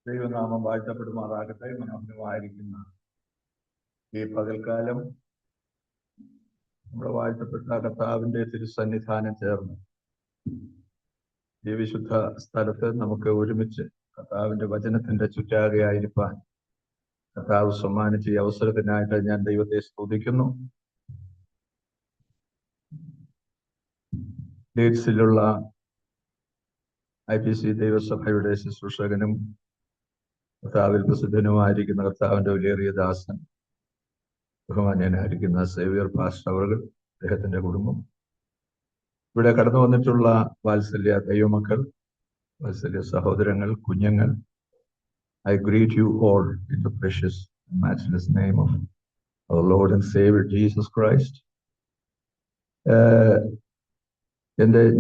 ദൈവനാമം വാഴ്ത്തപ്പെടുമാറാകട്ടെ. മനോഹരമായിരിക്കുന്ന ഈ പകൽക്കാലം നമ്മുടെ വാഴ്ത്തപ്പെട്ട കർത്താവിന്റെ തിരുസന്നിധാനം ചേർന്ന് ഈ വിശുദ്ധ സ്ഥലത്ത് നമുക്ക് ഒരുമിച്ച് കർത്താവിന്റെ വചനത്തിന്റെ ചുറ്റാകെയായിരിക്കാൻ കർത്താവ് സമ്മാനിച്ച ഈ അവസരത്തിനായിട്ട് ഞാൻ ദൈവത്തെ സ്തുതിക്കുന്നു. ലീഡ്സിലുള്ള IPC ദൈവസഭയുടെ ശുശ്രൂഷകനും കർത്താവിൽ പ്രസിദ്ധനുമായിരിക്കുന്ന കർത്താവിന്റെ വിലയേറിയ ദാസൻ, ബഹുമാന്യനായിരിക്കുന്ന സേവ്യർ പാസ്റ്റർ അവர்கள், അദ്ദേഹത്തിന്റെ കുടുംബം, ഇവിടെ കടന്നു വന്നിട്ടുള്ള വാത്സല്യ ദൈവമക്കൾ, വാത്സല്യ സഹോദരങ്ങൾ, കുഞ്ഞുങ്ങൾ, I greet you all in the precious and matchless name of our Lord and Savior Jesus Christ.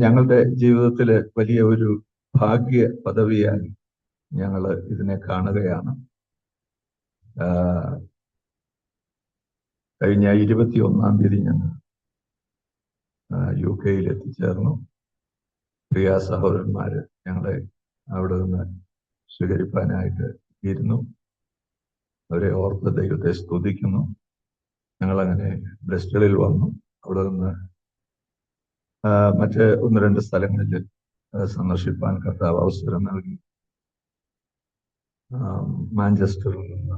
ഞങ്ങളുടെ ജീവിതത്തില് വലിയ ഒരു ഭാഗ്യ പദവിയായി ഞങ്ങൾ ഇതിനെ കാണുകയാണ്. കഴിഞ്ഞ 21-ാം തീയതി ഞങ്ങൾ UK എത്തിച്ചേർന്നു. പ്രിയ സഹോദരന്മാര് ഞങ്ങളെ അവിടെ നിന്ന് സ്വീകരിപ്പാനായിട്ട് ഇരുന്നു. അവരെ ഓർത്ത് ദൈവത്തെ സ്തുതിക്കുന്നു. ഞങ്ങളങ്ങനെ ബ്രസ്റ്റളിൽ വന്നു. അവിടെ നിന്ന് മറ്റ് 1-2 സ്ഥലങ്ങളിൽ സന്ദർശിപ്പാൻ കർത്താവ് അവസരം നൽകി. മാഞ്ചസ്റ്ററിൽ നിന്ന്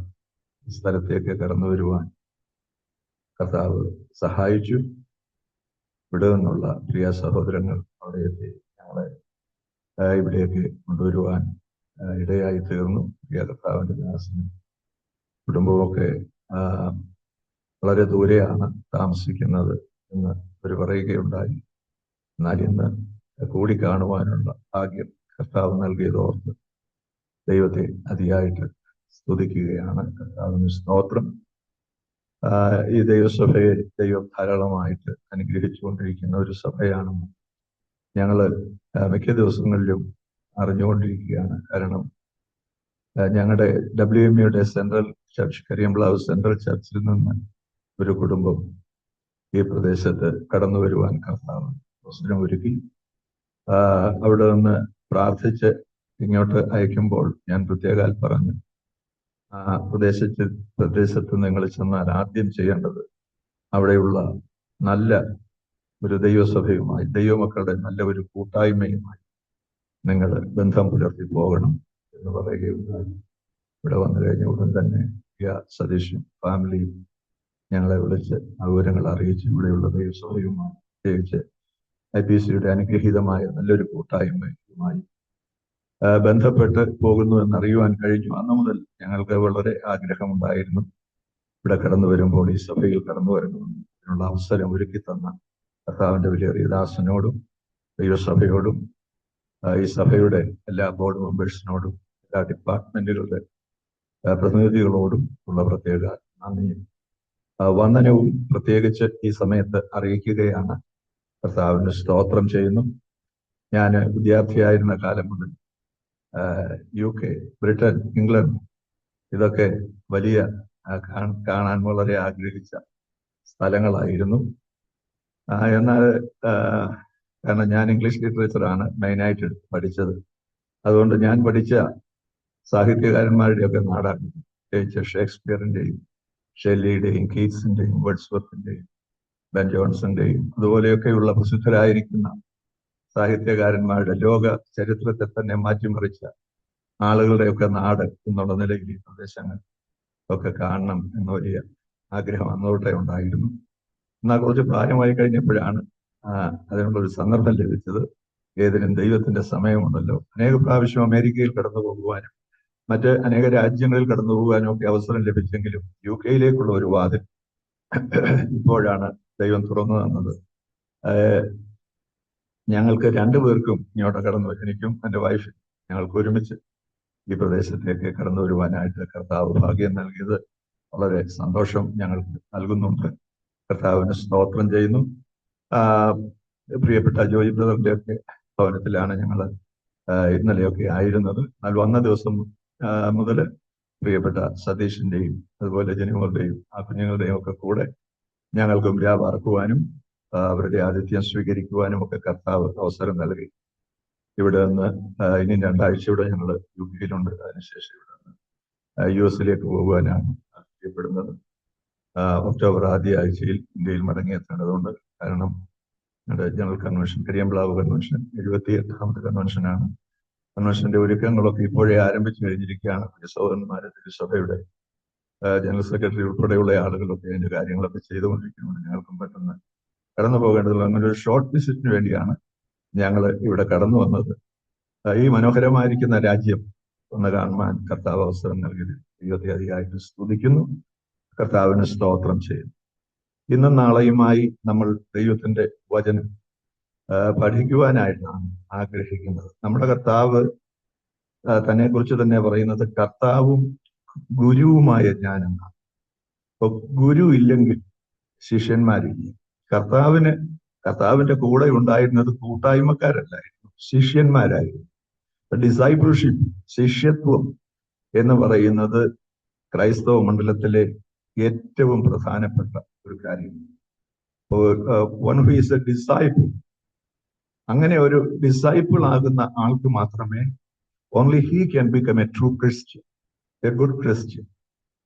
സ്ഥലത്തേക്ക് കടന്നു വരുവാൻ കർത്താവ് സഹായിച്ചു. ഇവിടെ നിന്നുള്ള പ്രിയ സഹോദരങ്ങൾ അവിടെ എത്തി ഞങ്ങളെ ഇവിടേക്ക് കൊണ്ടുവരുവാൻ ഇടയായി തീർന്നു. പ്രിയ കർത്താവിന്റെ ദാസനും കുടുംബമൊക്കെ വളരെ ദൂരെയാണ് താമസിക്കുന്നത് എന്ന് അവർ പറയുകയുണ്ടായി. എന്നാൽ ഇന്ന് കൂടി കാണുവാനുള്ള ഭാഗ്യം കർത്താവ് നൽകിയതോർത്ത് ദൈവത്തെ അതിയായിട്ട് സ്തുതിക്കുകയാണ്. കർത്താവിന് സ്തോത്രം. ഈ ദൈവസഭയെ ദൈവം ധാരാളമായിട്ട് അനുഗ്രഹിച്ചുകൊണ്ടിരിക്കുന്ന ഒരു സഭയാണെന്ന് ഞങ്ങൾ മിക്ക ദിവസങ്ങളിലും അറിഞ്ഞുകൊണ്ടിരിക്കുകയാണ്. കാരണം ഞങ്ങളുടെ WMEയുടെ സെൻട്രൽ ചർച്ച്, കരിയംപ്ലാവ് സെൻട്രൽ ചർച്ചിൽ നിന്ന് ഒരു കുടുംബം ഈ പ്രദേശത്ത് കടന്നു വരുവാൻ കർത്താവ് അവസരം ഒരുക്കി. അവിടെ നിന്ന് പ്രാർത്ഥിച്ച് ഇങ്ങോട്ട് അയക്കുമ്പോൾ ഞാൻ പ്രത്യേകം പറഞ്ഞു, പ്രദേശത്ത് നിങ്ങൾ ചെന്നാൽ ആദ്യം ചെയ്യേണ്ടത് അവിടെയുള്ള നല്ല ഒരു ദൈവസഭയുമായി, ദൈവമക്കളുടെ നല്ല ഒരു കൂട്ടായ്മയുമായി നിങ്ങൾ ബന്ധം പുലർത്തി പോകണം എന്ന് പറയുകയുണ്ടായി. ഇവിടെ വന്നു കഴിഞ്ഞ ഉടൻ തന്നെ സതീഷും ഫാമിലിയും ഞങ്ങളെ വിളിച്ച് വിവരങ്ങൾ അറിയിച്ച് ഇവിടെയുള്ള ദൈവസഭയുമായി, പ്രത്യേകിച്ച് IPCയുടെ അനുഗ്രഹീതമായ നല്ലൊരു കൂട്ടായ്മയുമായി ബന്ധപ്പെട്ട് പോകുന്നു എന്നറിയുവാൻ കഴിഞ്ഞു. അന്ന് മുതൽ ഞങ്ങൾക്ക് വളരെ ആഗ്രഹമുണ്ടായിരുന്നു ഇവിടെ കടന്നു വരുമ്പോൾ ഈ സഭയിൽ കടന്നു വരണമെന്ന്. അതിനുള്ള അവസരം ഒരുക്കി തന്ന കർത്താവിന്റെ വിലയേറിയ ദാസനോടും ദൈവസഭയോടും ഈ സഭയുടെ എല്ലാ ബോർഡ് മെമ്പേഴ്സിനോടും എല്ലാ ഡിപ്പാർട്ട്മെന്റുകളുടെ പ്രതിനിധികളോടും ഉള്ള പ്രത്യേക നന്ദിയും വന്ദനവും പ്രത്യേകിച്ച് ഈ സമയത്ത് അറിയിക്കുകയാണ്. കർത്താവിന് സ്തോത്രം ചെയ്യുന്നു. ഞാൻ വിദ്യാർത്ഥിയായിരുന്ന കാലം മുതൽ UK, ബ്രിട്ടൻ, ഇംഗ്ലണ്ട് ഇതൊക്കെ വലിയ കാണാൻ വളരെ ആഗ്രഹിച്ച സ്ഥലങ്ങളായിരുന്നു. എന്നാൽ കാരണം ഞാൻ ഇംഗ്ലീഷ് ലിറ്ററേച്ചറാണ് മെയിനായിട്ട് പഠിച്ചത്. അതുകൊണ്ട് ഞാൻ പഠിച്ച സാഹിത്യകാരന്മാരുടെയൊക്കെ നാടാണ്, പ്രത്യേകിച്ച് ഷേക്സ്പിയറിന്റെയും ഷെല്ലിയുടെയും കീറ്റ്സിന്റെയും വേർഡ്സ്വർത്തിന്റെയും ബെൻ ജോൺസന്റെയും അതുപോലെയൊക്കെയുള്ള പ്രസിദ്ധരായിരിക്കുന്ന സാഹിത്യകാരന്മാരുടെ, ലോക ചരിത്രത്തെ തന്നെ മാറ്റിമറിച്ച ആളുകളുടെയൊക്കെ നാട് എന്നുള്ള നിലയിൽ ഈ പ്രദേശങ്ങൾ ഒക്കെ കാണണം എന്ന വലിയ ആഗ്രഹം അന്നോട്ടെ ഉണ്ടായിരുന്നു. എന്നാൽ കുറച്ച് പ്രായമായി കഴിഞ്ഞപ്പോഴാണ് അതിനുള്ളൊരു സന്ദർഭം ലഭിച്ചത്. ഏതിനും ദൈവത്തിന്റെ സമയമുണ്ടല്ലോ. അനേക പ്രാവശ്യം അമേരിക്കയിൽ കടന്നു പോകുവാനും മറ്റ് അനേക രാജ്യങ്ങളിൽ കടന്നു പോകാനും ഒക്കെ അവസരം ലഭിച്ചെങ്കിലും UK ഒരു വാതിൽ ഇപ്പോഴാണ് ദൈവം തുറന്നു തന്നത്. ഞങ്ങൾക്ക് 2 പേർക്കും ഇങ്ങോട്ട് കടന്നു, എനിക്കും എൻ്റെ വൈഫിനും, ഞങ്ങൾക്ക് ഒരുമിച്ച് ഈ പ്രദേശത്തേക്ക് കടന്നു വരുവാനായിട്ട് കർത്താവ് ഭാഗ്യം നൽകിയത് വളരെ സന്തോഷം ഞങ്ങൾക്ക് നൽകുന്നുണ്ട്. കർത്താവിന് സ്തോത്രം ചെയ്യുന്നു. പ്രിയപ്പെട്ട ജോയി ബ്രദറിന്റെ ഒക്കെ ഭവനത്തിലാണ് ഞങ്ങൾ ഇന്നലെയൊക്കെ ആയിരുന്നത്. എന്നാൽ വന്ന ദിവസം മുതൽ പ്രിയപ്പെട്ട സതീഷിന്റെയും അതുപോലെ ജനിമോളുടെയും കുഞ്ഞുങ്ങളുടെയും ഒക്കെ കൂടെ ഞങ്ങൾക്കും വ്യാപാർക്കുവാനും അവരുടെ ആതിഥ്യം സ്വീകരിക്കുവാനും ഒക്കെ കർത്താവ് അവസരം നൽകി. ഇവിടെ നിന്ന് ഇനി 2 ആഴ്ചയുടെ ഞങ്ങൾ UK അതിനുശേഷം ഇവിടെ നിന്ന് US പോകുവാനാണ് ആവശ്യപ്പെടുന്നത്. ഒക്ടോബർ ആദ്യ ആഴ്ചയിൽ ഇന്ത്യയിൽ മടങ്ങിയെത്തേണ്ടതുണ്ട്. കാരണം ഞങ്ങളുടെ ജനറൽ കൺവെൻഷൻ, കരിയമ്പ്ലാവ് കൺവെൻഷൻ 78ാമത്തെ കൺവെൻഷനാണ്. കൺവെൻഷന്റെ ഒരുക്കങ്ങളൊക്കെ ഇപ്പോഴേ ആരംഭിച്ചു കഴിഞ്ഞിരിക്കുകയാണ്. സഹോദരന്മാരെ, തിരുസഭയുടെ ജനറൽ സെക്രട്ടറി ഉൾപ്പെടെയുള്ള ആളുകളൊക്കെ അതിന്റെ കാര്യങ്ങളൊക്കെ ചെയ്തുകൊണ്ടിരിക്കുന്നുണ്ട്. ഞങ്ങൾക്കും പെട്ടെന്ന് കടന്നു പോകേണ്ടതുള്ള അങ്ങനെ ഒരു ഷോർട്ട് വിസിറ്റിന് വേണ്ടിയാണ് ഞങ്ങൾ ഇവിടെ കടന്നു വന്നത്. ഈ മനോഹരമായിരിക്കുന്ന രാജ്യം ഒന്ന് കാണുവാൻ കർത്താവ് അവസരം നൽകിയത് ദൈവത്തെ അധികമായിട്ട് സ്തുതിക്കുന്നു, കർത്താവിന് സ്തോത്രം ചെയ്യുന്നു. ഇന്നും നാളെയുമായി നമ്മൾ ദൈവത്തിന്റെ വചനം പഠിക്കുവാനായിട്ടാണ് ആഗ്രഹിക്കുന്നത്. നമ്മുടെ കർത്താവ് തന്നെ കുറിച്ച് തന്നെ പറയുന്നത് കർത്താവും ഗുരുവുമായ ഞാനെന്നാണ്. അപ്പൊ ഗുരു ഇല്ലെങ്കിൽ ശിഷ്യന്മാരില്ല. കർത്താവിന്റെ കൂടെ ഉണ്ടായിരുന്നത് കൂട്ടായ്മക്കാരല്ലായിരുന്നു, ശിഷ്യന്മാരായിരുന്നു. ഡിസൈപ്പിൾഷിപ്പ്, ശിഷ്യത്വം എന്ന് പറയുന്നത് ക്രൈസ്തവ മണ്ഡലത്തിലെ ഏറ്റവും പ്രധാനപ്പെട്ട ഒരു കാര്യമാണ്. One who is A disciple, അങ്ങനെ ഒരു ഡിസൈപ്പിൾ ആകുന്ന ആൾക്ക് മാത്രമേ only he can become A true Christian, A good Christian.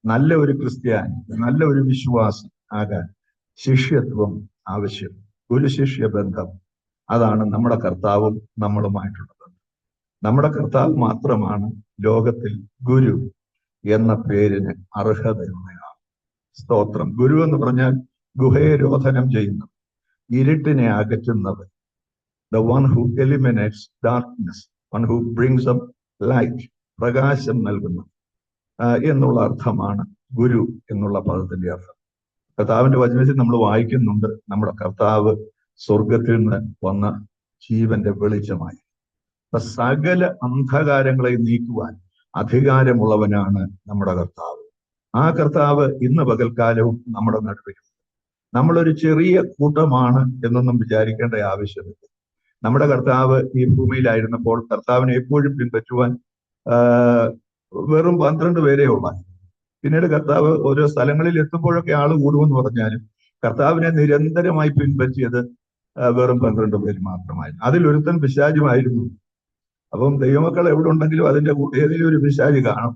നല്ല ഒരു ക്രിസ്ത്യാനി, നല്ല ഒരു വിശ്വാസി ആകാൻ ശിഷ്യത്വം ആവശ്യം, ഗുരു ശിഷ്യ ബന്ധം. അതാണ് നമ്മുടെ കർത്താവും നമ്മളുമായിട്ടുള്ള ബന്ധം. നമ്മുടെ കർത്താവ് മാത്രമാണ് ലോകത്തിൽ ഗുരു എന്ന പേരിന് അർഹതയുള്ളയാൾ. സ്തോത്രം. ഗുരു എന്ന് പറഞ്ഞാൽ ഗുഹയെ രോധനം ചെയ്യുന്നവൻ, ഇരുട്ടിനെ അകറ്റുന്നവൻ, the one who eliminates darkness, one who brings up light, പ്രകാശം നൽകുന്നു എന്നുള്ള അർത്ഥമാണ് ഗുരു എന്നുള്ള പദത്തിന്റെ അർത്ഥം. കർത്താവിന്റെ വചനത്തിൽ നമ്മൾ വായിക്കുന്നുണ്ട്, നമ്മുടെ കർത്താവ് സ്വർഗത്തിൽ നിന്ന് വന്ന ജീവന്റെ വെളിച്ചമായി. അപ്പൊ സകല അന്ധകാരങ്ങളെ നീക്കുവാൻ അധികാരമുള്ളവനാണ് നമ്മുടെ കർത്താവ്. ആ കർത്താവ് ഇന്ന് പകൽക്കാലവും നമ്മുടെ നടുവിൽ. നമ്മളൊരു ചെറിയ കൂട്ടമാണ് എന്നൊന്നും വിചാരിക്കേണ്ട ആവശ്യമില്ല. നമ്മുടെ കർത്താവ് ഈ ഭൂമിയിലായിരുന്നപ്പോൾ കർത്താവിനെ എപ്പോഴും പിൻപറ്റുവാൻ വെറും 12 പേരേ ഉള്ളായിരുന്നു. പിന്നീട് കർത്താവ് ഓരോ സ്ഥലങ്ങളിൽ എത്തുമ്പോഴൊക്കെ ആള് കൂടുമെന്ന് പറഞ്ഞാലും കർത്താവിനെ നിരന്തരമായി പിൻപറ്റിയത് വെറും 12 പേര് മാത്രമായിരുന്നു. അതിലൊരുത്തൻ പിശാചുമായിരുന്നു. അപ്പം ദൈവമക്കൾ എവിടെ ഉണ്ടെങ്കിലും അതിന്റെ ഏതെങ്കിലും ഒരു പിശാച് കാണും.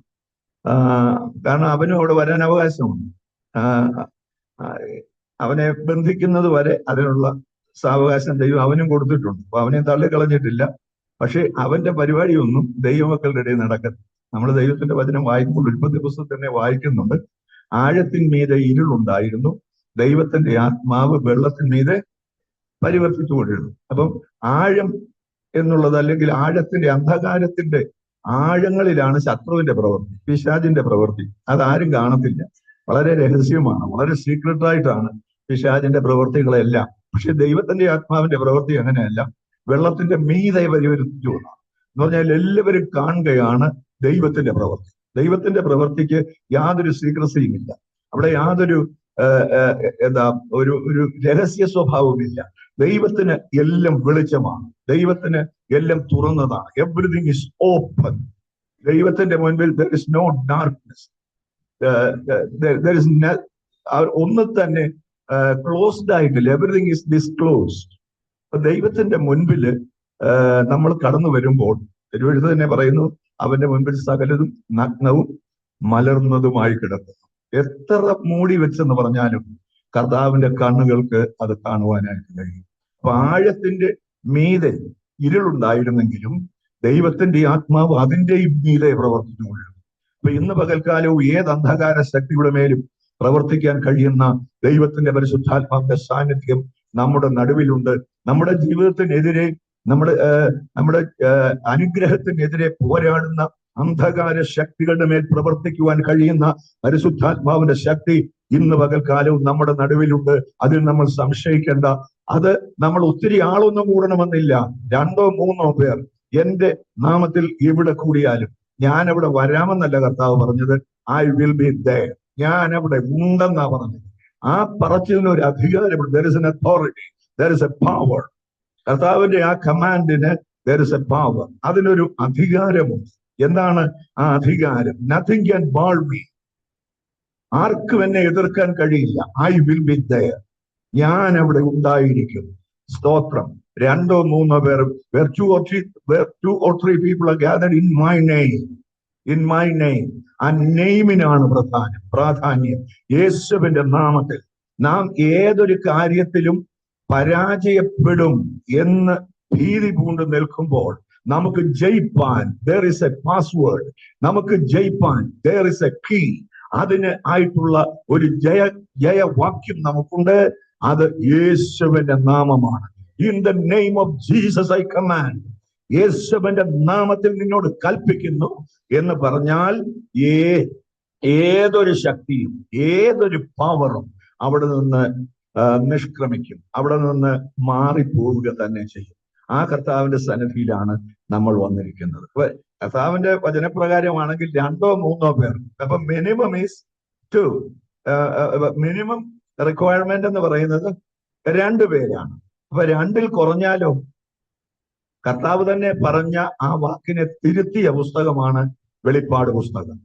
കാരണം അവനും അവിടെ വരാൻ അവകാശമുണ്ട്. അവനെ ബന്ധിക്കുന്നത് വരെ അതിനുള്ള സാവകാശം ദൈവം അവനും കൊടുത്തിട്ടുണ്ട്. അപ്പൊ അവനെ തള്ളിക്കളഞ്ഞിട്ടില്ല. പക്ഷെ അവന്റെ പരിപാടിയൊന്നും ദൈവമക്കളുടെ ഇടയിൽ നടക്കത്തില്ല. നമ്മൾ ദൈവത്തിന്റെ വചനം വായിക്കുമ്പോൾ ഉൽപ്പത്തി പുസ്തകത്തിൽ തന്നെ വായിക്കുന്നുണ്ട്, ആഴത്തിന്മീതെ ഇരുളുണ്ടായിരുന്നു, ദൈവത്തിന്റെ ആത്മാവ് വെള്ളത്തിന്മീതെ പരിവർത്തിച്ചുകൊണ്ടിരുന്നു. അപ്പം ആഴം എന്നുള്ളത്, അല്ലെങ്കിൽ ആഴത്തിന്റെ അന്ധകാരത്തിന്റെ ആഴങ്ങളിലാണ് ശത്രുവിന്റെ പ്രവൃത്തി, പിശാചിന്റെ പ്രവൃത്തി. അതാരും കാണത്തില്ല, വളരെ രഹസ്യമാണ്, വളരെ സീക്രട്ടായിട്ടാണ് പിശാചിന്റെ പ്രവൃത്തികളെല്ലാം. പക്ഷെ ദൈവത്തിന്റെ ആത്മാവിന്റെ പ്രവൃത്തി അങ്ങനെയല്ല, വെള്ളത്തിന്റെ മീതെ പരിവർത്തിച്ചു എന്നാണ്. എന്ന് പറഞ്ഞാൽ എല്ലാവരും കാണുകയാണ് ദൈവത്തിന്റെ പ്രവൃത്തി. ദൈവത്തിന്റെ പ്രവൃത്തിക്ക് യാതൊരു സീക്രസിയും ഇല്ല. അവിടെ യാതൊരു ഒരു രഹസ്യ സ്വഭാവമില്ല. ദൈവത്തിന് എല്ലാം വെളിച്ചമാണ്, ദൈവത്തിന് എല്ലാം തുറന്നതാണ്. Everything is open. ദൈവത്തിന്റെ മുൻപിൽ there is no darkness. There is ഒന്ന് തന്നെ ക്ലോസ്ഡ് ആയിട്ടില്ല. Everything is disclosed. അപ്പൊ ദൈവത്തിന്റെ മുൻപില് നമ്മൾ കടന്നു വരുമ്പോൾ തിരുവെഴുത്ത് തന്നെ പറയുന്നു, അവന്റെ മുൻപിൽ സകലതും നഗ്നവും മലർന്നതുമായി കിടക്കുന്നു. എത്ര മൂടി വെച്ചെന്ന് പറഞ്ഞാലും കർത്താവിന്റെ കണ്ണുകൾക്ക് അത് കാണുവാനായിട്ട് കഴിയും. അപ്പൊ ആഴത്തിന്റെ മീതെ ഇരുളുണ്ടായിരുന്നെങ്കിലും ദൈവത്തിന്റെ ആത്മാവ് അതിന്റെയും മീതെ പ്രവർത്തിച്ചുകൊണ്ടിരുന്നു. അപ്പൊ ഇന്ന് പകൽക്കാലവും ഏത് അന്ധകാര ശക്തിയുടെ മേലും പ്രവർത്തിക്കാൻ കഴിയുന്ന ദൈവത്തിന്റെ പരിശുദ്ധാത്മാവിന്റെ സാന്നിധ്യം നമ്മുടെ നടുവിലുണ്ട്. നമ്മുടെ ജീവിതത്തിനെതിരെ, നമ്മുടെ അനുഗ്രഹത്തിനെതിരെ പോരാടുന്ന അന്ധകാര ശക്തികളുടെ മേൽ പ്രവർത്തിക്കുവാൻ കഴിയുന്ന പരിശുദ്ധാത്മാവിന്റെ ശക്തി ഇന്ന് പകൽക്കാലവും നമ്മുടെ നടുവിലുണ്ട്. അതിൽ നമ്മൾ സംശയിക്കേണ്ട. അത് നമ്മൾ ഒത്തിരി ആളൊന്നും കൂടണമെന്നില്ല. 2 or 3 പേർ എന്റെ നാമത്തിൽ ഇവിടെ കൂടിയാലും ഞാൻ അവിടെ വരാമെന്നല്ല കർത്താവ് പറഞ്ഞത്, ഐ വിൽ ബി ദേർ. ഞാൻ അവിടെ ഉണ്ടെന്നാ പറഞ്ഞത്. ആ പറച്ചിലിന് ഒരു അധികാരമുണ്ട്. there is an authority, there is a power. കർത്താവിന്റെ ആ കമാൻഡിന് there is a power. അതിനൊരു അധികാരമുണ്ട്. എന്താണ് ആ അധികാരം? nothing can bar me. ആർക്കും എന്നെ എതിർക്കാൻ കഴിയില്ല. I will be there. ഞാൻ അവിടെ ഉണ്ടായിരിക്കും. സ്തോത്രം. രണ്ടോ മൂന്നോ പേർ, where two or three people are gathered in my name. ആ നെയ്മിനാണ് പ്രാധാന്യം. യേശുവിന്റെ നാമത്തിൽ നാം ഏതൊരു കാര്യത്തിലും പരാജയപ്പെടും എന്ന് ഭീതി പൂണ്ട് നിൽക്കുമ്പോൾ നമുക്ക് ജയിപ്പാൻ there is a password, നമുക്ക് ജയിപ്പാൻ there is a key. അതിന് ആയിട്ടുള്ള ഒരു ജയവാക്യം നമുക്കുണ്ട്. അത് യേശുവിന്റെ നാമമാണ്. In the name of Jesus I command. യേശുവിന്റെ നാമത്തിൽ നിന്നോട് കൽപ്പിക്കുന്നു എന്ന് പറഞ്ഞാൽ ഏതൊരു ശക്തിയും ഏതൊരു പവറും അവിടെ നിന്ന് നിഷ്ക്രമിക്കും, അവിടെ നിന്ന് മാറിപ്പോവുക തന്നെ ചെയ്യും. ആ കർത്താവിന്റെ സന്നിധിയിലാണ് നമ്മൾ വന്നിരിക്കുന്നത്. കർത്താവിന്റെ വചനപ്രകാരമാണെങ്കിൽ രണ്ടോ മൂന്നോ പേർ. അപ്പൊ മിനിമം ഈസ് 2. മിനിമം റിക്വയർമെന്റ് എന്ന് പറയുന്നത് 2 പേരാണ്. അപ്പൊ 2-ൽ കുറഞ്ഞാലോ? കർത്താവ് തന്നെ പറഞ്ഞ ആ വാക്കിനെ തിരുത്തിയ പുസ്തകമാണ് വെളിപ്പാട് പുസ്തകം.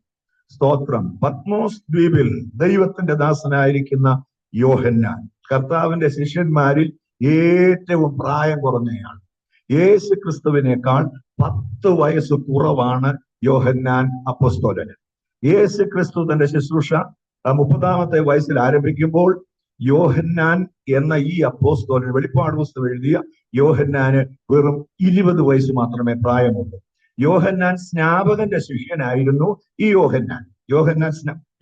സ്തോത്രം. പത്മോസ് ദ്വീപിൽ ദൈവത്തിന്റെ ദാസനായിരിക്കുന്ന യോഹന്നാൻ കർത്താവിന്റെ ശിഷ്യന്മാരിൽ ഏറ്റവും പ്രായം കുറഞ്ഞയാൾ. യേശു ക്രിസ്തുവിനേക്കാൾ 10 വയസ്സ് കുറവാണ് യോഹന്നാൻ അപ്പോസ്തലന്. യേശു ക്രിസ്തു തന്റെ ശുശ്രൂഷ 30-ാമത്തെ വയസ്സിൽ ആരംഭിക്കുമ്പോൾ യോഹന്നാൻ എന്ന ഈ അപ്പോസ്തലൻ, വെളിപ്പാട് പുസ്തകം എഴുതിയ യോഹന്നാന് വെറും 20 വയസ്സ് മാത്രമേ പ്രായമുള്ളൂ. യോഹന്നാൻ സ്നാപകന്റെ ശിഷ്യനായിരുന്നു. ഈ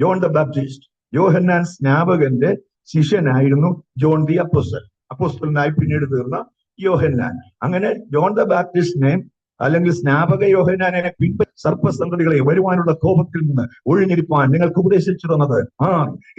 ജോൺ ദ ബാപ്റ്റിസ്റ്റ്, യോഹന്നാൻ സ്നാപകന്റെ ശിഷ്യനായിരുന്നു ജോൺ ദി അപ്പോസ്തലനായി പിന്നീട് തീർന്ന യോഹന്നാൻ. അങ്ങനെ ജോൺ ദ ബാപ്റ്റിസ്റ്റിനെ അല്ലെങ്കിൽ സ്നാപക യോഹന്നാനെ സർപ്പസന്തതികളെ വരുവാനുള്ള കോപത്തിൽ നിന്ന് ഒഴിഞ്ഞിരിപ്പാൻ നിങ്ങൾക്ക് ഉപദേശിച്ചു തന്നത്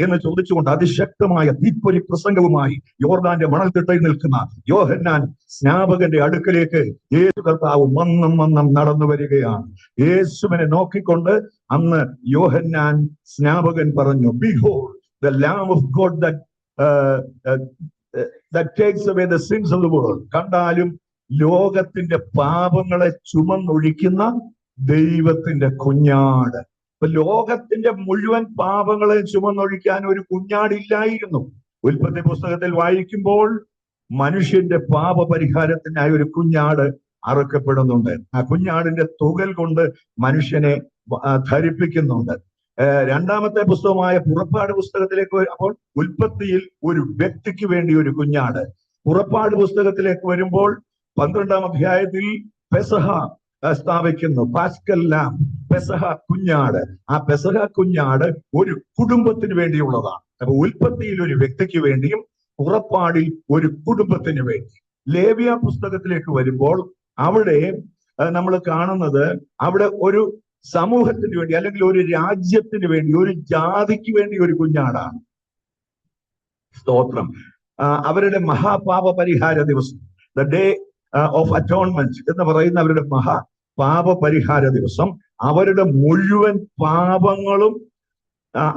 എന്ന് ചോദിച്ചുകൊണ്ട് അതിശക്തമായ തീപ്പൊരി പ്രസംഗവുമായി യോർദാന്റെ മണൽത്തിട്ടയിൽ നിൽക്കുന്ന യോഹന്നാൻ സ്നാപകന്റെ അടുക്കലേക്ക് യേശു കർത്താവ് മന്നം നടന്നു വരികയാണ്. യേശുവിനെ നോക്കിക്കൊണ്ട് അന്ന് യോഹന്നാൻ സ്നാപകൻ പറഞ്ഞു, "Behold the Lamb of God that takes away the sins of the world." കണ്ടാലും ലോകത്തിന്റെ പാപങ്ങളെ ചുമന്നൊഴിക്കുന്ന ദൈവത്തിന്റെ കുഞ്ഞാട്. അപ്പൊ ലോകത്തിന്റെ മുഴുവൻ പാപങ്ങളെ ചുമന്നൊഴിക്കാൻ ഒരു കുഞ്ഞാടില്ലായിരുന്നു. ഉൽപ്പത്തി പുസ്തകത്തിൽ വായിക്കുമ്പോൾ മനുഷ്യന്റെ പാപപരിഹാരത്തിനായി ഒരു കുഞ്ഞാട് അറുക്കപ്പെടുന്നുണ്ട്. ആ കുഞ്ഞാടിന്റെ തുകൽ കൊണ്ട് മനുഷ്യനെ ധരിപ്പിക്കുന്നുണ്ട്. 2-ാമത്തെ പുസ്തകമായ പുറപ്പാട് പുസ്തകത്തിലേക്ക് അപ്പോൾ ഉൽപ്പത്തിയിൽ ഒരു വ്യക്തിക്ക് വേണ്ടി ഒരു കുഞ്ഞാട്. പുറപ്പാട് പുസ്തകത്തിലേക്ക് വരുമ്പോൾ 12-ാം അധ്യായത്തിൽ പെസഹ സ്ഥാപിക്കുന്നു. പാസ്കൽ ലാം, പെസഹ കുഞ്ഞാട്. ആ പെസഹ കുഞ്ഞാട് ഒരു കുടുംബത്തിന് വേണ്ടിയുള്ളതാണ്. അപ്പൊ ഉൽപ്പത്തിയിൽ ഒരു വ്യക്തിക്ക് വേണ്ടിയും പുറപ്പാടിൽ ഒരു കുടുംബത്തിന് വേണ്ടി. ലേവ്യ പുസ്തകത്തിലേക്ക് വരുമ്പോൾ അവിടെ നമ്മൾ കാണുന്നത് അവിടെ ഒരു സമൂഹത്തിന് വേണ്ടി അല്ലെങ്കിൽ ഒരു രാജ്യത്തിന് വേണ്ടി, ഒരു ജാതിക്ക് വേണ്ടി ഒരു കുഞ്ഞാടാണ്. സ്തോത്രം. അവരുടെ മഹാപാപ പരിഹാര ദിവസം, ദ ഡേ ഓഫ് അറ്റോൺമെന്റ് എന്ന് പറയുന്ന അവരുടെ മഹാപാപ പരിഹാര ദിവസം അവരുടെ മുഴുവൻ പാപങ്ങളും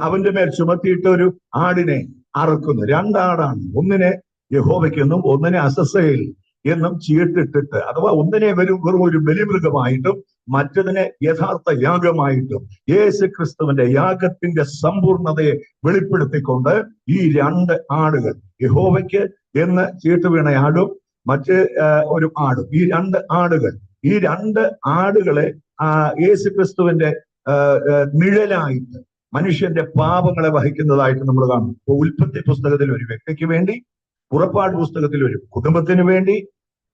അവന്റെ മേൽ ചുമത്തിയിട്ട് ഒരു ആടിനെ അറുക്കുന്നു. 2 ആടാണ്. ഒന്നിനെ യഹോവയ്ക്കെന്നും ഒന്നിനെ അസസ്സയിൽ എന്നും ചീട്ടിട്ടിട്ട്, അഥവാ ഒന്നിനെ വെറും ഒരു ബലിമൃഗമായിട്ടും മറ്റതിനെ യഥാർത്ഥ യാഗമായിട്ടും യേശു ക്രിസ്തുവിന്റെ യാഗത്തിന്റെ സമ്പൂർണതയെ വെളിപ്പെടുത്തിക്കൊണ്ട് ഈ 2 ആടുകൾ, യഹോവയ്ക്ക് എന്ന് ചീട്ട് വീണ ആടും മറ്റ് ഒരു ആടും, ഈ 2 ആടുകൾ, ഈ 2 ആടുകളെ യേശു ക്രിസ്തുവിന്റെ നിഴലായിട്ട് മനുഷ്യന്റെ പാപങ്ങളെ വഹിക്കുന്നതായിട്ട് നമ്മൾ കാണും. ഇപ്പൊ ഉൽപ്പത്തി പുസ്തകത്തിൽ ഒരു വ്യക്തിക്ക് വേണ്ടി, പുറപ്പാട് പുസ്തകത്തിൽ ഒരു കുടുംബത്തിന് വേണ്ടി,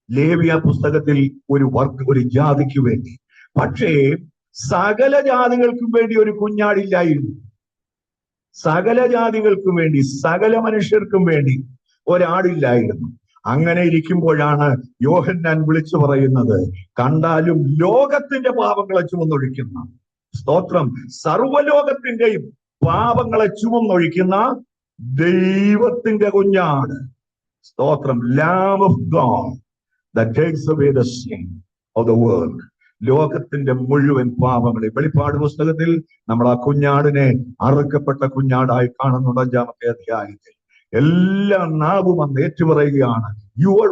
ലേവ്യ പുസ്തകത്തിൽ ഒരു ജാതിക്ക് വേണ്ടി. പക്ഷേ സകല ജാതികൾക്കും വേണ്ടി ഒരു കുഞ്ഞാടില്ലായിരുന്നു. സകല ജാതികൾക്കും വേണ്ടി, സകല മനുഷ്യർക്കും വേണ്ടി ഒരാടില്ലായിരുന്നു. അങ്ങനെ ഇരിക്കുമ്പോഴാണ് യോഹന്നാൻ വിളിച്ചു പറയുന്നത്, കണ്ടാലും ലോകത്തിന്റെ പാപങ്ങളെ ചുമന്നൊഴിക്കുന്ന, സ്തോത്രം, സർവലോകത്തിന്റെയും പാപങ്ങളെ ചുമന്നൊഴിക്കുന്ന ദൈവത്തിന്റെ കുഞ്ഞാട്, സ്തോത്രം, Lamb of God that takes away the sin of the world. ലോകത്തിന്റെ മുഴുവൻ പാപങ്ങളെ വെളിപ്പാട് പുസ്തകത്തിൽ നമ്മൾ ആ കുഞ്ഞാടിനെ അറുക്കപ്പെട്ട കുഞ്ഞാടായി കാണുന്നുണ്ട്. 5-ാമത്തെ അധ്യായത്തിൽ എല്ലാ നാവും അന്ന് ഏറ്റുപറയുകയാണ്, you are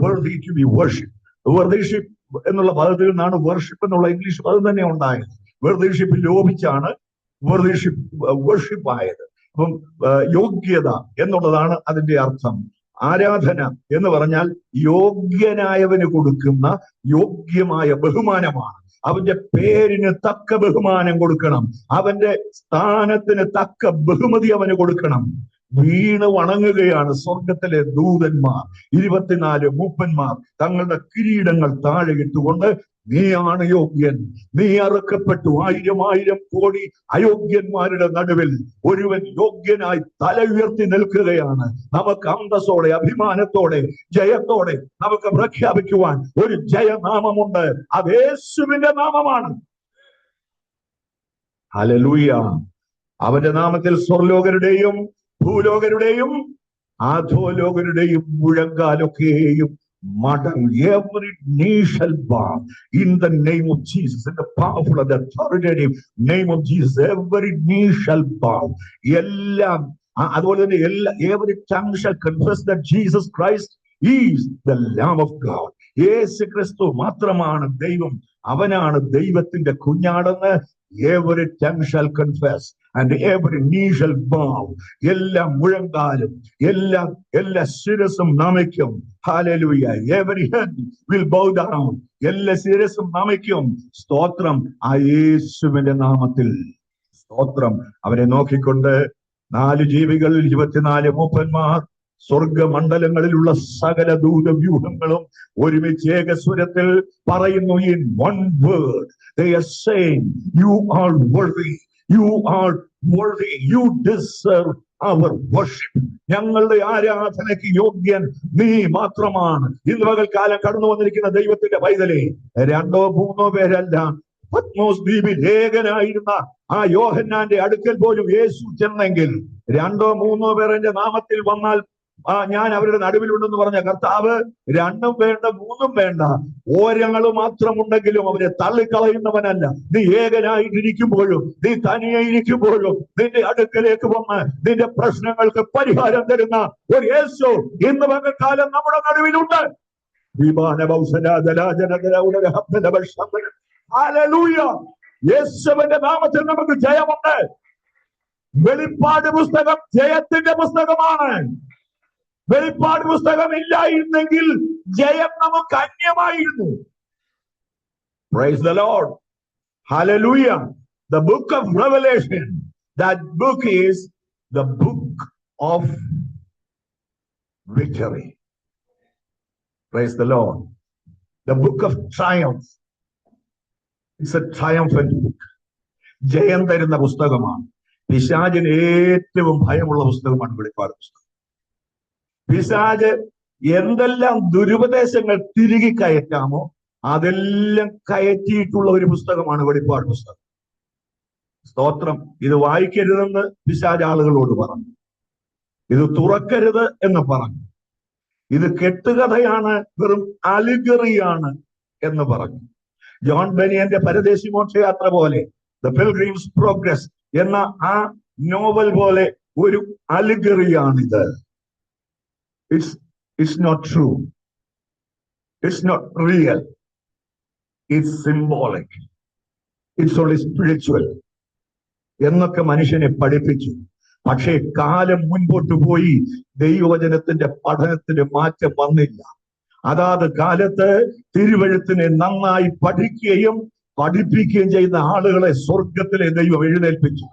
worthy to be worshipped. Worship എന്നുള്ള പദത്തിൽ നിന്നാണ് വർഷിപ്പ് എന്നുള്ള ഇംഗ്ലീഷ് പദം തന്നെ ഉണ്ടായത്. വർഷിപ്പ് ലോപിച്ചാണ് വർഷിപ്പ് ആയത്. അപ്പം യോഗ്യത എന്നുള്ളതാണ് അതിന്റെ അർത്ഥം. ആരാധന എന്ന് പറഞ്ഞാൽ യോഗ്യനായവന് കൊടുക്കുന്ന യോഗ്യമായ ബഹുമാനമാണ്. അവന്റെ പേരിന് തക്ക ബഹുമാനം കൊടുക്കണം. അവന്റെ സ്ഥാനത്തിന് തക്ക ബഹുമതി അവന് കൊടുക്കണം. വീണ് വണങ്ങുകയാണ് സ്വർഗത്തിലെ ദൂതന്മാർ. 24 മൂപ്പന്മാർ തങ്ങളുടെ കിരീടങ്ങൾ താഴെ ഇട്ടുകൊണ്ട്, നീയാണ് യോഗ്യൻ, നീ അറുക്കപ്പെട്ടു. 1000 കോടി അയോഗ്യന്മാരുടെ നടുവിൽ ഒരുവൻ യോഗ്യനായി തല ഉയർത്തി നിൽക്കുകയാണ്. നമുക്ക് അന്തസ്സോടെ, അഭിമാനത്തോടെ, ജയത്തോടെ നമുക്ക് പ്രഖ്യാപിക്കുവാൻ ഒരു ജയനാമമുണ്ട്. അത് യേശുവിന്റെ നാമമാണ്. ഹല്ലേലൂയ. അവന്റെ നാമത്തിൽ സ്വർലോകരുടെയും ഭൂലോകരുടെയും അധോലോകരുടെയും മുഴങ്കാലൊക്കെയും മടങ്ങി. Every knee shall bow in the name of Jesus, in the powerful and authoritative name of Jesus. Every knee shall bow. എല്ലാം അതുപോലെ തന്നെ every tongue shall confess that Jesus Christ is the Lamb of God. യേശു ക്രിസ്തു മാത്രമാണ് ദൈവം, അവനാണ് ദൈവത്തിന്റെ കുഞ്ഞാടെന്ന് every tongue shall confess and every knee shall bow. എല്ലാ മുഴങ്കാലും എല്ലാ ശിരസും നമിക്കും. Hallelujah. Every head will bow down. എല്ലാ ശിരസും നമിക്കും. സ്തോത്രം ആ യേശുവിന്റെ നാമത്തിൽ. സ്തോത്രം. അവരെ നോക്കിക്കൊണ്ട് 4 ജീവികൾ, 24 മൂപ്പന്മാർ, സ്വർഗമണ്ഡലങ്ങളിലുള്ള സകല ദൂതവ്യൂഹങ്ങളും ഒരുമിച്ച് ഏകസ്വരത്തിൽ പറയുന്നു, in one word they are saying, you are worthy, you are worthy, you deserve our worship. ഞങ്ങളുടെ ആരാധനയ്ക്ക് യോഗ്യൻ നീ മാത്രമാണ്. ഇന്ന് പകൽക്കാലം കടന്നു വന്നിരിക്കുന്ന ദൈവത്തിന്റെ പൈതലേ, 2 3 പേരല്ല, പത്മോസ് ദ്വീപിൽ ഏകനായിരുന്ന ആ യോഹന്നാന്റെ അടുക്കൽ പോലും യേശു ചെന്നെങ്കിൽ 2 3 പേർ എന്റെ നാമത്തിൽ വന്നാൽ ഞാൻ അവരുടെ നടുവിലുണ്ടെന്ന് പറഞ്ഞ കർത്താവ് 2 വേണ്ട 3 വേണ്ട, ഒരാൾ മാത്രമുണ്ടെങ്കിലും അവരെ തള്ളിക്കളയുന്നവനല്ല. നീ ഏകനായിട്ടിരിക്കുമ്പോഴും, നീ തനിയെ ഇരിക്കുമ്പോഴും നിന്റെ അടുക്കലേക്ക് വന്ന് നിന്റെ പ്രശ്നങ്ങൾക്ക് പരിഹാരം തരുന്ന ഒരു യേശു ഇന്ന് പകൽക്കാലം നമ്മുടെ നടുവിലുണ്ട്. യേശുവിന്റെ നാമത്തിൽ നമുക്ക് ജയമുണ്ട്. വെളിപ്പാട് പുസ്തകം ജയത്തിന്റെ പുസ്തകമാണ്. വെളിപ്പാട് പുസ്തകം ഇല്ലായിരുന്നെങ്കിൽ ജയം നമുക്ക് അന്യമായിരുന്നു. Praise the Lord. Hallelujah. The book of Revelation, that book is the book of victory. Praise the Lord. The book of triumph. It's a triumphant book. ജയം തരുന്ന പുസ്തകമാണ്. പിശാചിന് ഏറ്റവും ഭയമുള്ള പുസ്തകമാണ് വെളിപ്പാട് പുസ്തകം. പിശാച് എന്തെല്ലാം ദുരുപദേശങ്ങൾ തിരികെ കയറ്റാമോ അതെല്ലാം കയറ്റിയിട്ടുള്ള ഒരു പുസ്തകമാണ് വെളിപ്പാട് പുസ്തകം. സ്തോത്രം. ഇത് വായിക്കരുതെന്ന് പിശാച് ആളുകളോട് പറഞ്ഞു, ഇത് തുറക്കരുത് എന്ന് പറഞ്ഞു, ഇത് കെട്ടുകഥയാണ്, വെറും അലിഗറിയാണ് എന്ന് പറഞ്ഞു. ജോൺ ബനിയന്റെ പരദേശി മോക്ഷയാത്ര പോലെ, ദ പിൽഗ്രിംസ് പ്രോഗ്രസ് എന്ന ആ നോവൽ പോലെ ഒരു അലിഗറിയാണിത്. It's not true. It's not real. It's symbolic. It's only spiritual. എന്നൊക്കെ മനുഷ്യനെ പഠിപ്പിച്ചു. പക്ഷേ കാലം മുൻപോട്ട് പോയി, ദൈവവചനത്തിന്റെ പഠനത്തിന് മാറ്റം വന്നില്ല. അതാത് കാലത്ത് തിരുവെഴുത്തിനെ നന്നായി പഠിക്കുകയും പഠിപ്പിക്കുകയും ചെയ്യുന്ന ആളുകളെ സ്വർഗത്തിലെ ദൈവം എഴുന്നേൽപ്പിച്ചു.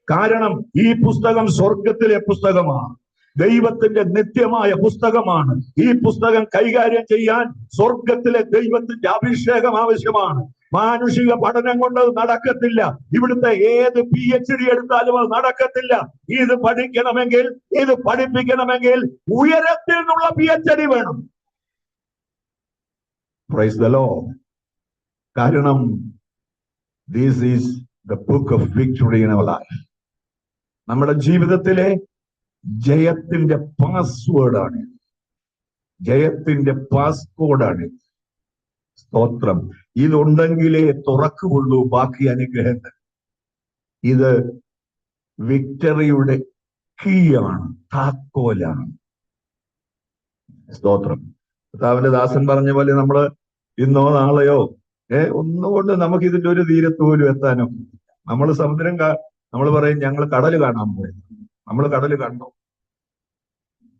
കാരണം ഈ പുസ്തകം സ്വർഗത്തിലെ പുസ്തകമാണ്, ദൈവത്തിന്റെ നിത്യമായ പുസ്തകമാണ്. ഈ പുസ്തകം കൈകാര്യം ചെയ്യാൻ സ്വർഗത്തിലെ ദൈവത്തിന്റെ അഭിഷേകം ആവശ്യമാണ്. മാനുഷിക പഠനം കൊണ്ട് അത് നടക്കത്തില്ല. ഇവിടുത്തെ ഏത് PhD എടുത്താലും അത് നടക്കത്തില്ല. ഇത് പഠിക്കണമെങ്കിൽ, ഇത് പഠിപ്പിക്കണമെങ്കിൽ ഉയരത്തിൽ നിന്നുള്ള PhD വേണം. Praise the Lord. കാരണം this is the book of victory in our life. നമ്മുടെ ജീവിതത്തിലെ ജയത്തിന്റെ പാസ്വേഡാണ്, ജയത്തിന്റെ പാസ്കോഡാണ്. സ്തോത്രം. ഇതുണ്ടെങ്കിലേ തുറക്കുള്ളൂ ബാക്കി അനുഗ്രഹങ്ങൾ. ഇത് വിക്ടറിയുടെ കീയാണ്, താക്കോലാണ്. സ്തോത്രം. കർത്താവിന്റെ ദാസൻ പറഞ്ഞ പോലെ നമ്മള് ഇന്നോ നാളെയോ ഒന്നുകൊണ്ട് നമുക്ക് ഇതിന്റെ ഒരു തീരത്ത് പോലും എത്താനോ. നമ്മൾ സമുദ്രം നമ്മൾ പറയും ഞങ്ങൾ കടല് കാണാൻ പോയത്. നമ്മൾ കടല് കണ്ടോ?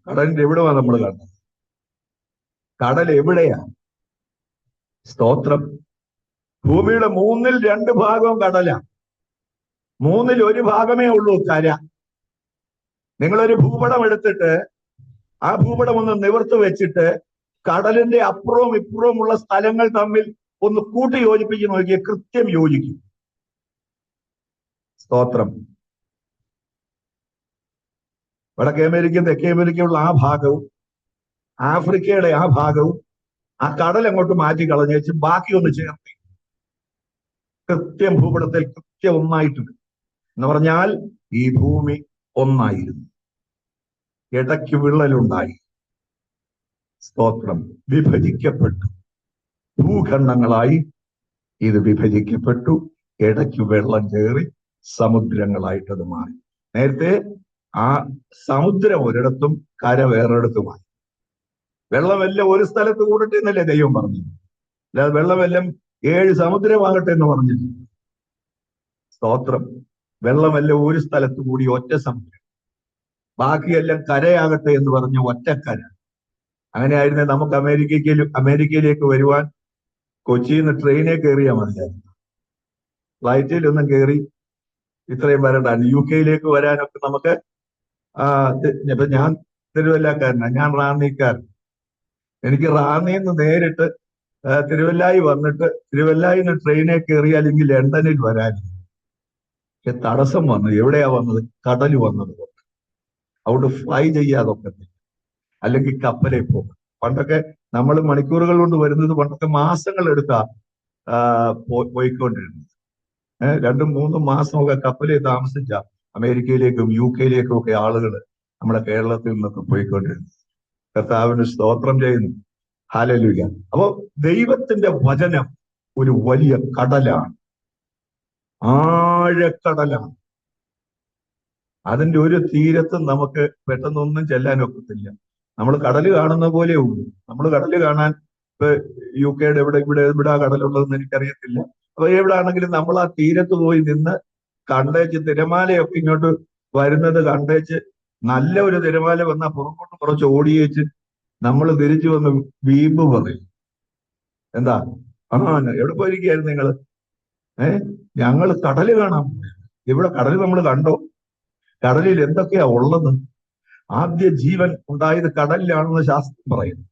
കടലിന്റെ എവിടെയാ നമ്മൾ കാണുന്നത്? കടൽ എവിടെയാ? സ്തോത്രം. ഭൂമിയുടെ 2/3 കടലാ. 1/3 ഉള്ളൂ കര. നിങ്ങളൊരു ഭൂപടം എടുത്തിട്ട് ആ ഭൂപടം ഒന്ന് നിവർത്ത് വെച്ചിട്ട് കടലിന്റെ അപ്പുറവും ഇപ്പുറവുമുള്ള സ്ഥലങ്ങൾ തമ്മിൽ ഒന്ന് കൂട്ടി യോജിപ്പിച്ച് നോക്കിയ കൃത്യം യോജിക്കും. സ്തോത്രം. വടക്കേ അമേരിക്കയും തെക്കേ അമേരിക്കയുള്ള ആ ഭാഗവും ആഫ്രിക്കയുടെ ആ ഭാഗവും ആ കടൽ അങ്ങോട്ട് മാറ്റി കളഞ്ഞേച്ച് ബാക്കി ഒന്ന് ചേർത്തി കൃത്യം ഭൂപടത്തിൽ കൃത്യം ഒന്നായിട്ടുണ്ട്. എന്ന് പറഞ്ഞാൽ ഈ ഭൂമി ഒന്നായിരുന്നു. ഇടയ്ക്ക് വിള്ളലുണ്ടായി. സ്തോത്രം. വിഭജിക്കപ്പെട്ടു. ഭൂഖണ്ഡങ്ങളായി ഇത് വിഭജിക്കപ്പെട്ടു. ഇടയ്ക്ക് വെള്ളം കയറി സമുദ്രങ്ങളായിട്ടത് മാറി. നേരത്തെ ആ സമുദ്രം ഒരിടത്തും കര വേറൊരിടത്തുമായി. വെള്ളമെല്ലാം ഒരു സ്ഥലത്ത് കൂടട്ടെ എന്നല്ലേ ദൈവം പറഞ്ഞു. അല്ലാതെ വെള്ളമെല്ലാം 7 സമുദ്രമാകട്ടെ എന്ന് പറഞ്ഞില്ല. സ്തോത്രം. വെള്ളമെല്ലാം ഒരു സ്ഥലത്ത് കൂടി ഒറ്റ സമുദ്രം, ബാക്കിയെല്ലാം കരയാകട്ടെ എന്ന് പറഞ്ഞ ഒറ്റക്കര. അങ്ങനെയായിരുന്നേ നമുക്ക് അമേരിക്കയിലേക്ക് വരുവാൻ കൊച്ചിയിൽ നിന്ന് ട്രെയിനിൽ കയറിയാൽ മതിയായിരുന്നു. ഫ്ലൈറ്റിലൊന്നും കയറി ഇത്രയും വരണ്ടായിരുന്നു. UK വരാനൊക്കെ നമുക്ക് ഇപ്പൊ ഞാൻ തിരുവല്ലക്കാരനാണ്, ഞാൻ റാന്നിക്കാരൻ. എനിക്ക് റാന്നിയിൽ നിന്ന് നേരിട്ട് തിരുവല്ലായി വന്നിട്ട് തിരുവല്ലായിൽ നിന്ന് ട്രെയിനിൽ കയറി അല്ലെങ്കിൽ ലണ്ടനിൽ വരാൻ തടസ്സം വന്നു. എവിടെയാ വന്നത്? കടൽ വന്നത് കൊണ്ട്. അതുകൊണ്ട് ഫ്ലൈ ചെയ്യാതൊക്കെ അല്ലെങ്കിൽ കപ്പലിൽ പോകും. പണ്ടൊക്കെ നമ്മൾ മണിക്കൂറുകൾ കൊണ്ട് വരുന്നത് പണ്ടൊക്കെ മാസങ്ങൾ എടുത്താ പോയിക്കൊണ്ടിരുന്നത്. 2-3 മാസമൊക്കെ കപ്പലിൽ താമസിച്ച അമേരിക്കയിലേക്കും UK ഒക്കെ ആളുകൾ നമ്മുടെ കേരളത്തിൽ നിന്നൊക്കെ പോയിക്കൊണ്ടിരുന്നു. കർത്താവിന് സ്തോത്രം ചെയ്യുന്നു. ഹല്ലേലൂയ. അപ്പോ ദൈവത്തിന്റെ വചനം ഒരു വലിയ കടലാണ്, ആഴക്കടലാണ്. അതിന്റെ ഒരു തീരത്തും നമുക്ക് പെട്ടെന്നൊന്നും ചെല്ലാനൊക്കത്തില്ല. നമ്മൾ കടല് കാണുന്ന പോലെ ഉള്ളൂ. നമ്മൾ കടല് കാണാൻ ഇപ്പൊ UK ഇവിടെ കടലുള്ളതെന്ന് എനിക്കറിയത്തില്ല. അപ്പൊ എവിടാണെങ്കിലും നമ്മൾ ആ തീരത്ത് പോയി നിന്ന് കണ്ടേച്ച് തിരമാലയൊക്കെ ഇങ്ങോട്ട് വരുന്നത് കണ്ടേച്ച് നല്ല ഒരു തിരമാല വന്നാൽ പുറകോട്ട് കുറച്ച് ഓടിയേച്ച് നമ്മൾ തിരിച്ചു വന്ന് വീമ്പ് പറയും. എന്താ? എവിടെ പോയിരിക്കുകയായിരുന്നു നിങ്ങള്? ഞങ്ങൾ കടല് കാണാൻ പോയത്. ഇവിടെ കടല് നമ്മൾ കണ്ടോ? കടലിൽ എന്തൊക്കെയാ ഉള്ളത്? ആദ്യ ജീവൻ ഉണ്ടായത് കടലിലാണെന്ന് ശാസ്ത്രം പറയുന്നു.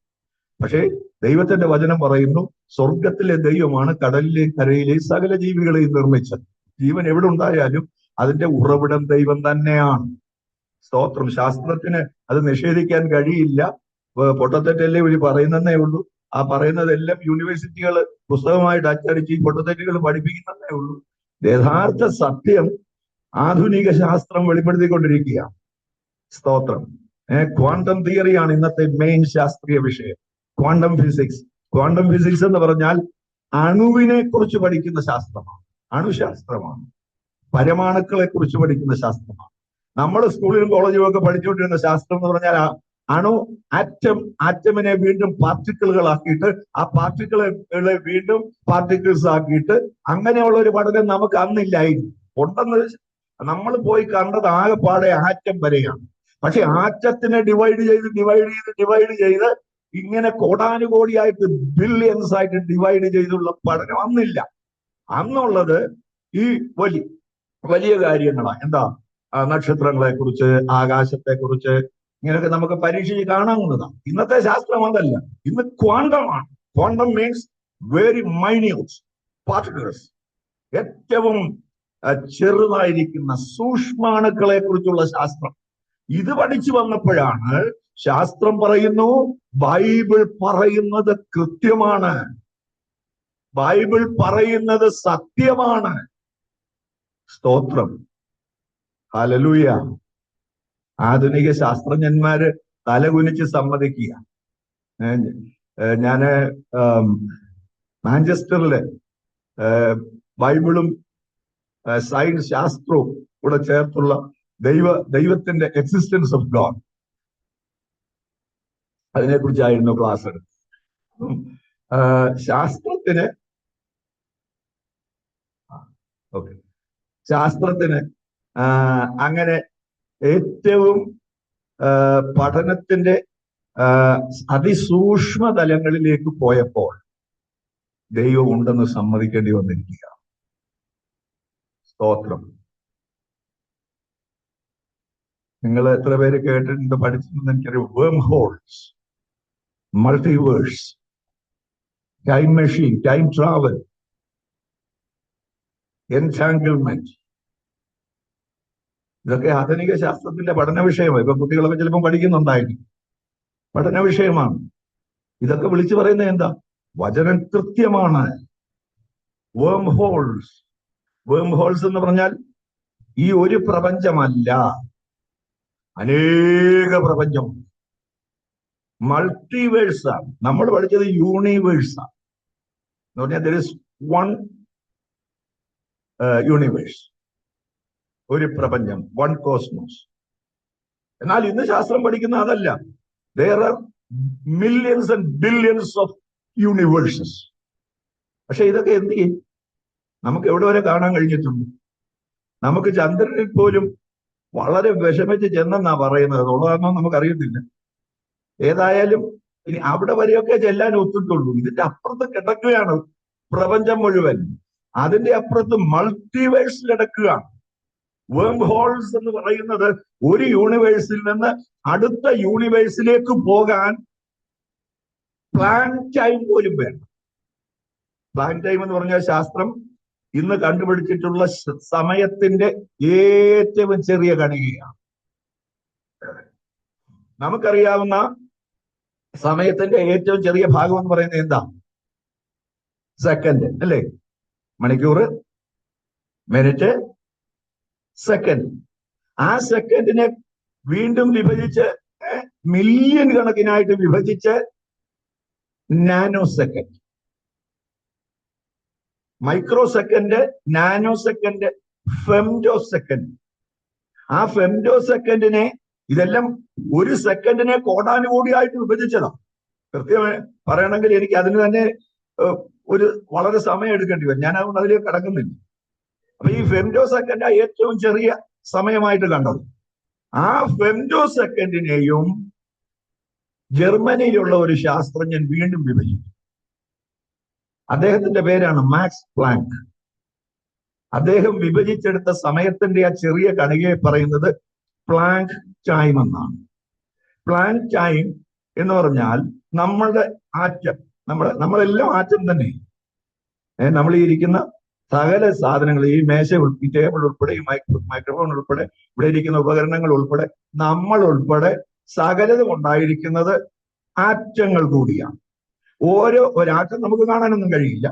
പക്ഷേ ദൈവത്തിന്റെ വചനം പറയുന്നു, സ്വർഗത്തിലെ ദൈവമാണ് കടലിലെയും കരയിലെയും സകല ജീവികളെയും നിർമ്മിച്ചത്. ജീവൻ എവിടെ ഉണ്ടായാലും അതിന്റെ ഉറവിടം ദൈവം തന്നെയാണ്. സ്തോത്രം. ശാസ്ത്രത്തിന് അത് നിഷേധിക്കാൻ കഴിയില്ല. പൊട്ടത്തെറ്റല്ലേ ഇവര് പറയുന്നതേ ഉള്ളൂ. ആ പറയുന്നതെല്ലാം യൂണിവേഴ്സിറ്റികൾ പുസ്തകമായിട്ട് അച്ചടിച്ച് ഈ പൊട്ടത്തെറ്റുകൾ പഠിപ്പിക്കുന്നതേ ഉള്ളൂ. യഥാർത്ഥ സത്യം ആധുനിക ശാസ്ത്രം വെളിപ്പെടുത്തിക്കൊണ്ടിരിക്കുകയാണ്. സ്തോത്രം. ക്വാണ്ടം തിയറിയാണ് ഇന്നത്തെ മെയിൻ ശാസ്ത്രീയ വിഷയം. Quantum physics. ക്വാണ്ടം ഫിസിക്സ് എന്ന് പറഞ്ഞാൽ അണുവിനെ കുറിച്ച് പഠിക്കുന്ന ശാസ്ത്രമാണ്, അണുശാസ്ത്രമാണ്. പരമാണുക്കളെ കുറിച്ച് പഠിക്കുന്ന ശാസ്ത്രമാണ്. നമ്മൾ സ്കൂളിലും കോളേജിലും ഒക്കെ പഠിച്ചുകൊണ്ടിരുന്ന ശാസ്ത്രം എന്ന് പറഞ്ഞാൽ ആറ്റമിനെ വീണ്ടും പാർട്ടിക്കിളുകളാക്കിയിട്ട് ആ പാർട്ടിക്കിളുകളെ വീണ്ടും പാർട്ടിക്കിൾസ് ആക്കിയിട്ട് അങ്ങനെയുള്ള ഒരു പഠനം നമുക്ക് അന്നില്ലായിരുന്നു. ഉണ്ടെന്ന് നമ്മൾ പോയി കണ്ടത് ആകെപ്പാടെ ആറ്റം വരെയാണ്. പക്ഷെ ആറ്റത്തിനെ ഡിവൈഡ് ചെയ്ത് ഇങ്ങനെ കോടാനുകോടിയായിട്ട് ബില്യൺസ് ആയിട്ട് ഡിവൈഡ് ചെയ്തുള്ള പഠനം അന്നില്ല. അന്നുള്ളത് ഈ വലിയ കാര്യങ്ങളാണ്. എന്താ? നക്ഷത്രങ്ങളെ കുറിച്ച്, ആകാശത്തെ കുറിച്ച്, ഇങ്ങനെയൊക്കെ നമുക്ക് പരീക്ഷയിൽ കാണാവുന്നതാണ്. ഇന്നത്തെ ശാസ്ത്രം അതല്ല. ഇന്ന് ക്വാണ്ടമാണ്. Quantum means very minute particles. ഏറ്റവും ചെറുതായിരിക്കുന്ന സൂക്ഷ്മാണുക്കളെ കുറിച്ചുള്ള ശാസ്ത്രം. ഇത് പഠിച്ചു വന്നപ്പോഴാണ് ശാസ്ത്രം പറയുന്നു, ബൈബിൾ പറയുന്നത് കൃത്യമാണ്, ബൈബിൾ പറയുന്നത് സത്യമാണ്. സ്തോത്രം. ഹല്ലേലൂയ. ആധുനിക ശാസ്ത്രജ്ഞന്മാര് തലകുനിച്ച് സമ്മതിക്കുക. ഞാന് മാഞ്ചസ്റ്ററിലെ ബൈബിളും സയൻസ് ശാസ്ത്രവും കൂടെ ചേർത്തുള്ള ദൈവത്തിന്റെ എക്സിസ്റ്റൻസ് ഓഫ് ഗോഡ്, അതിനെക്കുറിച്ചായിരുന്നു ക്ലാസ് എടുത്തത്. ശാസ്ത്രത്തിന് അങ്ങനെ ഏറ്റവും പഠനത്തിന്റെ അതിസൂക്ഷ്മ തലങ്ങളിലേക്ക് പോയപ്പോൾ ദൈവം ഉണ്ടെന്ന് സമ്മതിക്കേണ്ടി വന്നിരിക്കുക. സ്തോത്രം. നിങ്ങൾ എത്ര പേര് കേട്ടിട്ടുണ്ട്, പഠിച്ചിട്ടുണ്ടെന്ന് എനിക്കറിയാം. Wormholes, multiverse, time machine, time travel, entanglement, ഇതൊക്കെ ആധുനിക ശാസ്ത്രത്തിന്റെ പഠന വിഷയമാണ്. ഇപ്പൊ കുട്ടികളൊക്കെ ചിലപ്പോൾ പഠിക്കുന്നുണ്ടായിരിക്കും, പഠന വിഷയമാണ്. ഇതൊക്കെ വിളിച്ചു പറയുന്നത് എന്താ? വചനം കൃത്യമാണ്. വേം ഹോൾസ്, വേം ഹോൾസ് എന്ന് പറഞ്ഞാൽ ഈ ഒരു പ്രപഞ്ചമല്ല, അനേക പ്രപഞ്ചം. മൾട്ടിവേഴ്സാണ്. നമ്മൾ പഠിച്ചത് യൂണിവേഴ്സാണ് എന്ന് പറഞ്ഞാൽ there is one യൂണിവേഴ്സ്, ഒരു പ്രപഞ്ചം, വൺ കോസ്മോസ്. എന്നാൽ ഇന്ന് ശാസ്ത്രം പഠിക്കുന്ന അതല്ല. there are millions and billions of universes. പക്ഷെ ഇതൊക്കെ എന്ത് ചെയ്യും? നമുക്ക് എവിടെ വരെ കാണാൻ കഴിഞ്ഞിട്ടുണ്ട്? നമുക്ക് ചന്ദ്രനിൽ പോലും വളരെ വിഷമിച്ച് ചെന്നെന്നാ പറയുന്നത്. ഉള്ളതാണോ നമുക്കറിയത്തില്ല. ഏതായാലും ഇനി അവിടെ വരെയൊക്കെ ചെല്ലാൻ ഒത്തിട്ടുള്ളൂ. ഇതിന്റെ അപ്പുറത്ത് കിടക്കുകയാണ് പ്രപഞ്ചം മുഴുവൻ. അതിന്റെ അപ്പുറത്ത് മൾട്ടിവേഴ്സ് കിടക്കുകയാണ്. വേം ഹോൾസ് എന്ന് പറയുന്നത് ഒരു യൂണിവേഴ്സിൽ നിന്ന് അടുത്ത യൂണിവേഴ്സിലേക്ക് പോകാൻ പ്ലാൻ ടൈം പോലും വേണം. പ്ലാൻ ടൈം എന്ന് പറഞ്ഞാൽ ശാസ്ത്രം ഇന്ന് കണ്ടുപിടിച്ചിട്ടുള്ള സമയത്തിന്റെ ഏറ്റവും ചെറിയ കണികയാണ്. നമുക്കറിയാവുന്ന സമയത്തിന്റെ ഏറ്റവും ചെറിയ ഭാഗം എന്ന് പറയുന്നത് എന്താ? സെക്കൻഡ് അല്ലേ? മണിക്കൂർ, മിനിറ്റ്, സെക്കൻഡ്. ആ സെക്കൻഡിനെ വീണ്ടും വിഭജിച്ച് മില്യൺ കണക്കിനായിട്ട് വിഭജിച്ച് nano second, micro second, nano second, femto second. ആ ഫെംറ്റോ സെക്കൻഡിനെ, ഇതെല്ലാം ഒരു സെക്കൻഡിനെ കോടാനുകൂടിയായിട്ട് വിഭജിച്ചതാണ്. കൃത്യമായി പറയണമെങ്കിൽ എനിക്ക് അതിന് തന്നെ ഒരു വളരെ സമയം എടുക്കേണ്ടി വരും. ഞാൻ അതുകൊണ്ട് അതിലേക്ക് കടക്കുന്നില്ല. അപ്പൊ ഈ ഫെംറ്റോ സെക്കൻഡ് ഏറ്റവും ചെറിയ സമയമായിട്ട് കണ്ടത്. ആ ഫെംറ്റോ സെക്കൻഡിനെയും ജർമ്മനിയിലുള്ള ഒരു ശാസ്ത്രജ്ഞൻ വീണ്ടും വിഭജിച്ചു. അദ്ദേഹത്തിന്റെ പേരാണ് മാക്സ് പ്ലാങ്ക്. അദ്ദേഹം വിഭജിച്ചെടുത്ത സമയത്തിന്റെ ആ ചെറിയ കണികയെ പറയുന്നത് പ്ലാങ്ക് ടൈം എന്നാണ്. പ്ലാങ്ക് ടൈം എന്ന് പറഞ്ഞാൽ നമ്മളുടെ ആറ്റം, നമ്മളെല്ലാം ആറ്റം തന്നെ. നമ്മൾ ഈ ഇരിക്കുന്ന സകല സാധനങ്ങൾ, ഈ മേശ, ഈ ടേബിൾ ഉൾപ്പെടെ, ഈ മൈക്രോഫോൺ ഉൾപ്പെടെ, ഇവിടെ ഇരിക്കുന്ന ഉപകരണങ്ങൾ ഉൾപ്പെടെ, നമ്മൾ ഉൾപ്പെടെ സകലതും ഉണ്ടായിരിക്കുന്നത് ആറ്റങ്ങൾ കൂടിയാണ്. ഓരോ ഒരാറ്റം നമുക്ക് കാണാനൊന്നും കഴിയില്ല.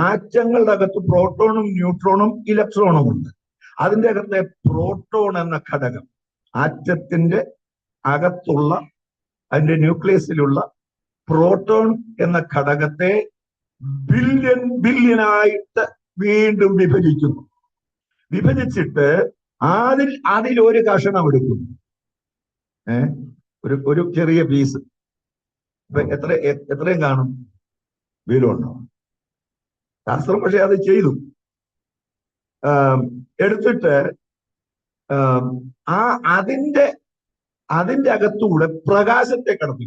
ആറ്റങ്ങളുടെ അകത്ത് പ്രോട്ടോണും ന്യൂട്രോണും ഇലക്ട്രോണും ഉണ്ട്. അതിന്റെ അകത്തെ പ്രോട്ടോൺ എന്ന ഘടകം, ആറ്റത്തിന്റെ അകത്തുള്ള അതിന്റെ ന്യൂക്ലിയസിലുള്ള പ്രോട്ടോൺ എന്ന ഘടകത്തെ ബില്യനായിട്ട് വീണ്ടും വിഭജിക്കുന്നു. വിഭജിച്ചിട്ട് അതിലൊരു കഷണം എടുക്കുന്നു. ഒരു ചെറിയ പീസ്. ഇപ്പൊ എത്രയും കാണും? വീലുണ്ടോ? ശാസ്ത്രം പക്ഷെ അത് ചെയ്തു. എടുത്തിട്ട് അതിന്റെ അകത്തൂടെ പ്രകാശത്തെ കടത്തി.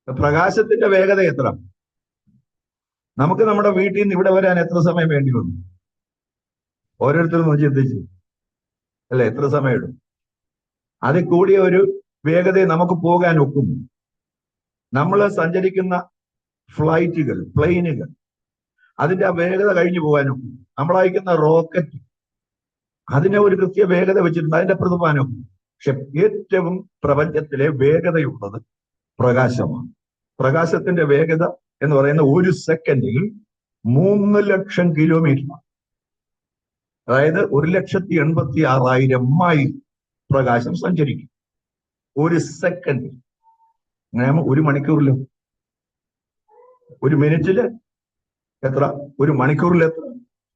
പ്രകാശത്തിന്റെ വേഗത എത്ര? നമുക്ക് നമ്മുടെ വീട്ടിൽ നിന്ന് ഇവിടെ വരാൻ എത്ര സമയം വേണ്ടി വന്നു? ഓരോരുത്തരും ഒന്ന് ചിന്തിച്ചു അല്ലെ? എത്ര സമയം എടുക്കും? അതിൽ കൂടിയ ഒരു വേഗതയെ നമുക്ക് പോകാൻ ഒക്കും. നമ്മൾ സഞ്ചരിക്കുന്ന ഫ്ലൈറ്റുകൾ, പ്ലെയിനുകൾ, അതിന്റെ ആ വേഗത കഴിഞ്ഞു പോകാനും, നമ്മളയക്കുന്ന റോക്കറ്റ്, അതിനെ ഒരു കൃത്യ വേഗത വെച്ചിട്ടുണ്ട്, അതിന്റെ പ്രതിപാനും. പക്ഷെ ഏറ്റവും പ്രപഞ്ചത്തിലെ വേഗതയുള്ളത് പ്രകാശമാണ്. പ്രകാശത്തിന്റെ വേഗത എന്ന് പറയുന്ന ഒരു സെക്കൻഡിൽ 3 ലക്ഷം കിലോമീറ്റർ, അതായത് 1,86,000 മൈൽ പ്രകാശം സഞ്ചരിക്കും ഒരു സെക്കൻഡിൽ. അങ്ങനെ ഒരു മണിക്കൂറിലോ, ഒരു മിനിറ്റില് എത്ര, ഒരു മണിക്കൂറിൽ എത്ര,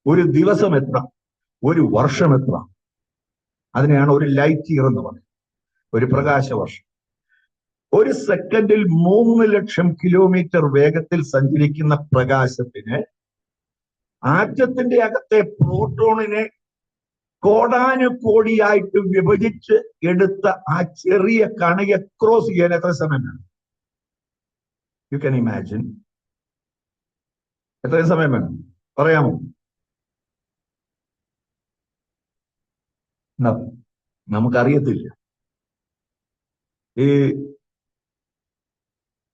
ഒരു ദിവസം എത്ര, ഒരു വർഷം എത്ര? അതിനെയാണ് ഒരു ലൈറ്റ് ഇയർ എന്ന് പറയുന്നത്, ഒരു പ്രകാശവർഷം. ഒരു സെക്കൻഡിൽ 3 ലക്ഷം കിലോമീറ്റർ വേഗത്തിൽ സഞ്ചരിക്കുന്ന പ്രകാശത്തിന് ആറ്റത്തിന്റെ അകത്തെ പ്രോട്ടോണിനെ കോടാനുകോടിയായിട്ട് വിഭജിച്ച് എടുത്ത ആ ചെറിയ കണിയെ ക്രോസ് ചെയ്യാൻ എത്ര സമയം വേണം? You can imagine. എത്രയും സമയം വേണം പറയാമോ? നമുക്കറിയത്തില്ല.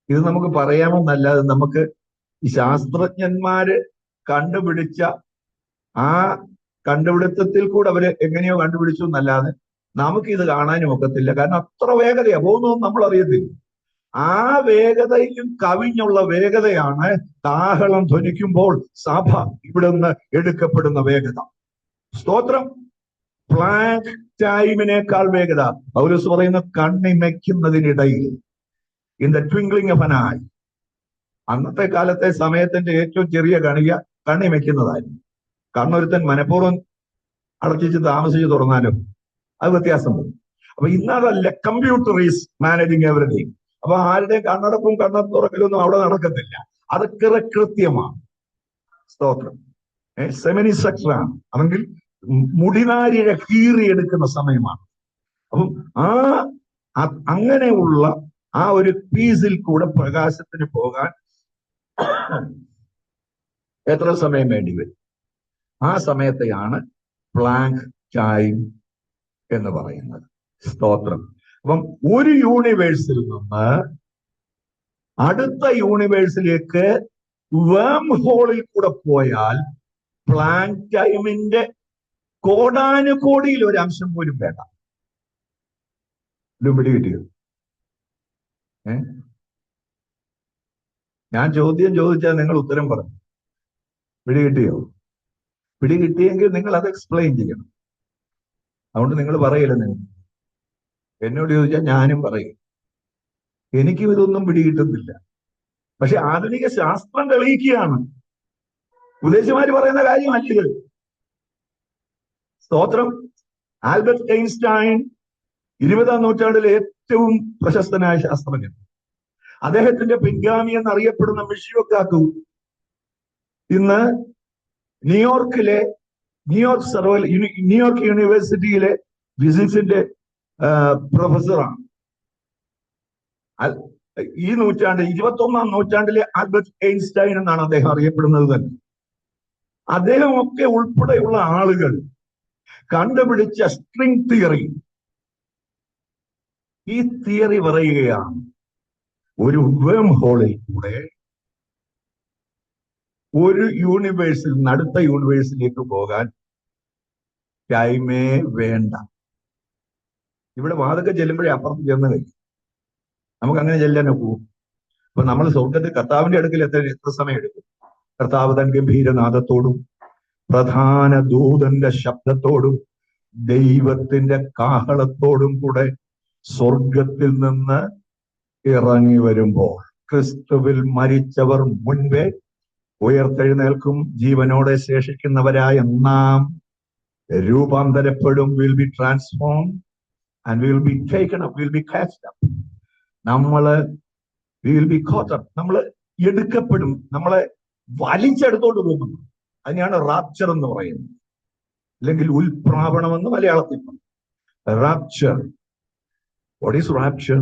ഇത് നമുക്ക് പറയാമെന്നല്ലാതെ നമുക്ക് ഈ ശാസ്ത്രജ്ഞന്മാര് കണ്ടുപിടിച്ച ആ കണ്ടുപിടുത്തത്തിൽ കൂടെ അവര് എങ്ങനെയോ കണ്ടുപിടിച്ചു എന്നല്ലാതെ നമുക്കിത് കാണാനും ഒക്കത്തില്ല. കാരണം അത്ര വേഗതയാ പോകുന്നതെന്ന് നമ്മൾ അറിയത്തില്ല. ആ വേഗതയിലും കവിഞ്ഞുള്ള വേഗതയാണ് കാഹളം ധ്വനിക്കുമ്പോൾ സഭ ഇവിടെ നിന്ന് എടുക്കപ്പെടുന്ന വേഗത. സ്തോത്രം. പ്ലാങ്ക് ടൈമിനേക്കാൾ വേഗത. പൗലോസ് പറയുന്ന കണ്ണിമയ്ക്കുന്നതിനിടയിൽ, in the twinkling of an eye. അന്നത്തെ കാലത്തെ സമയത്തിന്റെ ഏറ്റവും ചെറിയ കണ്ണിമയ്ക്കുന്നതായിരുന്നു. കണ്ണൊരുത്തൻ മനഃപൂർവ്വം അടച്ചിച്ച് താമസിച്ച് തുറന്നാലും അത് വ്യത്യാസം വരും. അപ്പൊ ഇന്നതല്ല, കമ്പ്യൂട്ടർ ഈസ് മാനേജിങ് എവറിഥിങ്. അപ്പൊ ആരുടെയും കണ്ണടപ്പും കണ്ണ തുറക്കലൊന്നും അവിടെ നടക്കത്തില്ല. അത് കൃത്യമാണ്. സ്തോത്രം. സെമിനി സെക്ടറാണ്, അല്ലെങ്കിൽ മുടിനാരിഴ കീറിയെടുക്കുന്ന സമയമാണ്. അപ്പം അങ്ങനെയുള്ള ആ ഒരു പീസിൽ കൂടെ പ്രകാശത്തിന് പോകാൻ എത്ര സമയം വേണ്ടി വരും? ആ സമയത്തെയാണ് പ്ലാങ്ക് ടൈം എന്ന് പറയുന്നത്. സ്തോത്രം. അപ്പം ഒരു യൂണിവേഴ്സിൽ നിന്ന് അടുത്ത യൂണിവേഴ്സിലേക്ക് വേം ഹോളിൽ കൂടെ പോയാൽ പ്ലാങ്ക് ടൈമിന്റെ കോടാനുകോടിയിൽ ഒരു അംശം പോലും വേണ്ട. പിടി കിട്ടിയോ? ഞാൻ ചോദ്യം ചോദിച്ചാൽ നിങ്ങൾ ഉത്തരം പറഞ്ഞു. പിടി കിട്ടിയോ? പിടി കിട്ടിയെങ്കിൽ നിങ്ങൾ അത് എക്സ്പ്ലെയിൻ ചെയ്യണം. അതുകൊണ്ട് നിങ്ങൾ പറയില്ല. നിങ്ങൾ എന്നോട് ചോദിച്ചാൽ ഞാനും പറയും. എനിക്കും ഇതൊന്നും പിടികിട്ടുന്നില്ല. പക്ഷെ ആധുനിക ശാസ്ത്രം തെളിയിക്കുകയാണ്. ഉപദേശിമാര് പറയുന്ന കാര്യമല്ല. സ്തോത്രം. ആൽബർട്ട് ഐൻസ്റ്റൈൻ 20-ാം നൂറ്റാണ്ടിലെ ഏറ്റവും പ്രശസ്തനായ ശാസ്ത്രജ്ഞൻ. അദ്ദേഹത്തിന്റെ പിൻഗാമി എന്നറിയപ്പെടുന്ന മിഷിയോ കാക്കു ഇന്ന് ന്യൂയോർക്ക് യൂണിവേഴ്സിറ്റിയിലെ ഫിസിക്സിന്റെ പ്രൊഫസറാണ്. ഈ നൂറ്റാണ്ട് 21-ാം നൂറ്റാണ്ടിലെ ആൽബർട്ട് ഐൻസ്റ്റൈൻ എന്നാണ് അദ്ദേഹം അറിയപ്പെടുന്നത് തന്നെ. അദ്ദേഹം ഒക്കെ ഉൾപ്പെടെയുള്ള ആളുകൾ കണ്ടുപിടിച്ച സ്ട്രിംഗ് തിയറി, ഈ തിയറി പറയുകയാണ് ഒരു വേം ഹോളിൽ കൂടെ ഒരു യൂണിവേഴ്സിൽ നിന്ന് അടുത്ത യൂണിവേഴ്സിലേക്ക് പോകാൻ ടൈമേ വേണ്ട. ഇവിടെ വാതൊക്കെ ചെല്ലുമ്പോഴേ അപ്പുറത്ത് ചെന്ന് കഴിയും. നമുക്ക് അങ്ങനെ ചെല്ലാനോ പോകും. അപ്പൊ നമ്മൾ സ്വർഗത്തിൽ കർത്താവിന്റെ അടുക്കൽ എത്ര സമയം എടുക്കും? കർത്താവ് തൻ ഗംഭീരനാദത്തോടും പ്രധാന ദൂതന്റെ ശബ്ദത്തോടും ദൈവത്തിന്റെ കാഹളത്തോടും കൂടെ സ്വർഗത്തിൽ നിന്ന് ഇറങ്ങി വരുമ്പോൾ ക്രിസ്തുവിൽ മരിച്ചവർ മുൻപേ ഉയർത്തെഴുന്നേൽക്കും. ജീവനോടെ ശേഷിക്കുന്നവരായ നാം രൂപാന്തരപ്പെടും. Will be transform and will be taken up, will be catched up. Will be caught up. നമ്മള് എടുക്കപ്പെടും. നമ്മളെ വലിച്ചെടുത്തോണ്ട് പോകുന്നു. അതിനെയാണ് റാപ്ചർ എന്ന് പറയുന്നത്, അല്ലെങ്കിൽ ഉൽപ്രാവണം എന്ന് മലയാളത്തിൽ പറയും. Rapture. What is rapture?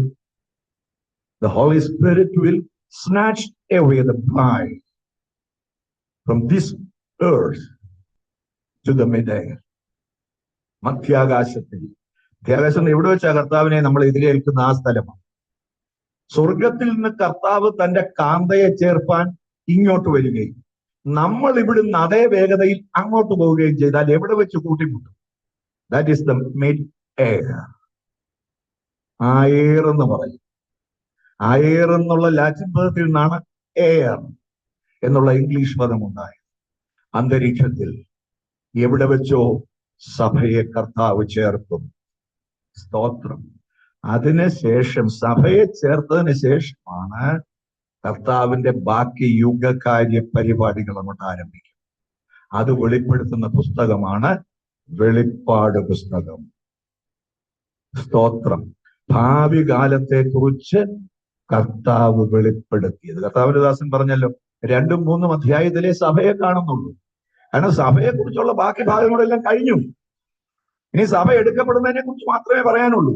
The Holy Spirit will snatch away the bride from this earth to the mid-air. മധ്യാകാശത്തിൽ. മധ്യാകാശം എവിടെ വെച്ചാ കർത്താവിനെ നമ്മൾ എതിരേൽക്കുന്ന ആ സ്ഥലമാണ്. സ്വർഗത്തിൽ നിന്ന് കർത്താവ് തന്റെ കാന്തയെ ചേർപ്പാൻ ഇങ്ങോട്ട് വരികയും നമ്മൾ ഇവിടുന്ന് അതേ വേഗതയിൽ അങ്ങോട്ട് പോവുകയും ചെയ്താൽ എവിടെ വെച്ച് കൂട്ടിമുട്ടും? That is the mid air. Air എന്ന് പറയും. എയർ എന്നുള്ള ലാറ്റിൻ പദത്തിൽ നിന്നാണ് എയർ എന്നുള്ള ഇംഗ്ലീഷ് പദം ഉണ്ടായത്. അന്തരീക്ഷത്തിൽ എവിടെ വെച്ചോ സഭയെ കർത്താവ് ചേർക്കും. സ്തോത്രം. അതിനുശേഷം സഭയെ ചേർത്തതിന് ശേഷമാണ് കർത്താവിന്റെ ബാക്കി യുഗകാര്യ പരിപാടികൾ അങ്ങോട്ട് ആരംഭിക്കും. അത് വെളിപ്പെടുത്തുന്ന പുസ്തകമാണ് വെളിപ്പാട് പുസ്തകം. സ്തോത്രം. ഭാവി കാലത്തെ കുറിച്ച് കർത്താവ് വെളിപ്പെടുത്തിയത്. കർത്താവിന്റെ ദാസൻ പറഞ്ഞല്ലോ, 2-3 അധ്യായത്തിലെ സഭയെ കാണുന്നുള്ളൂ. കാരണം സഭയെ കുറിച്ചുള്ള ബാക്കി ഭാഗങ്ങളെല്ലാം കഴിഞ്ഞു. ഇനി സഭ എടുക്കപ്പെടുന്നതിനെ കുറിച്ച് മാത്രമേ പറയാനുള്ളൂ.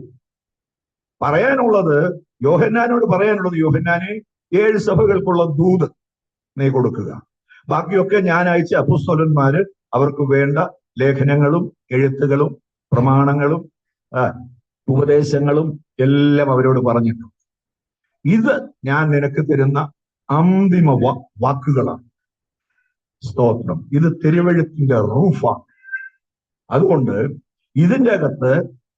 പറയാനുള്ളത് യോഹന്നാനോട് പറയാനുള്ളത്, യോഹന്നാനെ 7 സഭകൾക്കുള്ള ദൂത് നീ കൊടുക്കുക. ബാക്കിയൊക്കെ ഞാൻ അയച്ച അപ്പോസ്തലന്മാര് അവർക്ക് വേണ്ട ലേഖനങ്ങളും എഴുത്തുകളും പ്രമാണങ്ങളും ഉപദേശങ്ങളും എല്ലാം അവരോട് പറഞ്ഞിട്ടുണ്ട്. ഇത് ഞാൻ നിനക്ക് തരുന്ന അന്തിമ വാക്കുകളാണ്. സ്തോത്രം. ഇത് തിരുവെഴുത്തിന്റെ റൂഫാണ്. അതുകൊണ്ട് ഇതിന്റെ അകത്ത്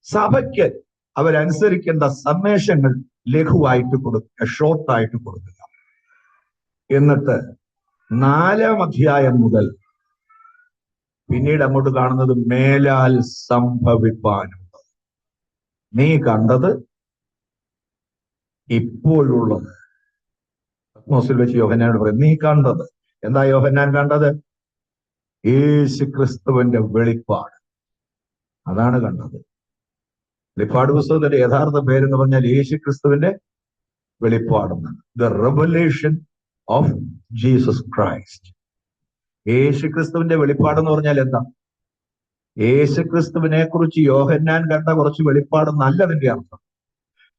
സഭയ്ക്ക് അവരനുസരിക്കേണ്ട സന്ദേശങ്ങൾ ലഘുവായിട്ട് കൊടുക്കുക, ഷോർട്ടായിട്ട് കൊടുക്കുക. എന്നിട്ട് 4-ാം അധ്യായം മുതൽ പിന്നീട് അങ്ങോട്ട് കാണുന്നത് മേലാൽ സംഭവിപ്പാനുണ്ട്. നീ കണ്ടത്, ഇപ്പോഴുള്ളത്. പത്മോസിൽ വെച്ച് യോഹന്നാനോട് പറയും, നീ കണ്ടത് എന്താ? യോഹന്നാൻ കണ്ടത് യേശു ക്രിസ്തുവിന്റെ വെളിപ്പാട്. അതാണ് കണ്ടത്. വെളിപ്പാട് പുസ്തകത്തിന്റെ യഥാർത്ഥ പേരെന്ന് പറഞ്ഞാൽ യേശു ക്രിസ്തുവിന്റെ വെളിപ്പാടെന്നാണ്. The revelation of Jesus Christ. Yeshu ക്രിസ്തുവിന്റെ വെളിപ്പാടെന്ന് പറഞ്ഞാൽ എന്താ? യേശു ക്രിസ്തുവിനെ കുറിച്ച് യോഹന്നാൻ കണ്ട കുറച്ച് വെളിപ്പാടെന്നല്ല അതിന്റെ അർത്ഥം.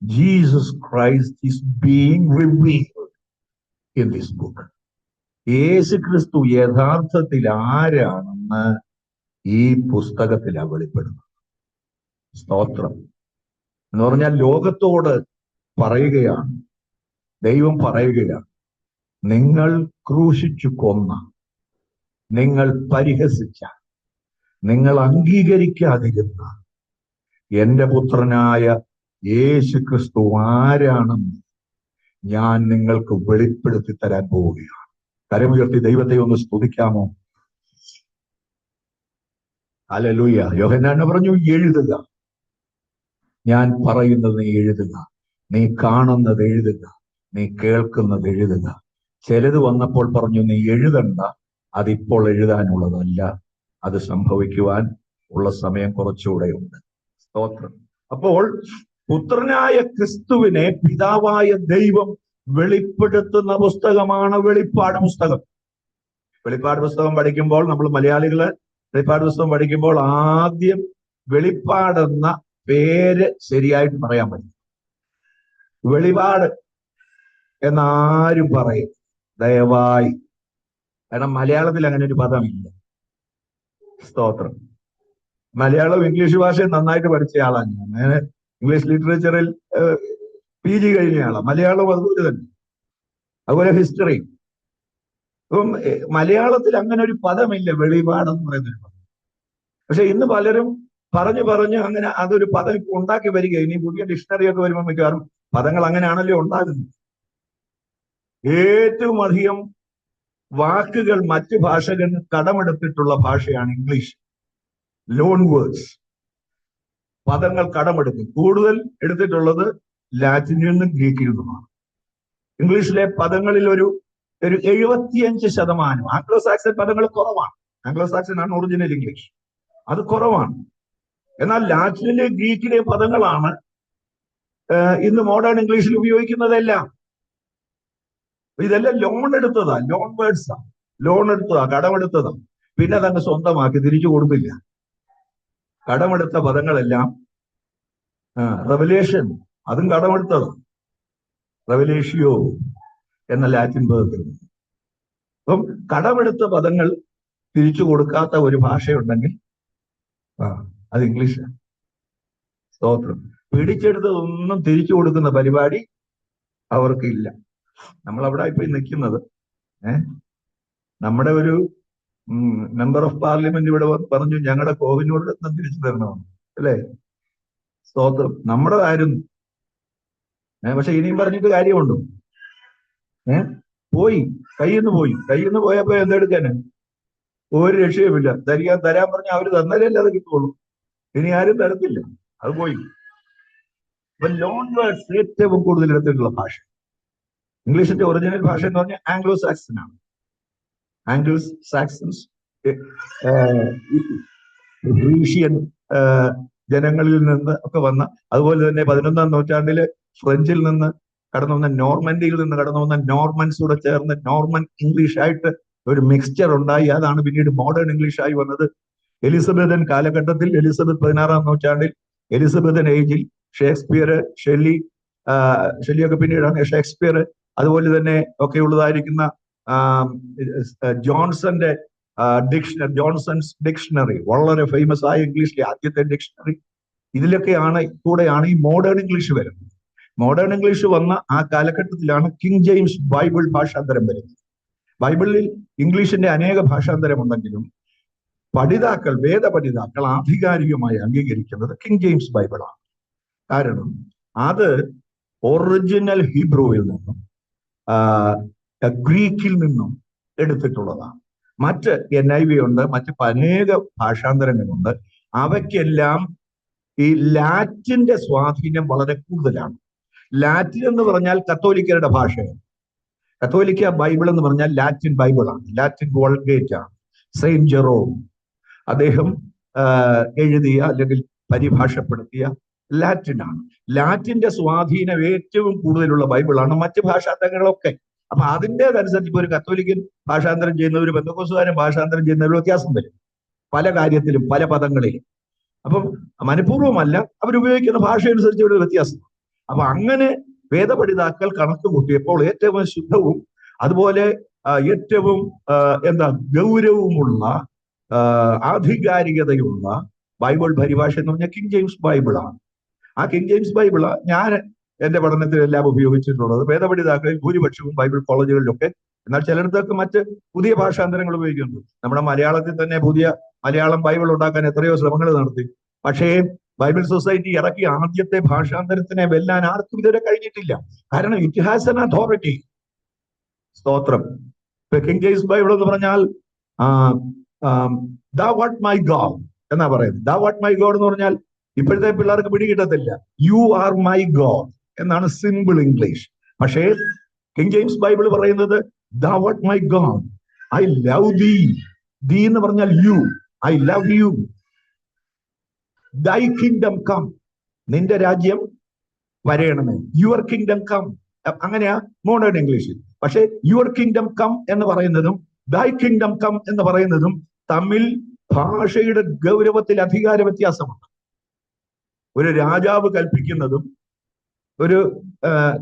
Jesus Christ is being revealed in this book. Yeshu Kristu യഥാർത്ഥത്തിൽ ആരാണെന്ന് ഈ പുസ്തകത്തിലാണ് വെളിപ്പെടുന്നത്. സ്തോത്രം. എന്ന് പറഞ്ഞാൽ ലോകത്തോട് പറയുകയാണ്, ദൈവം പറയുകയാണ്, നിങ്ങൾ ക്രൂശിച്ചു കൊന്ന, നിങ്ങൾ പരിഹസിച്ച, നിങ്ങൾ അംഗീകരിക്കാതിരുന്ന എന്റെ പുത്രനായ യേശു ക്രിസ്തു ആരാണെന്ന് ഞാൻ നിങ്ങൾക്ക് വെളിപ്പെടുത്തി തരാൻ പോവുകയാണ്. കരമുയർത്തി ദൈവത്തെ ഒന്ന് സ്തുതിക്കാമോ? ഹല്ലേലൂയ. യോഹന്നാൻ പറഞ്ഞു, എഴുതുക, ഞാൻ പറയുന്നത് നീ എഴുതുക, നീ കാണുന്നത് എഴുതുക, നീ കേൾക്കുന്നത് എഴുതുക. ചിലത് വന്നപ്പോൾ പറഞ്ഞു, നീ എഴുതണ്ട, അതിപ്പോൾ എഴുതാനുള്ളതല്ല, അത് സംഭവിക്കുവാൻ ഉള്ള സമയം കുറച്ചുകൂടെ ഉണ്ട്. സ്തോത്രം. അപ്പോൾ പുത്രനായ ക്രിസ്തുവിനെ പിതാവായ ദൈവം വെളിപ്പെടുത്തുന്ന പുസ്തകമാണ് വെളിപ്പാട് പുസ്തകം. വെളിപ്പാട് പുസ്തകം പഠിക്കുമ്പോൾ, നമ്മൾ മലയാളികള് വെളിപ്പാട് പുസ്തകം പഠിക്കുമ്പോൾ ആദ്യം വെളിപ്പാടെന്ന പേര് ശരിയായിട്ട് പറയാൻ പറ്റും. വെളിപാട് എന്നാരും പറയും ദയവായി, കാരണം മലയാളത്തിൽ അങ്ങനെ ഒരു പദമില്ല. സ്തോത്രം. മലയാളം ഇംഗ്ലീഷ് ഭാഷ നന്നായിട്ട് പഠിച്ച ആളാണ് ഞാൻ. അങ്ങനെ ഇംഗ്ലീഷ് ലിറ്ററേച്ചറിൽ PG കഴിഞ്ഞ ആളാണ്. മലയാളം അതുപോലെ തന്നെ, അതുപോലെ ഹിസ്റ്ററി. അപ്പം മലയാളത്തിൽ അങ്ങനെ ഒരു പദമില്ല, വെളിപാടെന്ന് പറയുന്നൊരു പദം. പക്ഷെ ഇന്ന് പലരും പറഞ്ഞു അങ്ങനെ അതൊരു പദം ഇപ്പൊ ഉണ്ടാക്കി വരിക. ഇനി പുതിയ ഡിക്ഷണറി ഒക്കെ വരുമ്പോൾ മിക്കവാറും പദങ്ങൾ അങ്ങനെയാണല്ലോ ഉണ്ടാകുന്നത്. ഏറ്റവും അധികം വാക്കുകൾ മറ്റ് ഭാഷകൾ കടമെടുത്തിട്ടുള്ള ഭാഷയാണ് ഇംഗ്ലീഷ്. ലോൺ വേർഡ്സ്, പദങ്ങൾ കടമെടുക്കും. കൂടുതൽ എടുത്തിട്ടുള്ളത് ലാറ്റിനിൽ നിന്നും ഗ്രീക്കിൽ നിന്നുമാണ്. ഇംഗ്ലീഷിലെ പദങ്ങളിൽ ഒരു 75% ആംഗ്ലോ സാക്സൺ പദങ്ങൾ കുറവാണ്. ആംഗ്ലോ സാക്സൺ ആണ് ഒറിജിനൽ ഇംഗ്ലീഷ്, അത് കുറവാണ്. എന്നാൽ ലാറ്റിനിലെ ഗ്രീക്കിലെ പദങ്ങളാണ് ഇന്ന് മോഡേൺ ഇംഗ്ലീഷിൽ ഉപയോഗിക്കുന്നതെല്ലാം. ഇതെല്ലാം ലോൺ എടുത്തതാ, ലോൺ വേർഡ്സാ, ലോൺ എടുത്തതാ, കടമെടുത്തതാ. പിന്നെ അതങ്ങ് സ്വന്തമാക്കി തിരിച്ചു കൊടുക്കില്ല. കടമെടുത്ത പദങ്ങളെല്ലാം റെവലേഷൻ, അതും കടമെടുത്തതാ. റെവലേഷ്യോ എന്ന ലാറ്റിൻ പദത്തിൽ. അപ്പം കടമെടുത്ത പദങ്ങൾ തിരിച്ചു കൊടുക്കാത്ത ഒരു ഭാഷയുണ്ടെങ്കിൽ അത് ഇംഗ്ലീഷാണ്. സ്തോത്രം. പിടിച്ചെടുത്തതൊന്നും തിരിച്ചു കൊടുക്കുന്ന പരിപാടി അവർക്കില്ല. നമ്മളവിടെ ഇപ്പൊ നിൽക്കുന്നത് നമ്മുടെ ഒരു മെമ്പർ ഓഫ് പാർലമെന്റ് ഇവിടെ പറഞ്ഞു, ഞങ്ങളുടെ കോവിനോട് തിരിച്ചു തരണമെന്ന്, അല്ലേ? സ്തോത്രം. നമ്മുടെ കാര്യം. പക്ഷെ ഇനിയും പറഞ്ഞിട്ട് കാര്യമുണ്ടോ? പോയി, കയ്യിൽ നിന്ന് പോയപ്പോ എന്തെടുക്കാന്? ഒരു രക്ഷയുമില്ല. തരാൻ പറഞ്ഞാൽ അവര് തന്നാലല്ലേ അത് കിട്ടുള്ളൂ. ഇനി ആരും തരത്തില്ല, അത് പോയി. അപ്പൊ ലോൺ വേർഡ്സ് ഏറ്റവും കൂടുതൽ എടുത്തിട്ടുള്ള ഭാഷ. ഇംഗ്ലീഷിന്റെ ഒറിജിനൽ ഭാഷ എന്ന് പറഞ്ഞാൽ ആംഗ്ലോ സാക്സൺ ആണ്. ആംഗ്ലോ സാക്സൺസ് ഗ്രീഷ്യൻ ജനങ്ങളിൽ നിന്ന് ഒക്കെ വന്ന, അതുപോലെ തന്നെ 11-ാം നൂറ്റാണ്ടില് ഫ്രഞ്ചിൽ നിന്ന് കടന്നു വന്ന, നോർമൻഡിയിൽ നിന്ന് കടന്നു വന്ന നോർമൻസ് കൂടെ ചേർന്ന് നോർമൻ ഇംഗ്ലീഷ് ആയിട്ട് ഒരു മിക്സ്ചർ ഉണ്ടായി. അതാണ് പിന്നീട് മോഡേൺ ഇംഗ്ലീഷ് ആയി വന്നത്. എലിസബത്തൻ കാലഘട്ടത്തിൽ, എലിസബത്ത് 16-ാം നൂറ്റാണ്ടിൽ, എലിസബത്തൻ ഏജിൽ ഷേക്സ്പിയർ, ഷെല്ലിയൊക്കെ പിന്നീടാണ് ഷേക്സ്പിയർ, അതുപോലെ തന്നെ ഒക്കെ ഉള്ളതായിരിക്കുന്ന ജോൺസന്റെ ജോൺസൺസ് ഡിക്ഷണറി, വളരെ ഫേമസ് ആയ ഇംഗ്ലീഷിലെ ആദ്യത്തെ ഡിക്ഷണറി, കൂടെയാണ് ഈ മോഡേൺ ഇംഗ്ലീഷ് വരുന്നത്. മോഡേൺ ഇംഗ്ലീഷ് വന്ന ആ കാലഘട്ടത്തിലാണ് കിങ് ജെയിംസ് ബൈബിൾ ഭാഷാന്തരം വരുന്നത്. ബൈബിളിൽ ഇംഗ്ലീഷിന്റെ അനേക ഭാഷാന്തരം ഉണ്ടെങ്കിലും വേദപഠിതാക്കൾ ആധികാരികമായി അംഗീകരിക്കുന്നത് കിങ് ജെയിംസ് ബൈബിളാണ്. കാരണം അത് ഒറിജിനൽ ഹീബ്രുവിൽ നിന്നും ഗ്രീക്കിൽ നിന്നും എടുത്തിട്ടുള്ളതാണ്. മറ്റ് NIV ഉണ്ട്, മറ്റ് അനേക ഭാഷാന്തരങ്ങളുണ്ട്. അവയ്ക്കെല്ലാം ഈ ലാറ്റിന്റെ സ്വാധീനം വളരെ കൂടുതലാണ്. ലാറ്റിൻ എന്ന് പറഞ്ഞാൽ കത്തോലിക്കരുടെ ഭാഷയാണ്. കത്തോലിക്ക ബൈബിൾ എന്ന് പറഞ്ഞാൽ ലാറ്റിൻ ബൈബിളാണ്, ലാറ്റിൻ വോൾഗേറ്റ് ആണ്. സെയിന്റ് ജെറോം അദ്ദേഹം എഴുതിയ അല്ലെങ്കിൽ പരിഭാഷപ്പെടുത്തിയ ലാറ്റിനാണ്. ലാറ്റിന്റെ സ്വാധീനം ഏറ്റവും കൂടുതലുള്ള ബൈബിളാണ് മറ്റ് ഭാഷാന്തരങ്ങളൊക്കെ. അപ്പൊ അതിൻ്റെതനുസരിച്ച് ഇപ്പൊ ഒരു കത്തോലിക്കൻ ഭാഷാന്തരം ചെയ്യുന്നവർ, പെന്തക്കോസ്തുകാരൻ ഭാഷാന്തരം ചെയ്യുന്നവർ വ്യത്യാസം വരും പല കാര്യത്തിലും, പല പദങ്ങളിലും. അപ്പം മനഃപൂർവ്വമല്ല, അവരുപയോഗിക്കുന്ന ഭാഷ അനുസരിച്ച് ഒരു വ്യത്യാസം. അപ്പൊ അങ്ങനെ വേദപഠിതാക്കൾ കണക്ക് കൂട്ടിയപ്പോൾ ഏറ്റവും ശുദ്ധവും അതുപോലെ ഏറ്റവും ഗൗരവമുള്ള ആധികാരികതയുള്ള ബൈബിൾ പരിഭാഷ എന്ന് പറഞ്ഞാൽ കിങ് ജെയിംസ് ബൈബിളാണ്. ആ കിങ് ജെയിംസ് ബൈബിള് ഞാൻ എന്റെ പഠനത്തിലെല്ലാം ഉപയോഗിച്ചിട്ടുള്ളത്. വേദപഠിതാക്കളിൽ ഭൂരിപക്ഷവും ബൈബിൾ കോളേജുകളിലൊക്കെ, എന്നാൽ ചിലയിടത്തൊക്കെ മറ്റ് പുതിയ ഭാഷാന്തരങ്ങൾ ഉപയോഗിക്കുന്നുണ്ട്. നമ്മുടെ മലയാളത്തിൽ തന്നെ പുതിയ മലയാളം ബൈബിൾ ഉണ്ടാക്കാൻ എത്രയോ ശ്രമങ്ങൾ നടത്തി. പക്ഷേ ബൈബിൾ സൊസൈറ്റി ഇറക്കിയ ആദ്യത്തെ ഭാഷാന്തരത്തിനെ വെല്ലാൻ ആർക്കും ഇതുവരെ കഴിഞ്ഞിട്ടില്ല. കാരണം ഇറ്റ് ഹാസ് എൻ അതോറിറ്റി. സ്തോത്രം. കിങ് ജെയിംസ് ബൈബിൾ എന്ന് പറഞ്ഞാൽ ദാ വാട്ട് മൈ ഗോഡ് എന്നാ പറയുന്നത്. ദാ വാട്ട് മൈ ഗോഡ് എന്ന് പറഞ്ഞാൽ ഇപ്പോഴത്തെ പിള്ളേർക്ക് പിടികിട്ടത്തില്ല. യു ആർ മൈ ഗോഡ് എന്നാണ് സിമ്പിൾ ഇംഗ്ലീഷ്. പക്ഷേ കിങ് ജെയിംസ് ബൈബിൾ പറയുന്നത് thou art my God, I love thee. Thee എന്ന് പറഞ്ഞാൽ you, I love you. Thy kingdom come, നിന്റെ രാജ്യം വരയണമേ. യുവർ കിങ്ഡം കം, അങ്ങനെയാ മോഡേൺ ഇംഗ്ലീഷിൽ. പക്ഷെ യുവർ കിങ്ഡം കം എന്ന് പറയുന്നതും ദൈ കിങ്ഡം കം എന്ന് പറയുന്നതും തമ്മിൽ ഭാഷയുടെ ഗൗരവത്തിൽ അധികാര വ്യത്യാസമുണ്ട്. ഒരു രാജാവ് കൽപ്പിക്കുന്നതും ഒരു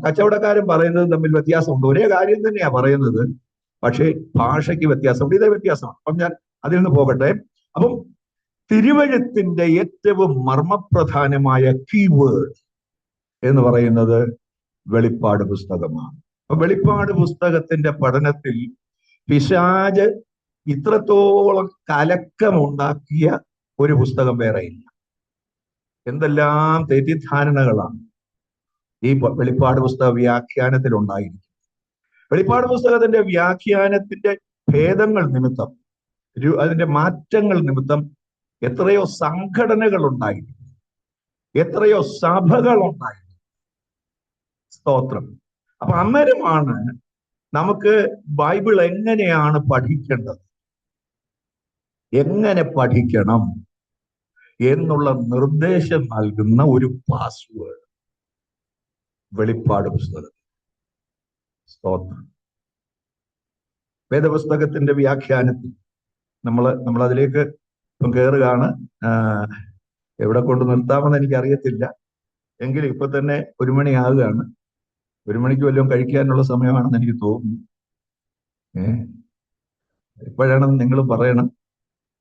കച്ചവടക്കാരൻ പറയുന്നതും തമ്മിൽ വ്യത്യാസമുണ്ട്. ഒരേ കാര്യം തന്നെയാ പറയുന്നത്, പക്ഷേ ഭാഷയ്ക്ക് വ്യത്യാസമുണ്ട്. ഇതേ വ്യത്യാസമാണ്. അപ്പം ഞാൻ അതിൽ നിന്ന് പോകട്ടെ. അപ്പം തിരുവഴുത്തിന്റെ ഏറ്റവും മർമ്മപ്രധാനമായ കീവേഡ് എന്ന് പറയുന്നത് വെളിപ്പാട് പുസ്തകമാണ്. അപ്പൊ വെളിപ്പാട് പുസ്തകത്തിന്റെ പഠനത്തിൽ പിശാച് ഇത്രത്തോളം കലക്കമുണ്ടാക്കിയ ഒരു പുസ്തകം വേറെയില്ല. എന്തെല്ലാം തെറ്റിദ്ധാരണകളാണ് ഈ വെളിപ്പാട് പുസ്തക വ്യാഖ്യാനത്തിൽ ഉണ്ടായിരിക്കും. വെളിപ്പാട് പുസ്തകത്തിന്റെ വ്യാഖ്യാനത്തിന്റെ ഭേദങ്ങൾ നിമിത്തം, അതിന്റെ മാറ്റങ്ങൾ നിമിത്തം എത്രയോ സംഘടനകൾ ഉണ്ടായിരുന്നു, എത്രയോ സഭകൾ ഉണ്ടായിരുന്നു. സ്തോത്രം. അപ്പൊ അന്നേരമാണ് നമുക്ക് ബൈബിൾ എങ്ങനെയാണ് പഠിക്കേണ്ടത്, എങ്ങനെ പഠിക്കണം എന്നുള്ള നിർദ്ദേശം നൽകുന്ന ഒരു പാസ്വേഡ് വെളിപ്പാട് പുസ്തകം. സ്തോത്രം. വേദപുസ്തകത്തിന്റെ വ്യാഖ്യാനത്തിൽ നമ്മൾ അതിലേക്ക് ഇപ്പം കയറുകയാണ്. എവിടെ കൊണ്ട് നിർത്താമെന്ന് എനിക്ക് അറിയത്തില്ല. എങ്കിലും ഇപ്പൊ തന്നെ 1 മണിയാകുകയാണ്. 1 മണിക്ക് വല്ലതും കഴിക്കാനുള്ള സമയമാണെന്ന് എനിക്ക് തോന്നുന്നു. എപ്പോഴാണെന്ന് നിങ്ങൾ പറയണം.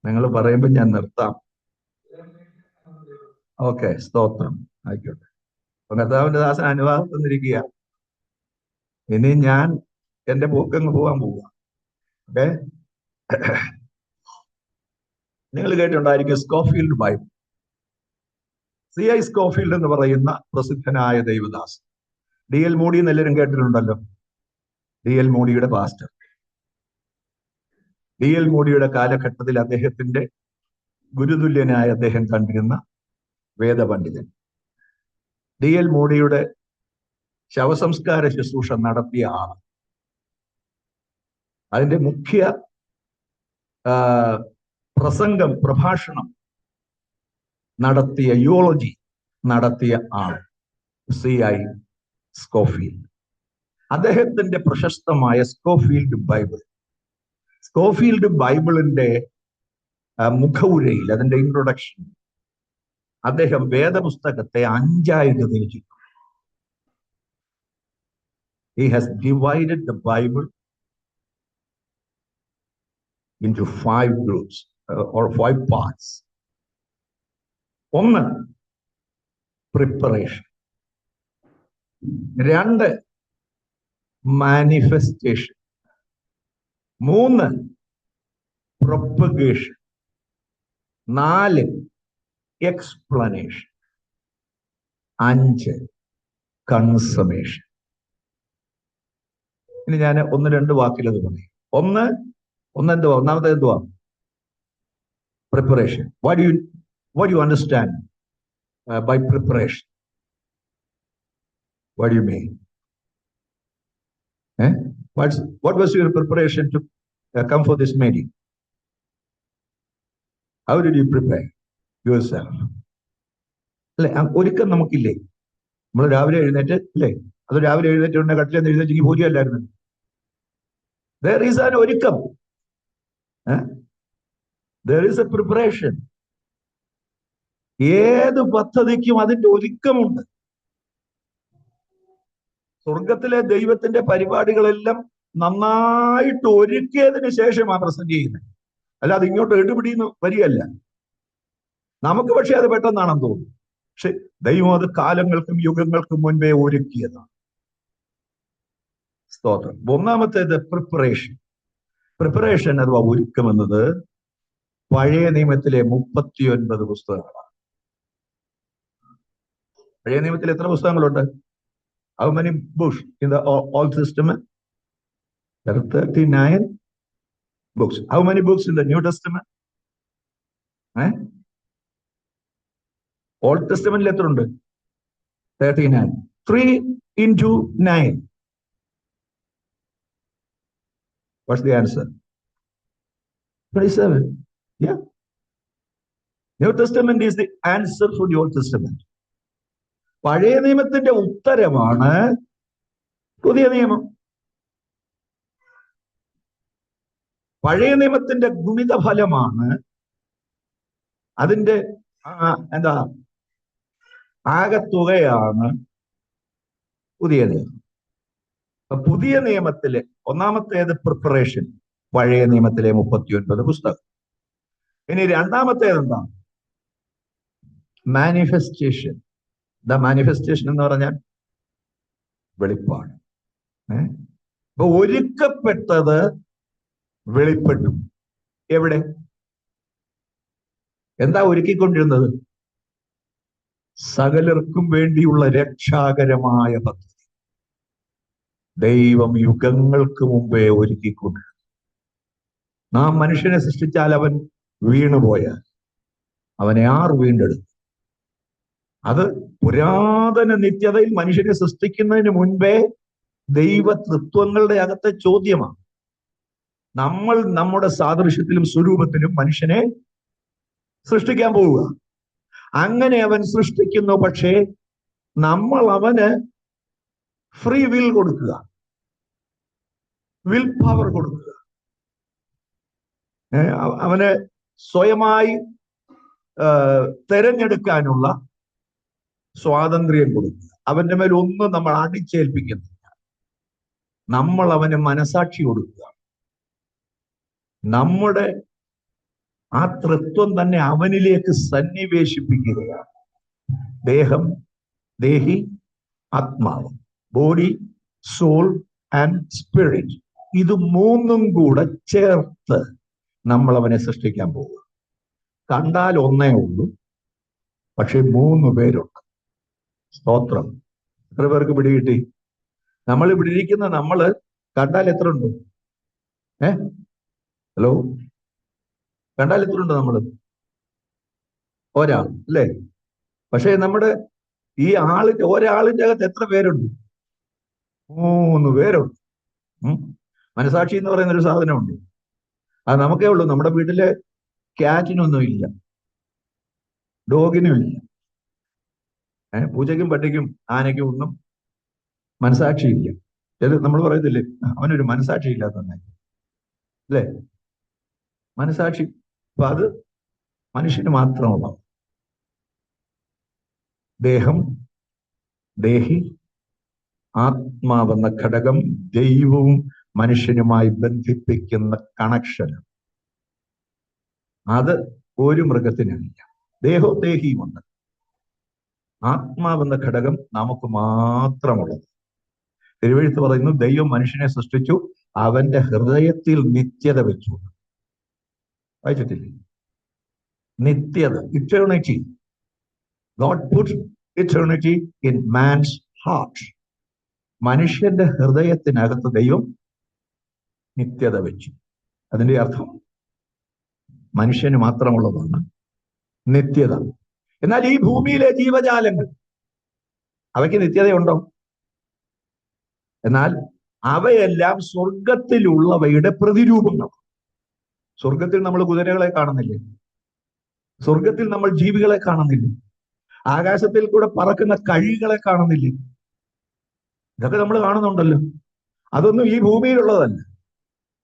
നിങ്ങൾ പറയുമ്പോൾ ഞാൻ നിർത്താം. ഓക്കെ, സ്തോത്രം. ആയിക്കോട്ടെ. അപ്പൊ കർത്താവിന്റെ ദാസൻ അനുവാദം തന്നിരിക്കുക. ഇനി ഞാൻ എന്റെ പോക്കങ്ങ് പോകാൻ പോവുക. ഓക്കെ. നിങ്ങൾ കേട്ടിട്ടുണ്ടായിരിക്കും സ്കോഫീൽഡ് ബൈബിൾ. C.I. സ്കോഫീൽഡ് എന്ന് പറയുന്ന പ്രസിദ്ധനായ ദൈവദാസൻ. D.L. മൂഡി എന്നെല്ലാവരും കേട്ടിട്ടുണ്ടല്ലോ. D.L. മൂഡിയുടെ പാസ്റ്റർ. D.L. മൂഡിയുടെ കാലഘട്ടത്തിൽ അദ്ദേഹത്തിന്റെ ഗുരുതുല്യനായ അദ്ദേഹം കണ്ടിരുന്ന വേദപണ്ഡിതൻ. D.L. മൂഡിയുടെ ശവസംസ്കാര ശുശ്രൂഷ നടത്തിയ ആൾ. അതിന്റെ മുഖ്യ പ്രഭാഷണം നടത്തിയ, യോളജി നടത്തിയ ആൾ C.I. സ്കോഫീൽഡ്. അദ്ദേഹത്തിന്റെ പ്രശസ്തമായ സ്കോഫീൽഡ് ബൈബിളിന്റെ മുഖവുരയിൽ അതിന്റെ ഇൻട്രൊഡക്ഷൻ അദ്ദേഹം വേദപുസ്തകത്തെ 5 തിരിച്ചു. He has divided the Bible into 5 groups or 5 parts. ഒന്ന്, preparation. 2, manifestation. 3, propagation. 4, explanation. 5, consummation. ഇനി ഞാൻ 1-2 വാക്കിലത് പറയും. എന്തുവാ? ഒന്നാമത്തെ എന്തുവാ? Preparation. What do you understand by preparation? What do you mean? What was your preparation to come for this meeting? How did you prepare yourself? അല്ലെ, ഒരുക്കം നമുക്കില്ലേ? നമ്മൾ രാവിലെ എഴുന്നേറ്റ് അല്ലേ? അത് രാവിലെ എഴുന്നേറ്റ് കട്ടിലെന്ന് എഴുന്നേറ്റെങ്കിൽ പൂജയല്ലായിരുന്നു. There is an ഒരുക്കം. There is a preparation. ഏത് പദ്ധതിക്കും അതിന്റെ ഒരുക്കമുണ്ട്. സ്വർഗത്തിലെ ദൈവത്തിന്റെ പരിപാടികളെല്ലാം നന്നായിട്ട് ഒരുക്കിയതിന് ശേഷമാണ് പ്രസന്റ് ചെയ്യുന്നത്. അല്ലാതെ ഇങ്ങോട്ട് എടുപിടിന്ന് വരികയല്ല. നമുക്ക് പക്ഷെ അത് പെട്ടെന്നാണെന്ന് തോന്നുന്നു. പക്ഷെ ദൈവം അത് കാലങ്ങൾക്കും യുഗങ്ങൾക്കും മുൻപേ ഒരുക്കിയതാണ്. സ്തോത്രം. ഒന്നാമത്തേത് പ്രിപ്പറേഷൻ. പ്രിപ്പറേഷൻ അഥവാ ഒരുക്കം എന്നത് പഴയ നിയമത്തിലെ 39 പുസ്തകങ്ങളാണ്. പഴയ നിയമത്തിൽ എത്ര പുസ്തകങ്ങളുണ്ട്? How many books in the Old Testament? There are 39 books. How many books in the New Testament? Old Testament എത്ര ഉണ്ട്? 39. 3 into 9. What's the answer? 27. Yeah. New Testament is the answer for the Old Testament. പഴയ നിയമത്തിന്റെ ഉത്തരമാണ് പുതിയ നിയമം. പഴയ നിയമത്തിന്റെ ഗുണിത ഫലമാണ്, അതിന്റെ ആകത്തുകയാണ് പുതിയ നിയമം. പുതിയ നിയമത്തിലെ ഒന്നാമത്തേത് പ്രിപ്പറേഷൻ, പഴയ നിയമത്തിലെ 39 പുസ്തകം. ഇനി രണ്ടാമത്തേത് എന്താ? മാനിഫെസ്റ്റേഷൻ. മാനിഫെസ്റ്റേഷൻ എന്ന് പറഞ്ഞാൽ വെളിപ്പാട്. അപ്പൊ ഒരുക്കപ്പെട്ടത് വെളിപ്പെട്ടു. എവിടെ? എന്താ ഒരുക്കിക്കൊണ്ടിരുന്നത്? സകലർക്കും വേണ്ടിയുള്ള രക്ഷാകരമായ പദ്ധതി ദൈവം യുഗങ്ങൾക്ക് മുമ്പേ ഒരുക്കിക്കൊണ്ടിരുന്നു. നാം മനുഷ്യനെ സൃഷ്ടിച്ചാൽ അവൻ വീണുപോയാൽ അവനെ ആർ വീണ്ടെടുക്കും? അത് പുരാതന നിത്യതയിൽ മനുഷ്യനെ സൃഷ്ടിക്കുന്നതിന് മുൻപേ ദൈവതത്വങ്ങളുടെ അകത്തെ ചോദ്യമാണ്. നമ്മൾ നമ്മുടെ സാദൃശ്യത്തിലും സ്വരൂപത്തിലും മനുഷ്യനെ സൃഷ്ടിക്കാൻ പോവുക. അങ്ങനെ അവൻ സൃഷ്ടിക്കുന്നു. പക്ഷേ നമ്മൾ അവന് ഫ്രീ വിൽ കൊടുക്കുക, വിൽ പവർ കൊടുക്കുക. അവന് സ്വയമായി തെരഞ്ഞെടുക്കാനുള്ള സ്വാതന്ത്ര്യം കൊടുക്കുക. അവന്റെ മേൽ ഒന്നും നമ്മൾ അടിച്ചേൽപ്പിക്കുന്നില്ല. നമ്മൾ അവന് മനസാക്ഷി കൊടുക്കുക. നമ്മുടെ ആ തൃത്വം തന്നെ അവനിലേക്ക് സന്നിവേശിപ്പിക്കുകയാണ്. ദേഹം, ദേഹി, ആത്മാവ്, ബോഡി, സോൾ ആൻഡ് സ്പിരിറ്റ്, ഇത് മൂന്നും കൂടെ ചേർത്ത് നമ്മൾ അവനെ സൃഷ്ടിക്കാൻ പോകുക. കണ്ടാൽ ഒന്നേ ഉള്ളൂ, പക്ഷെ 3 പേരുണ്ട്. സ്തോത്രം. എത്ര പേർക്ക് പിടികിട്ടി? നമ്മൾ ഇവിടെ ഇരിക്കുന്ന നമ്മള് കണ്ടാൽ എത്ര ഉണ്ട്? ഹലോ, കണ്ടാൽ എത്ര ഉണ്ട്? നമ്മള് ഒരാൾ അല്ലേ? പക്ഷെ നമ്മുടെ ഈ ഒരാളിന്റെ അകത്ത് എത്ര പേരുണ്ട്? 3 പേരുണ്ട്. മനസാക്ഷി എന്ന് പറയുന്ന ഒരു സാധനമുണ്ട്. അത് നമുക്കേ ഉള്ളൂ. നമ്മുടെ വീട്ടിലെ ക്യാറ്റിനൊന്നും ഇല്ല, ഡോഗിനും ഇല്ല. പൂച്ചയ്ക്കും പട്ടിക്കും ആനയ്ക്കും ഒന്നും മനസാക്ഷിയില്ല. നമ്മൾ പറയത്തില്ലേ, അവനൊരു മനസാക്ഷി ഇല്ലാത്തന്നെ അല്ലേ? മനസാക്ഷി. അപ്പൊ അത് മനുഷ്യന് മാത്രമുള്ളത്. ദേഹം, ദേഹി, ആത്മാവെന്ന ഘടകം ദൈവവും മനുഷ്യനുമായി ബന്ധിപ്പിക്കുന്ന കണക്ഷൻ. അത് ഒരു മൃഗത്തിനില്ല. ദേഹവും ദേഹിയുമുണ്ട്. ആത്മാവെന്ന ഘടകം നമുക്ക് മാത്രമുള്ളത്. തിരുവെഴുത്ത് പറയുന്നു, ദൈവം മനുഷ്യനെ സൃഷ്ടിച്ചു, അവന്റെ ഹൃദയത്തിൽ നിത്യത വെച്ചു. വായിച്ചിട്ടില്ലേ? നിത്യത, eternity. God put eternity in man's heart. മനുഷ്യന്റെ ഹൃദയത്തിനകത്ത് ദൈവം നിത്യത വെച്ചു. അതിന്റെ അർത്ഥം മനുഷ്യന് മാത്രമുള്ളതാണ് നിത്യത. എന്നാൽ ഈ ഭൂമിയിലെ ജീവജാലങ്ങൾ, അവയ്ക്ക് നിത്യതയുണ്ടോ? എന്നാൽ അവയെല്ലാം സ്വർഗത്തിലുള്ളവയുടെ പ്രതിരൂപങ്ങൾ. സ്വർഗത്തിൽ നമ്മൾ കുതിരകളെ കാണുന്നില്ലേ? സ്വർഗത്തിൽ നമ്മൾ ജീവികളെ കാണുന്നില്ലേ? ആകാശത്തിൽ കൂടെ പറക്കുന്ന കഴികളെ കാണുന്നില്ലേ? ഇതൊക്കെ നമ്മൾ കാണുന്നുണ്ടല്ലോ. അതൊന്നും ഈ ഭൂമിയിലുള്ളതല്ല.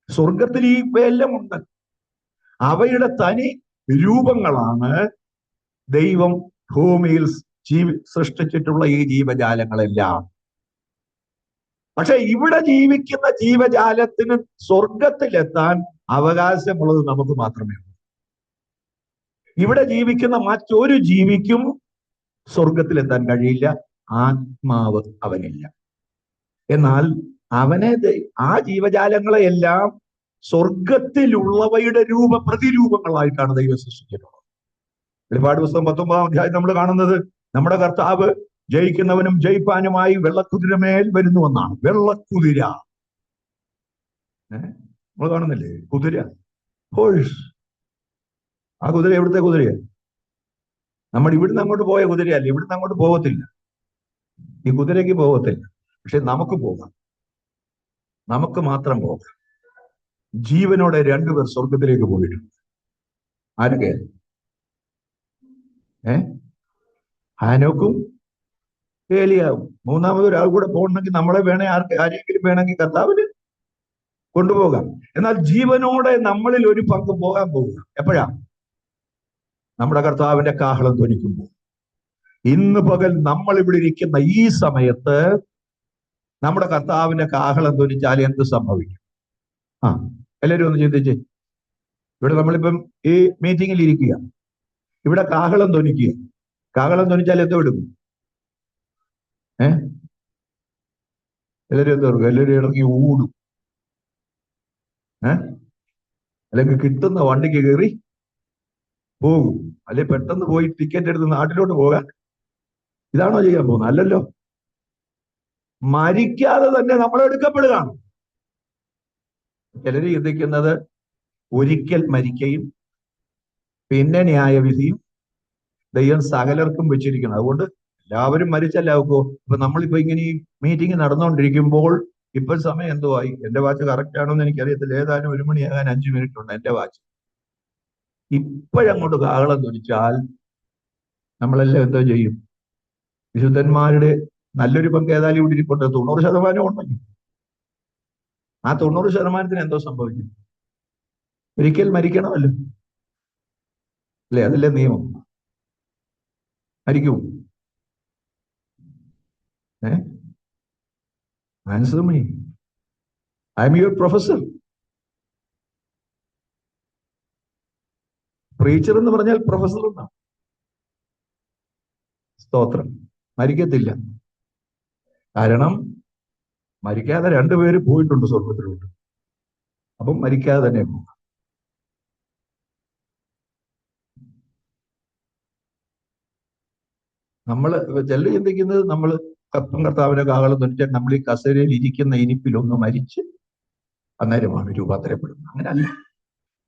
സ്വർഗത്തിൽ ഈ ഇവയെല്ലാം ഉണ്ട്. അവയുടെ തനി രൂപങ്ങളാണ് ദൈവം ഭൂമിയിൽ സൃഷ്ടിച്ചിട്ടുള്ള ഈ ജീവജാലങ്ങളെല്ലാം. പക്ഷെ ഇവിടെ ജീവിക്കുന്ന ജീവജാലത്തിന് സ്വർഗത്തിലെത്താൻ അവകാശമുള്ളത് നമുക്ക് മാത്രമേ ഉള്ളൂ. ഇവിടെ ജീവിക്കുന്ന മറ്റൊരു ജീവിക്കും സ്വർഗത്തിലെത്താൻ കഴിയില്ല. ആത്മാവ് അവനില്ല. എന്നാൽ അവനെ, ആ ജീവജാലങ്ങളെയെല്ലാം സ്വർഗത്തിലുള്ളവയുടെ പ്രതിരൂപങ്ങളായിട്ടാണ് ദൈവം സൃഷ്ടിച്ചിട്ടുള്ളത്. വെളിപ്പാട് പുസ്തകം 19-ാം അധ്യായം നമ്മൾ കാണുന്നത്, നമ്മുടെ കർത്താവ് ജയിക്കുന്നവനും ജയിപ്പാനുമായി വെള്ളക്കുതിരമേൽ വരുന്നുവെന്നാണ്. വെള്ളക്കുതിര നമ്മൾ കാണുന്നില്ലേ? കുതിര, ഹോഴ്സ്. ആ കുതിര എവിടുത്തെ കുതിരയാണ്? നമ്മൾ ഇവിടുന്ന് അങ്ങോട്ട് പോയ കുതിരയല്ല. ഇവിടുന്ന് അങ്ങോട്ട് പോകത്തില്ല. ഈ കുതിരയ്ക്ക് പോകത്തില്ല. പക്ഷെ നമുക്ക് പോകാം. നമുക്ക് മാത്രം പോകാം. ജീവനോടെ രണ്ടുപേർ സ്വർഗത്തിലേക്ക് പോയിട്ടുണ്ട്. ആരൊക്കെ? ഹാനോക്കും ഏലിയാവും. മൂന്നാമതൊരാൾ കൂടെ പോകണമെങ്കിൽ നമ്മളെ ആരെങ്കിലും വേണമെങ്കിൽ കർത്താവിന് കൊണ്ടുപോകാം. എന്നാൽ ജീവനോടെ നമ്മളിൽ ഒരു പങ്ക് പോകാൻ പോകുക എപ്പോഴാ? നമ്മുടെ കർത്താവിന്റെ കാഹളം ധ്വനിക്കുമ്പോൾ. ഇന്ന് പകൽ നമ്മൾ ഇവിടെ ഇരിക്കുന്ന ഈ സമയത്ത് നമ്മുടെ കർത്താവിന്റെ കാഹളം ധ്വനിച്ചാൽ എന്ത് സംഭവിക്കും? എല്ലാവരും ഒന്ന് ചിന്തിച്ച്. ഇവിടെ നമ്മളിപ്പം ഈ മീറ്റിങ്ങിൽ ഇരിക്കുക, ഇവിടെ കാഹളം ധ്വനിക്കുക. കാഹളം ധ്വനിച്ചാൽ എന്തോ എടുക്കും? എല്ലാവരും എന്തോ എടുക്കും? എല്ലാവരും ഇറങ്ങി ഓടും. അല്ലെങ്കിൽ കിട്ടുന്ന വണ്ടിക്ക് കയറി പോകും. അല്ലെ പെട്ടെന്ന് പോയി ടിക്കറ്റ് എടുത്ത് നാട്ടിലോട്ട് പോകാൻ. ഇതാണോ ചെയ്യാൻ പോകുന്നത്? അല്ലല്ലോ. മരിക്കാതെ തന്നെ നമ്മൾ എടുക്കപ്പെടുകയാണ്. ചിലര് ചിന്തിക്കുന്നത് ഒരിക്കൽ മരിക്കയും പിന്നെ ന്യായവിധിയും ദൈവം സകലർക്കും വെച്ചിരിക്കണം. അതുകൊണ്ട് എല്ലാവരും മരിച്ചല്ലാവോ? ഇപ്പൊ നമ്മളിപ്പോ ഇങ്ങനെ ഈ മീറ്റിംഗ് നടന്നുകൊണ്ടിരിക്കുമ്പോൾ ഇപ്പൊ സമയം എന്തോ ആയി? എന്റെ വാച്ച് കറക്റ്റ് ആണോ എന്ന് എനിക്കറിയത്തില്ല. ഏതാനും 1 മണിയാകാൻ 5 മിനിറ്റ് ഉണ്ട് എന്റെ വാച്ച്. ഇപ്പോഴങ്ങോട്ട് കാഹളം ധ്വനിച്ചാൽ നമ്മളെല്ലാം എന്തോ ചെയ്യും? വിശുദ്ധന്മാരുടെ നല്ലൊരു പങ്ക് ഏതായാലും ഇവിടെ ഇരിപ്പുണ്ട്. 90% ഉണ്ടെങ്കിൽ ആ 90% എന്തോ സംഭവിക്കും? ഒരിക്കൽ മരിക്കണമല്ലോ, അല്ലെ? അതല്ലേ നിയമം. മരിക്കൂ? Answer me. I am your professor. Preacher എന്ന് പറഞ്ഞാൽ പ്രൊഫസർ എന്നാണ്. സ്തോത്രം. മരിക്കത്തില്ല. കാരണം മരിക്കാതെ 2 പേര് പോയിട്ടുണ്ട് സ്വർഗത്തിലോട്ട്. അപ്പം മരിക്കാതെ തന്നെ പോകും. നമ്മള് ചില ചിന്തിക്കുന്നത് നമ്മൾ കർത്താവിന്റെ കാഹളം ധ്വനിച്ചാൽ നമ്മൾ ഈ കസേരയിൽ ഇരിക്കുന്ന ഇരിപ്പിലൊന്ന് മരിച്ച് അന്നേരമാണ് രൂപാന്തരപ്പെടുന്നത്. അങ്ങനല്ല.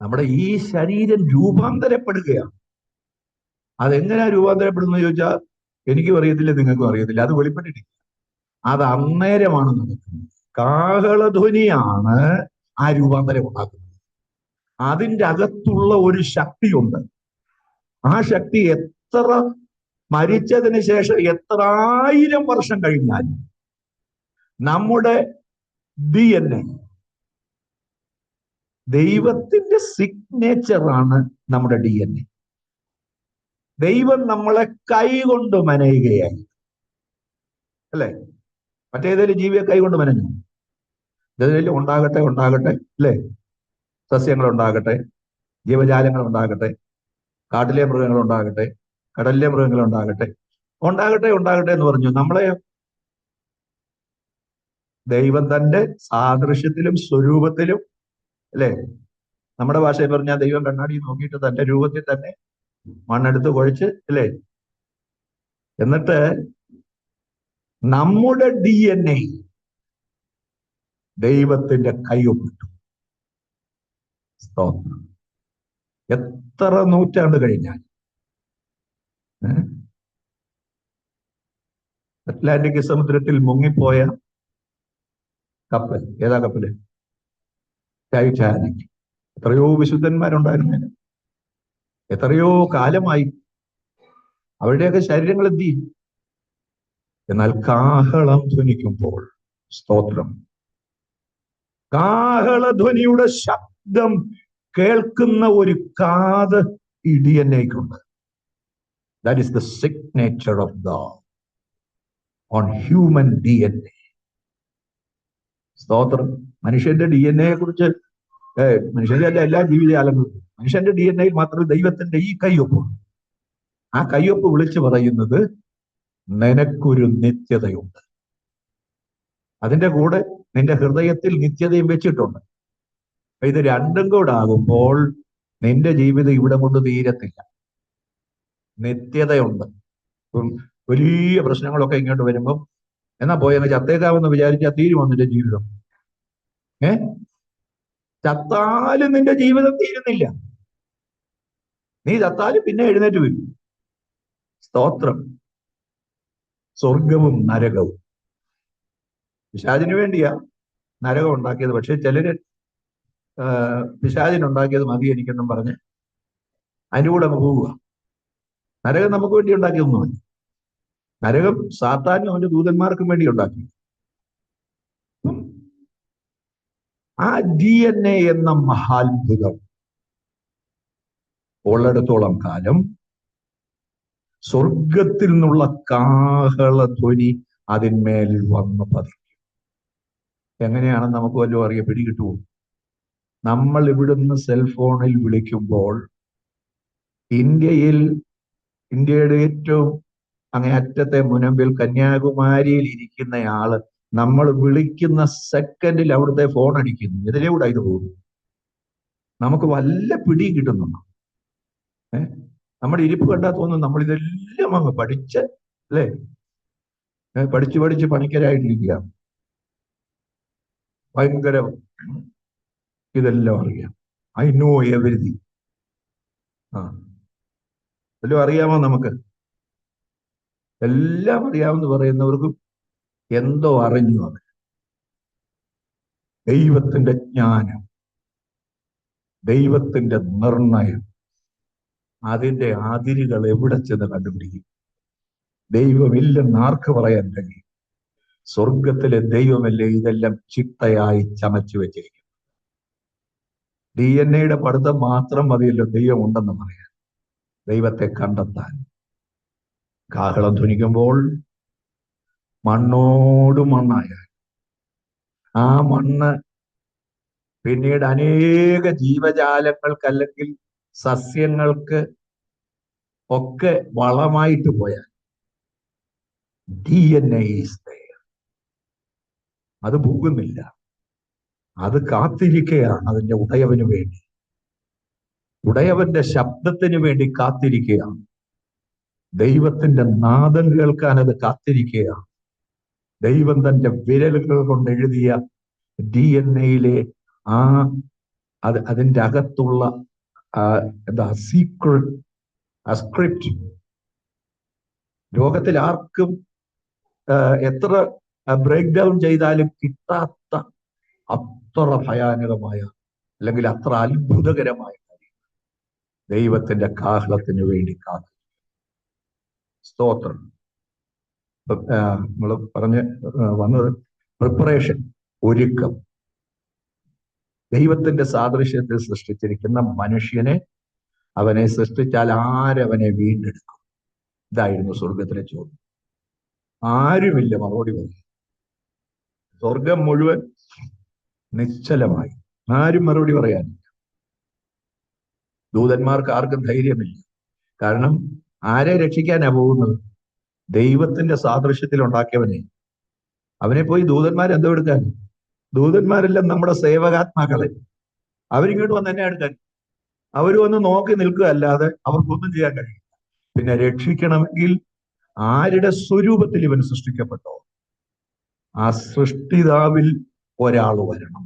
നമ്മുടെ ഈ ശരീരം രൂപാന്തരപ്പെടുകയാണ്. അതെങ്ങനെയാ രൂപാന്തരപ്പെടുന്നത് ചോദിച്ചാൽ എനിക്കും അറിയത്തില്ല, നിങ്ങൾക്കും അറിയത്തില്ല. അത് വെളിപ്പെട്ടിട്ടില്ല. അത് അന്നേരമാണ് നടക്കുന്നത്. കാഹളധ്വനിയാണ് ആ രൂപാന്തരം ഉണ്ടാക്കുന്നത്. അതിൻ്റെ അകത്തുള്ള ഒരു ശക്തിയുണ്ട്. ആ ശക്തി എത്ര മരിച്ചതിന് ശേഷം എത്ര 1000 വർഷം കഴിഞ്ഞാൽ നമ്മുടെ DNA, ദൈവത്തിന്റെ സിഗ്നേച്ചറാണ് നമ്മുടെ DNA. ദൈവം നമ്മളെ കൈകൊണ്ട് മനയുകയായി, അല്ലെ? മറ്റേതെങ്കിലും ജീവിയെ കൈകൊണ്ട് മനഞ്ഞു? ഇതെല്ലാം ഉണ്ടാകട്ടെ ഉണ്ടാകട്ടെ, അല്ലേ? സസ്യങ്ങൾ ഉണ്ടാകട്ടെ, ജീവജാലങ്ങൾ ഉണ്ടാകട്ടെ, കാട്ടിലെ മൃഗങ്ങൾ ഉണ്ടാകട്ടെ, കടലിലെ മൃഗങ്ങൾ ഉണ്ടാകട്ടെ, ഉണ്ടാകട്ടെ ഉണ്ടാകട്ടെ എന്ന് പറഞ്ഞു. നമ്മളെ ദൈവം തന്റെ സാദൃശ്യത്തിലും സ്വരൂപത്തിലും, അല്ലെ? നമ്മുടെ ഭാഷയിൽ പറഞ്ഞാൽ ദൈവം കണ്ണാടി നോക്കിയിട്ട് തന്റെ രൂപത്തിൽ തന്നെ മണ്ണെടുത്ത് കുഴച്ച്, അല്ലേ? എന്നിട്ട് നമ്മുടെ DNA ദൈവത്തിന്റെ കൈയൊപ്പിട്ടു. സ്തോത്രം. എത്ര നൂറ്റാണ്ട് കഴിഞ്ഞാൽ അറ്റ്ലാന്റിക് സമുദ്രത്തിൽ മുങ്ങിപ്പോയ കപ്പൽ, ഏതാ കപ്പല്? ടൈറ്റാനിക്. എത്രയോ വിശുദ്ധന്മാരുണ്ടായിരുന്നു, എത്രയോ കാലമായി. അവരുടെയൊക്കെ ശരീരങ്ങൾ എന്ത് ചെയ്യും? എന്നാൽ കാഹളം ധ്വനിക്കുമ്പോൾ, സ്തോത്രം, കാഹളധ്വനിയുടെ ശബ്ദം കേൾക്കുന്ന ഒരു കാത് ഈ DNAക്കുണ്ട്. That is the signature of God on human DNA. സ്തോത്രം. മനുഷ്യന്റെ DNA കുറിച്ച്, മനുഷ്യന്റെ എല്ലാ ജീവിജാലങ്ങളും, മനുഷ്യന്റെ DNA മാത്രമേ ദൈവത്തിന്റെ ഈ കയ്യൊപ്പ്. ആ കയ്യൊപ്പ് വിളിച്ചു പറയുന്നത് നിനക്കൊരു നിത്യതയുണ്ട്. അതിന്റെ കൂടെ നിന്റെ ഹൃദയത്തിൽ നിത്യതയും വെച്ചിട്ടുണ്ട്. ഇത് രണ്ടും കൂടെ ആകുമ്പോൾ നിന്റെ ജീവിതം ഇവിടെ കൊണ്ട് തീരത്തില്ല. നിത്യതയുണ്ട്. വലിയ പ്രശ്നങ്ങളൊക്കെ ഇങ്ങോട്ട് വരുമ്പം എന്നാ പോയങ്ങ് ചത്തേക്കാമെന്ന് വിചാരിച്ചാൽ തീരുമോ നിന്റെ ജീവിതം? ചത്താലും നിന്റെ ജീവിതം തീരുന്നില്ല. നീ ചത്താലും പിന്നെ എഴുന്നേറ്റ് വരും. സ്തോത്രം. സ്വർഗവും നരകവും പിശാചിന് വേണ്ടിയാ നരകം ഉണ്ടാക്കിയത്. പക്ഷെ ചിലര് പിശാചിനുണ്ടാക്കിയത് മതി എനിക്കെന്നും പറഞ്ഞ് അതിൻ്റെ കൂടെ അങ്ങ് പോവുക. നരകം നമുക്ക് വേണ്ടി ഉണ്ടാക്കിയൊന്നുമല്ല. നരകം സാത്താനും അവന്റെ ദൂതന്മാർക്കും വേണ്ടി ഉണ്ടാക്കി. ആ DNA എന്ന മഹാത്ഭുതം ഉള്ളിടത്തോളം കാലം സ്വർഗത്തിൽ നിന്നുള്ള കാഹളധ്വനി അതിന്മേൽ വന്ന് പതിക്കും. എങ്ങനെയാണെന്ന് നമുക്ക് വല്ലതും അറിയാൻ പിടികിട്ടുമോ? നമ്മൾ ഇവിടുന്ന് സെൽഫോണിൽ വിളിക്കുമ്പോൾ ഇന്ത്യയുടെ ഏറ്റവും അങ്ങേയറ്റത്തെ മുനമ്പിൽ കന്യാകുമാരിയിൽ ഇരിക്കുന്നയാള് നമ്മൾ വിളിക്കുന്ന സെക്കൻഡിൽ അവിടുത്തെ ഫോൺ അടിക്കുന്നു. ഇതിലൂടെ ഇത് പോകും. നമുക്ക് വല്ല പിടിയും കിട്ടുന്നുണ്ടോ? നമ്മുടെ ഇരിപ്പ് കണ്ടാൽ തോന്നുന്നു നമ്മൾ ഇതെല്ലാം അങ്ങ് പഠിച്ച്, അല്ലേ? പഠിച്ച് പണിക്കരായിട്ടിരിക്കുക. ഭയങ്കര ഇതെല്ലാം അറിയാം. I know everything. എല്ലാം അറിയാമോ? നമുക്ക് എല്ലാം അറിയാമെന്ന് പറയുന്നവർക്കും എന്തോ അറിഞ്ഞു. അത് ദൈവത്തിന്റെ ജ്ഞാനം, ദൈവത്തിന്റെ നിർണയം, അതിന്റെ അതിരുകൾ എവിടെ ചെന്ന് കണ്ടുപിടിക്കും? ദൈവമില്ലെന്ന് ആർക്ക് പറയാൻ കഴിയും? സ്വർഗത്തിലെ ദൈവമല്ലേ ഇതെല്ലാം ചിട്ടയായി ചമച്ചു വെച്ചിരിക്കും. DNA പഠിത്തം മാത്രം മതിയല്ലോ ദൈവം ഉണ്ടെന്ന് പറയാൻ, ദൈവത്തെ കണ്ടെത്താൻ. കാഹളം ധ്വനിക്കുമ്പോൾ മണ്ണോട് മണ്ണായ ആ മണ്ണ് പിന്നീട് അനേക ജീവജാലങ്ങൾക്ക് അല്ലെങ്കിൽ സസ്യങ്ങൾക്ക് ഒക്കെ വളമായിട്ട് പോയാൽ DNA is there. അത് പോകുന്നില്ല. അത് കാത്തിരിക്കുകയാണ് അതിന്റെ ഉടയവന് വേണ്ടി. ഉടയവന്റെ ശബ്ദത്തിന് വേണ്ടി കാത്തിരിക്കുകയാണ്. ദൈവത്തിന്റെ നാദം കേൾക്കാൻ അത് കാത്തിരിക്കുകയാണ്. ദൈവം തന്റെ വിരലുകൾ കൊണ്ട് എഴുതിയ DNA അതിന്റെ അകത്തുള്ള സീക്രട്ട്, സ്ക്രിപ്റ്റ് ലോകത്തിൽ ആർക്കും എത്ര ബ്രേക്ക് ഡൗൺ ചെയ്താലും കിട്ടാത്ത അത്ര ഭയാനകമായ അല്ലെങ്കിൽ അത്ര അത്ഭുതകരമായ കാര്യം ദൈവത്തിന്റെ കാഹളത്തിന് വേണ്ടി കാത്തു. സ്തോത്രം. നമ്മൾ പറഞ്ഞ് വന്നത് പ്രിപ്പറേഷൻ, ഒരുക്കം. ദൈവത്തിന്റെ സാദൃശ്യത്തിൽ സൃഷ്ടിച്ചിരിക്കുന്ന മനുഷ്യനെ അവനെ സൃഷ്ടിച്ചാൽ ആരവനെ വീണ്ടെടുക്കും? ഇതായിരുന്നു സ്വർഗത്തിലെ ചോദ്യം. ആരുമില്ല മറുപടി പറയും. സ്വർഗം മുഴുവൻ നിശ്ചലമായി, ആരും മറുപടി പറയാനില്ല. ദൂതന്മാർക്ക് ആർക്കും ധൈര്യമില്ല. കാരണം ആരെ രക്ഷിക്കാനാ പോകുന്നത്? ദൈവത്തിന്റെ സാദൃശ്യത്തിൽ ഉണ്ടാക്കിയവനെ. അവനെ പോയി ദൂതന്മാരെന്തോ എടുക്കാൻ? ദൂതന്മാരെല്ലാം നമ്മുടെ സേവകാത്മാക്കളെ. അവരിങ്ങോട്ട് വന്ന് എന്നെ എടുക്കാൻ. അവർ വന്ന് നോക്കി നിൽക്കുക അല്ലാതെ അവർക്കൊന്നും ചെയ്യാൻ കഴിയും. പിന്നെ രക്ഷിക്കണമെങ്കിൽ ആരുടെ സ്വരൂപത്തിൽ ഇവൻ സൃഷ്ടിക്കപ്പെട്ടോ ആ സൃഷ്ടിതാവിൽ ഒരാൾ വരണം.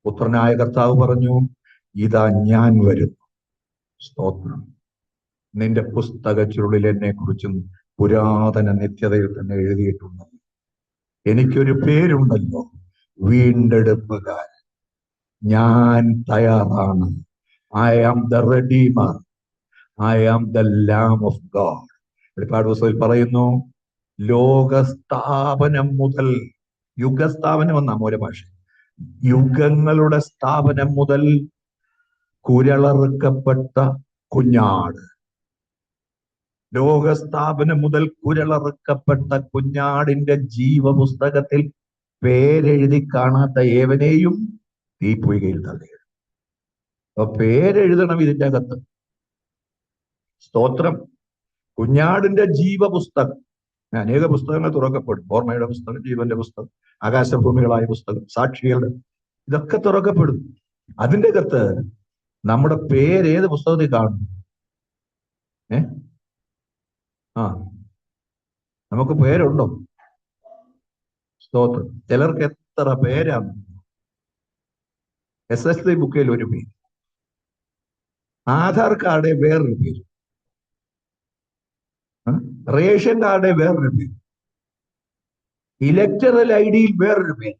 പുത്രനായ കർത്താവ് പറഞ്ഞു, ഇതാ ഞാൻ വരുന്നു. സ്തോത്രം. നിന്റെ പുസ്തക ചുരുളിൽ എന്നെ കുറിച്ചും പുരാതന നിത്യതയിൽ തന്നെ എഴുതിയിട്ടുണ്ട്. എനിക്കൊരു പേരുണ്ടല്ലോ, വീണ്ടെടുപ്പുകാരൻ. ഞാൻ തയ്യാറാണ്. I am the redeemer, I am the lamb of God. വെളിപ്പാട് പുസ്തകത്തിൽ പറയുന്നു, ലോകസ്ഥാപനം മുതൽ, യുഗസ്ഥാപനം എന്ന മൂലഭാഷ, യുഗങ്ങളുടെ സ്ഥാപനം മുതൽ കുരളറുക്കപ്പെട്ട കുഞ്ഞാട്. ലോകസ്ഥാപനം മുതൽ കുരളറുക്കപ്പെട്ട കുഞ്ഞാടിന്റെ ജീവപുസ്തകത്തിൽ പേരെഴുതി കാണാത്ത ഏവനെയും തീപ്പൊയ്കയിൽ തള്ളിയിടും. അപ്പൊ പേരെഴുതണം ഇതിന്റെ അകത്ത്. സ്തോത്രം. കുഞ്ഞാടിന്റെ ജീവപുസ്തകം. അനേക പുസ്തകങ്ങൾ തുറക്കപ്പെടും. ഓർമ്മയുടെ പുസ്തകം, ജീവന്റെ പുസ്തകം, ആകാശഭൂമികളായ പുസ്തകം, സാക്ഷികളുടെ, ഇതൊക്കെ തുറക്കപ്പെടും. അതിന്റെ അകത്ത് നമ്മുടെ പേരേത് പുസ്തകത്തിൽ കാണും? നമുക്ക് പേരുണ്ടോ? സ്തോത്രം. ചിലർക്ക് എത്ര പേരാണ്. SSLC ബുക്കിൽ ഒരു പേര്, ആധാർ കാർഡ് വേറൊരു പേര്, റേഷൻ കാർഡ് വേറൊരു പേര്, ഇലക്ടറൽ ID വേറൊരു പേര്,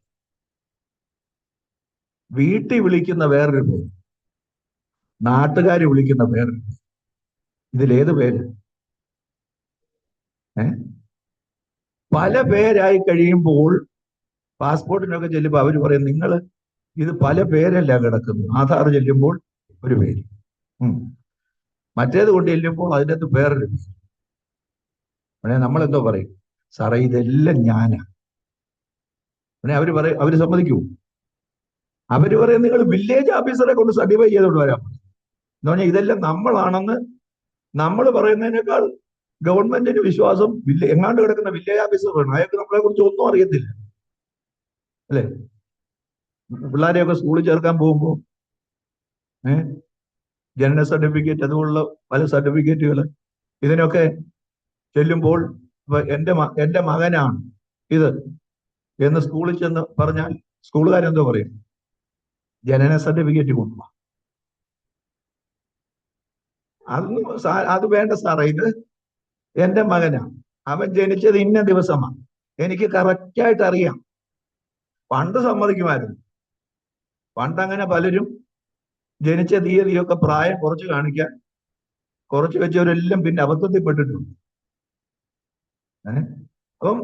വീട്ടിൽ വിളിക്കുന്ന വേറൊരു പേര്, നാട്ടുകാർ വിളിക്കുന്ന വേറൊരു പേര്. ഇതിലേത് പേര്? പല പേരായി കഴിയുമ്പോൾ പാസ്പോർട്ടിനൊക്കെ ചെല്ലുമ്പോൾ അവർ പറയും, നിങ്ങൾ ഇത് പല പേരല്ല കിടക്കുന്നു. ആധാർ ചെല്ലുമ്പോൾ ഒരു പേര്, മറ്റേത് കൊണ്ട് ചെല്ലുമ്പോൾ അതിനകത്ത് വേറൊരു പേര്. പിന്നെ നമ്മളെന്തോ പറയും, സാറേ ഇതെല്ലാം ഞാനാ. പിന്നെ അവര് സമ്മതിക്കൂ? അവര് പറയും, നിങ്ങൾ വില്ലേജ് ഓഫീസറെ കൊണ്ട് സർട്ടിഫൈ ചെയ്തോണ്ട് വരാം എന്ന് പറഞ്ഞാൽ ഇതെല്ലാം നമ്മളാണെന്ന് നമ്മൾ പറയുന്നതിനേക്കാൾ ഗവൺമെന്റിന് വിശ്വാസം എങ്ങാണ്ട് കിടക്കുന്ന വില്ലേജ് ഓഫീസർ വേണം. അയാൾക്ക് നമ്മളെ കുറിച്ച് ഒന്നും അറിയത്തില്ല, അല്ലെ? പിള്ളേരെയൊക്കെ സ്കൂളിൽ ചേർക്കാൻ പോകുമ്പോ ജനന സർട്ടിഫിക്കറ്റ്, അതുപോലുള്ള പല സർട്ടിഫിക്കറ്റുകൾ, ഇതിനൊക്കെ ചെല്ലുമ്പോൾ എന്റെ മകനാണ് ഇത് എന്ന് സ്കൂളിൽ ചെന്ന് പറഞ്ഞാൽ സ്കൂളുകാരെന്തോ പറയും? ജനന സർട്ടിഫിക്കറ്റ് കൊണ്ടുപോവാ. അത് വേണ്ട സാറേ, ഇത് എന്റെ മകനാ, അവൻ ജനിച്ചത് ഇന്ന ദിവസമാണ്, എനിക്ക് കറക്റ്റായിട്ട് അറിയാം. പണ്ട് സമ്മതിക്കുമായിരുന്നു. പണ്ടങ്ങനെ പലരും ജനിച്ച തീയതിയൊക്കെ പ്രായം കുറച്ച് കാണിക്കാൻ കുറച്ച് വെച്ചവരെല്ലാം പിന്നെ അബദ്ധത്തിൽപ്പെട്ടിട്ടുണ്ട്. അപ്പം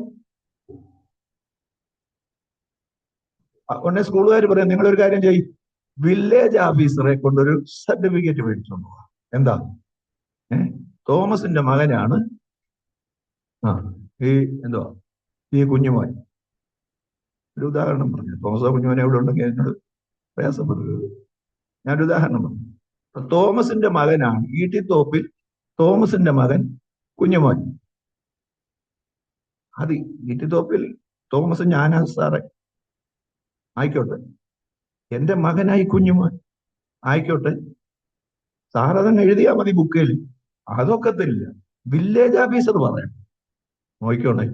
ഉടനെ സ്കൂളുകാർ പറയാം, നിങ്ങളൊരു കാര്യം ചെയ്യും, വില്ലേജ് ഓഫീസറെ കൊണ്ടൊരു സർട്ടിഫിക്കറ്റ് മേടിച്ചോണ്ട് പോവാം. എന്താ? തോമസിന്റെ മകനാണ് ഈ കുഞ്ഞുമോൻ. ഒരു ഉദാഹരണം പറഞ്ഞു. തോമസ് കുഞ്ഞുമോനെ എവിടെ ഉണ്ടെങ്കിൽ എന്നോട് പ്രയാസപ്പെടുന്നത്. ഞാനൊരു ഉദാഹരണം പറഞ്ഞു. തോമസിന്റെ മകനാണ് ഈട്ടിത്തോപ്പിൽ തോമസിന്റെ മകൻ കുഞ്ഞുമോൻ. അത് ഈട്ടിത്തോപ്പിൽ തോമസ് ഞാനാ സാറേ, ആയിക്കോട്ടെ. എന്റെ മകനായി കുഞ്ഞുമോൻ ആയിക്കോട്ടെ, സാറതങ്ങ് എഴുതിയാ മതി ബുക്കിൽ. അതൊക്കത്തില്ല, വില്ലേജ് ഓഫീസർ പറയണം. നോക്കിക്കോണേ,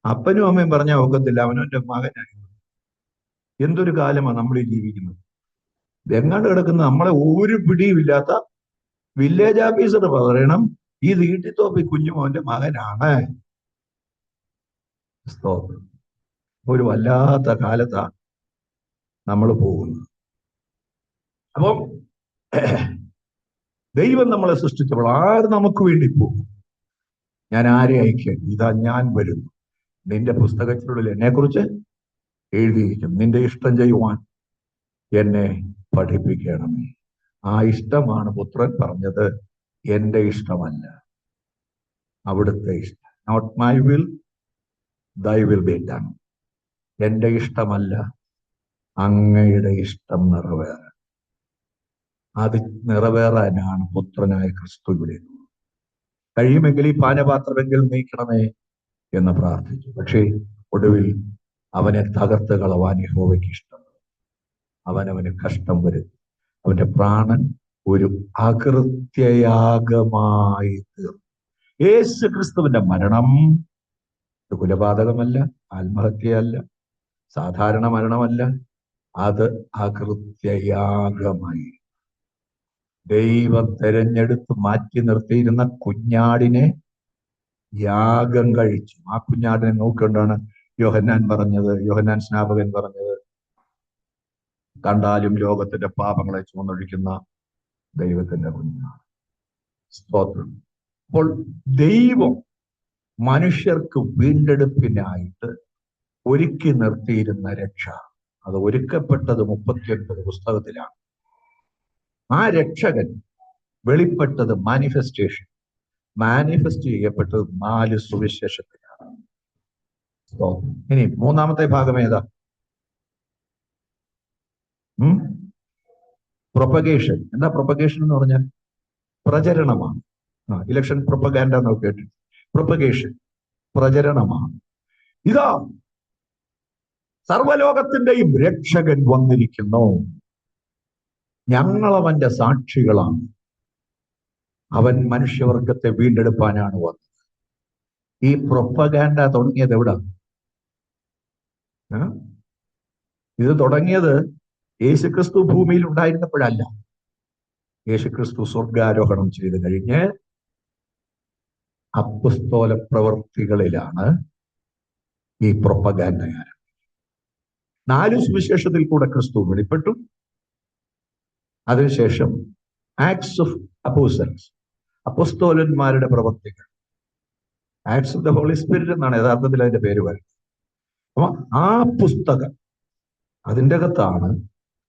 അപ്പനും അമ്മയും പറഞ്ഞാൽ ഒക്കത്തില്ല, അവനവന്റെ മകനായി. എന്തൊരു കാലമാണ് നമ്മൾ ഈ ജീവിക്കുന്നത്. എങ്ങാണ്ട് കിടക്കുന്ന നമ്മളെ ഒരു പിടിയുമില്ലാത്ത വില്ലേജ് ഓഫീസർ പറയണം ഈ ഈട്ടിത്തോപ്പി കുഞ്ഞുമോന്റെ മകനാണ്. ഒരു വല്ലാത്ത കാലത്താണ് നമ്മൾ പോകുന്നത്. അപ്പം ദൈവം നമ്മളെ സൃഷ്ടിച്ചപ്പോൾ ആര് നമുക്ക് വേണ്ടി പോകും? ഞാൻ ആരെ അയക്കാൻ? ഇതാ ഞാൻ വരുന്നു. നിന്റെ പുസ്തകത്തിനുള്ളിൽ എന്നെ കുറിച്ച് എഴുതിയിരിക്കും. നിന്റെ ഇഷ്ടം ചെയ്യുവാൻ എന്നെ പഠിപ്പിക്കണമേ. ആ ഇഷ്ടമാണ് പുത്രൻ പറഞ്ഞത്, എന്റെ ഇഷ്ടമല്ല, അവിടുത്തെ ഇഷ്ടം. നോട്ട് മൈ വിൽ, ദൈ വിൽ ബി ഡൺ. എന്റെ ഇഷ്ടമല്ല, അങ്ങയുടെ ഇഷ്ടം നിറവേറാൻ. അത് നിറവേറാനാണ് പുത്രനായ ക്രിസ്തു ഇവിടെ. കഴിയുമെങ്കിൽ ഈ പാനപാത്രമെങ്കിൽ നീക്കണമേ എന്ന് പ്രാർത്ഥിച്ചു. പക്ഷേ ഒടുവിൽ അവനെ തകർത്ത് കളവാൻ യഹോവയ്ക്ക് ഇഷ്ടം. അവനവന് കഷ്ടം വരുത്തി. അവന്റെ പ്രാണൻ ഒരു അകൃത്യയാഗമായി തീർന്നു. യേശു ക്രിസ്തുവിന്റെ മരണം ഒരു കൊലപാതകമല്ല, ആത്മഹത്യയല്ല, സാധാരണ മരണമല്ല, അത് അകൃത്യയാഗമായി. ദൈവം തെരഞ്ഞെടുത്ത് മാറ്റി നിർത്തിയിരുന്ന കുഞ്ഞാടിനെ യാഗം കഴിച്ചു. ആ കുഞ്ഞാടിനെ നോക്കിക്കൊണ്ടാണ് യോഹന്നാൻ പറഞ്ഞത്, യോഹന്നാൻ സ്നാപകൻ പറഞ്ഞത്, കണ്ടാലും ലോകത്തിന്റെ പാപങ്ങളെ ചുമന്നൊഴിക്കുന്ന ദൈവത്തിന്റെ കുഞ്ഞാട്. സ്തോത്രം. അപ്പോൾ ദൈവം മനുഷ്യർക്ക് വീണ്ടെടുപ്പിനായിട്ട് ഒരുക്കി നിർത്തിയിരുന്ന രക്ഷ, അത് ഒരുക്കപ്പെട്ടത് 39 പുസ്തകത്തിലാണ്. ആ രക്ഷകൻ വെളിപ്പെട്ടത് മാനിഫെസ്റ്റ് ചെയ്യപ്പെട്ടത് 4 സുവിശേഷത്തിലാണ്. ഇനി മൂന്നാമത്തെ ഭാഗം ഏതാ? പ്രൊപ്പഗേഷൻ. എന്താ പ്രൊപ്പഗേഷൻ എന്ന് പറഞ്ഞാൽ? പ്രചരണമാണ്. ഇലക്ഷൻ പ്രൊപ്പഗാൻഡ എന്നൊക്കെ കേട്ടിട്ട്. പ്രൊപ്പഗേഷൻ പ്രചരണമാണ്. ഇതാ സർവലോകത്തിന്റെയും രക്ഷകൻ വന്നിരിക്കുന്നു, ഞങ്ങളവന്റെ സാക്ഷികളാണ്. അവൻ മനുഷ്യവർഗത്തെ വീണ്ടെടുപ്പാനാണ് വന്നത്. ഈ പ്രൊപ്പഗാൻഡ തുടങ്ങിയത് എവിടെ? ഇത് തുടങ്ങിയത് യേശുക്രിസ്തു ഭൂമിയിൽ ഉണ്ടായിരുന്നപ്പോഴല്ല. യേശുക്രിസ്തു സ്വർഗാരോഹണം ചെയ്ത് കഴിഞ്ഞ് അപ്പസ്തോല പ്രവർത്തികളിലാണ് ഈ പ്രൊപ്പഗാൻഡ. 4 സുവിശേഷത്തിൽ കൂടെ ക്രിസ്തു വെളിപ്പെട്ടു. അതിനുശേഷം ആക്ട്സ് ഓഫ് അപ്പോസ്റ്റൽസ്, അപ്പോസ്തോലന്മാരുടെ പ്രവർത്തികൾ, acts of the Holy Spirit എന്നാണ് യഥാർത്ഥത്തിൽ അതിന്റെ പേര് വരുന്നത്. അപ്പൊ ആ പുസ്തകം, അതിൻ്റെ അകത്താണ്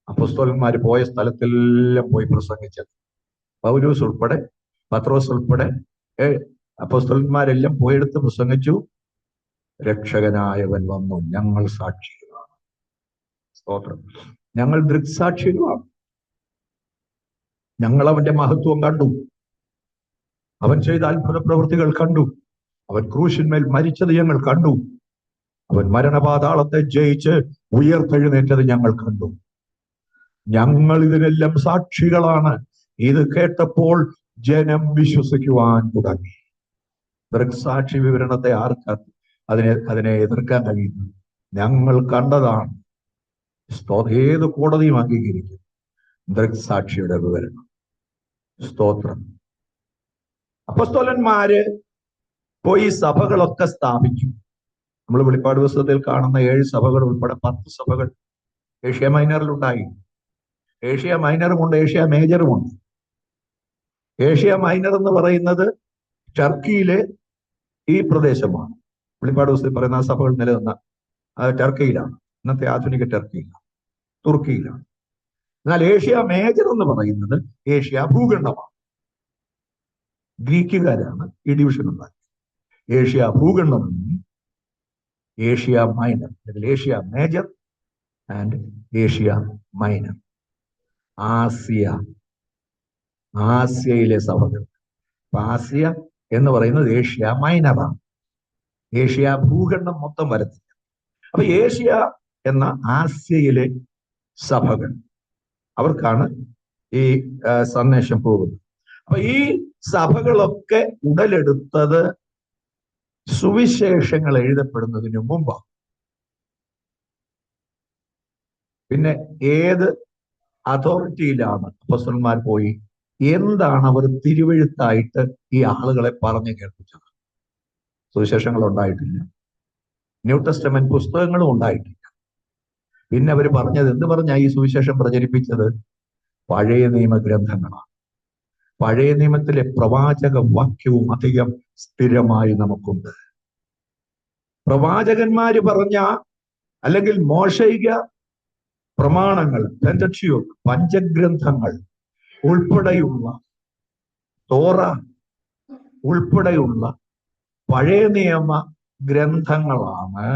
അപ്പോസ്തോലന്മാർ പോയ സ്ഥലത്തെല്ലാം പോയി പ്രസംഗിച്ചത്. പൗലോസ് ഉൾപ്പെടെ, പത്രോസ് ഉൾപ്പെടെ അപ്പോസ്തലന്മാരെല്ലാം പോയെടുത്ത് പ്രസംഗിച്ചു. രക്ഷകനായവൻ വന്നു, ഞങ്ങൾ സാക്ഷികളാണ്. സ്തോത്രം. ഞങ്ങൾ ദൃക്സാക്ഷികളാണ്. ഞങ്ങൾ അവന്റെ മഹത്വം കണ്ടു, അവൻ ചെയ്ത അത്ഭുത പ്രവൃത്തികൾ കണ്ടു, അവൻ ക്രൂശിന്മേൽ മരിച്ചത് ഞങ്ങൾ കണ്ടു, അവൻ മരണപാതാളത്തെ ജയിച്ച് ഉയർത്തെഴുന്നേറ്റത് ഞങ്ങൾ കണ്ടു. ഞങ്ങൾ ഇതിനെല്ലാം സാക്ഷികളാണ്. ഇത് കേട്ടപ്പോൾ ജനം വിശ്വസിക്കുവാൻ തുടങ്ങി. ദൃക്സാക്ഷി വിവരണത്തെ ആർക്കാ അതിനെ എതിർക്കാൻ കഴിയുന്നു? ഞങ്ങൾ കണ്ടതാണ്. ഏത് കോടതിയും അംഗീകരിക്കും ദൃക്സാക്ഷിയുടെ വിവരണം. സ്തോത്രം. അപ്പോസ്തലന്മാര് പോയി സഭകളൊക്കെ സ്ഥാപിച്ചു. നമ്മൾ വെളിപ്പാട് പുസ്തകത്തിൽ കാണുന്ന 7 സഭകൾ ഉൾപ്പെടെ 10 സഭകൾ ഏഷ്യ മൈനറിലുണ്ടായി. ഏഷ്യ മൈനറുമുണ്ട്, ഏഷ്യ മേജറുമുണ്ട്. ഏഷ്യ മൈനർ എന്ന് പറയുന്നത് ടർക്കിയിലെ ഈ പ്രദേശമാണ്. വെളിപ്പാട് പുസ്തകത്തിൽ പറയുന്ന ആ സഭകൾ നിലനിന്ന ടർക്കിയിലാണ്, ഇന്നത്തെ ആധുനിക ടർക്കിയിലാണ്, തുർക്കിയിലാണ്. എന്നാൽ ഏഷ്യ മേജർ എന്ന് പറയുന്നത് ഏഷ്യ ഭൂഖണ്ഡമാണ്. ഗ്രീക്കുകാരാണ് ഈ ഡിവിഷൻ ഉണ്ടാക്കിയത്. ഏഷ്യ ഭൂഖണ്ഡം, ഏഷ്യ മൈനർ, അല്ലെങ്കിൽ Asia major and Asia minor. ആസിയയിലെ സഭകൾ. ആസിയ എന്ന് പറയുന്നത് ഏഷ്യ മൈനറാണ്. ഏഷ്യ ഭൂഖണ്ഡം മൊത്തം വരത്തില്ല. അപ്പൊ ഏഷ്യ എന്ന ആസിയയിലെ സഭകൾ, അവർക്കാണ് ഈ സന്ദേശം പോകുന്നത്. അപ്പൊ ഈ സഭകളൊക്കെ ഉടലെടുത്തത് സുവിശേഷങ്ങൾ എഴുതപ്പെടുന്നതിന് മുമ്പാണ്. പിന്നെ ഏത് അതോറിറ്റിയിലാണ് അപ്പോസ്തലന്മാർ പോയി എന്താണ് അവർ തിരുവെഴുത്തായിട്ട് ഈ ആളുകളെ പറഞ്ഞു കേൾപ്പിച്ചത്? സുവിശേഷങ്ങൾ ഉണ്ടായിട്ടില്ല, ന്യൂ ടെസ്റ്റമെന്റ് പുസ്തകങ്ങളും ഉണ്ടായിട്ടില്ല. പിന്നെ അവർ പറഞ്ഞത് എന്ത് പറഞ്ഞാ ഈ സുവിശേഷം പ്രചരിപ്പിച്ചത്? പഴയ നിയമ ഗ്രന്ഥങ്ങളാണ്. പഴയ നിയമത്തിലെ പ്രവാചക വാക്യവും അധികം സ്ഥിരമായി നമുക്കുണ്ട്. പ്രവാചകന്മാര് പറഞ്ഞ അല്ലെങ്കിൽ മോശയിക പ്രമാണങ്ങൾ, പെന്ററ്റ്യൂക്ക്, പഞ്ചഗ്രന്ഥങ്ങൾ, ഉൾപ്പെടെയുള്ള, തോറ ഉൾപ്പെടെയുള്ള പഴയ നിയമ ഗ്രന്ഥങ്ങളാണ്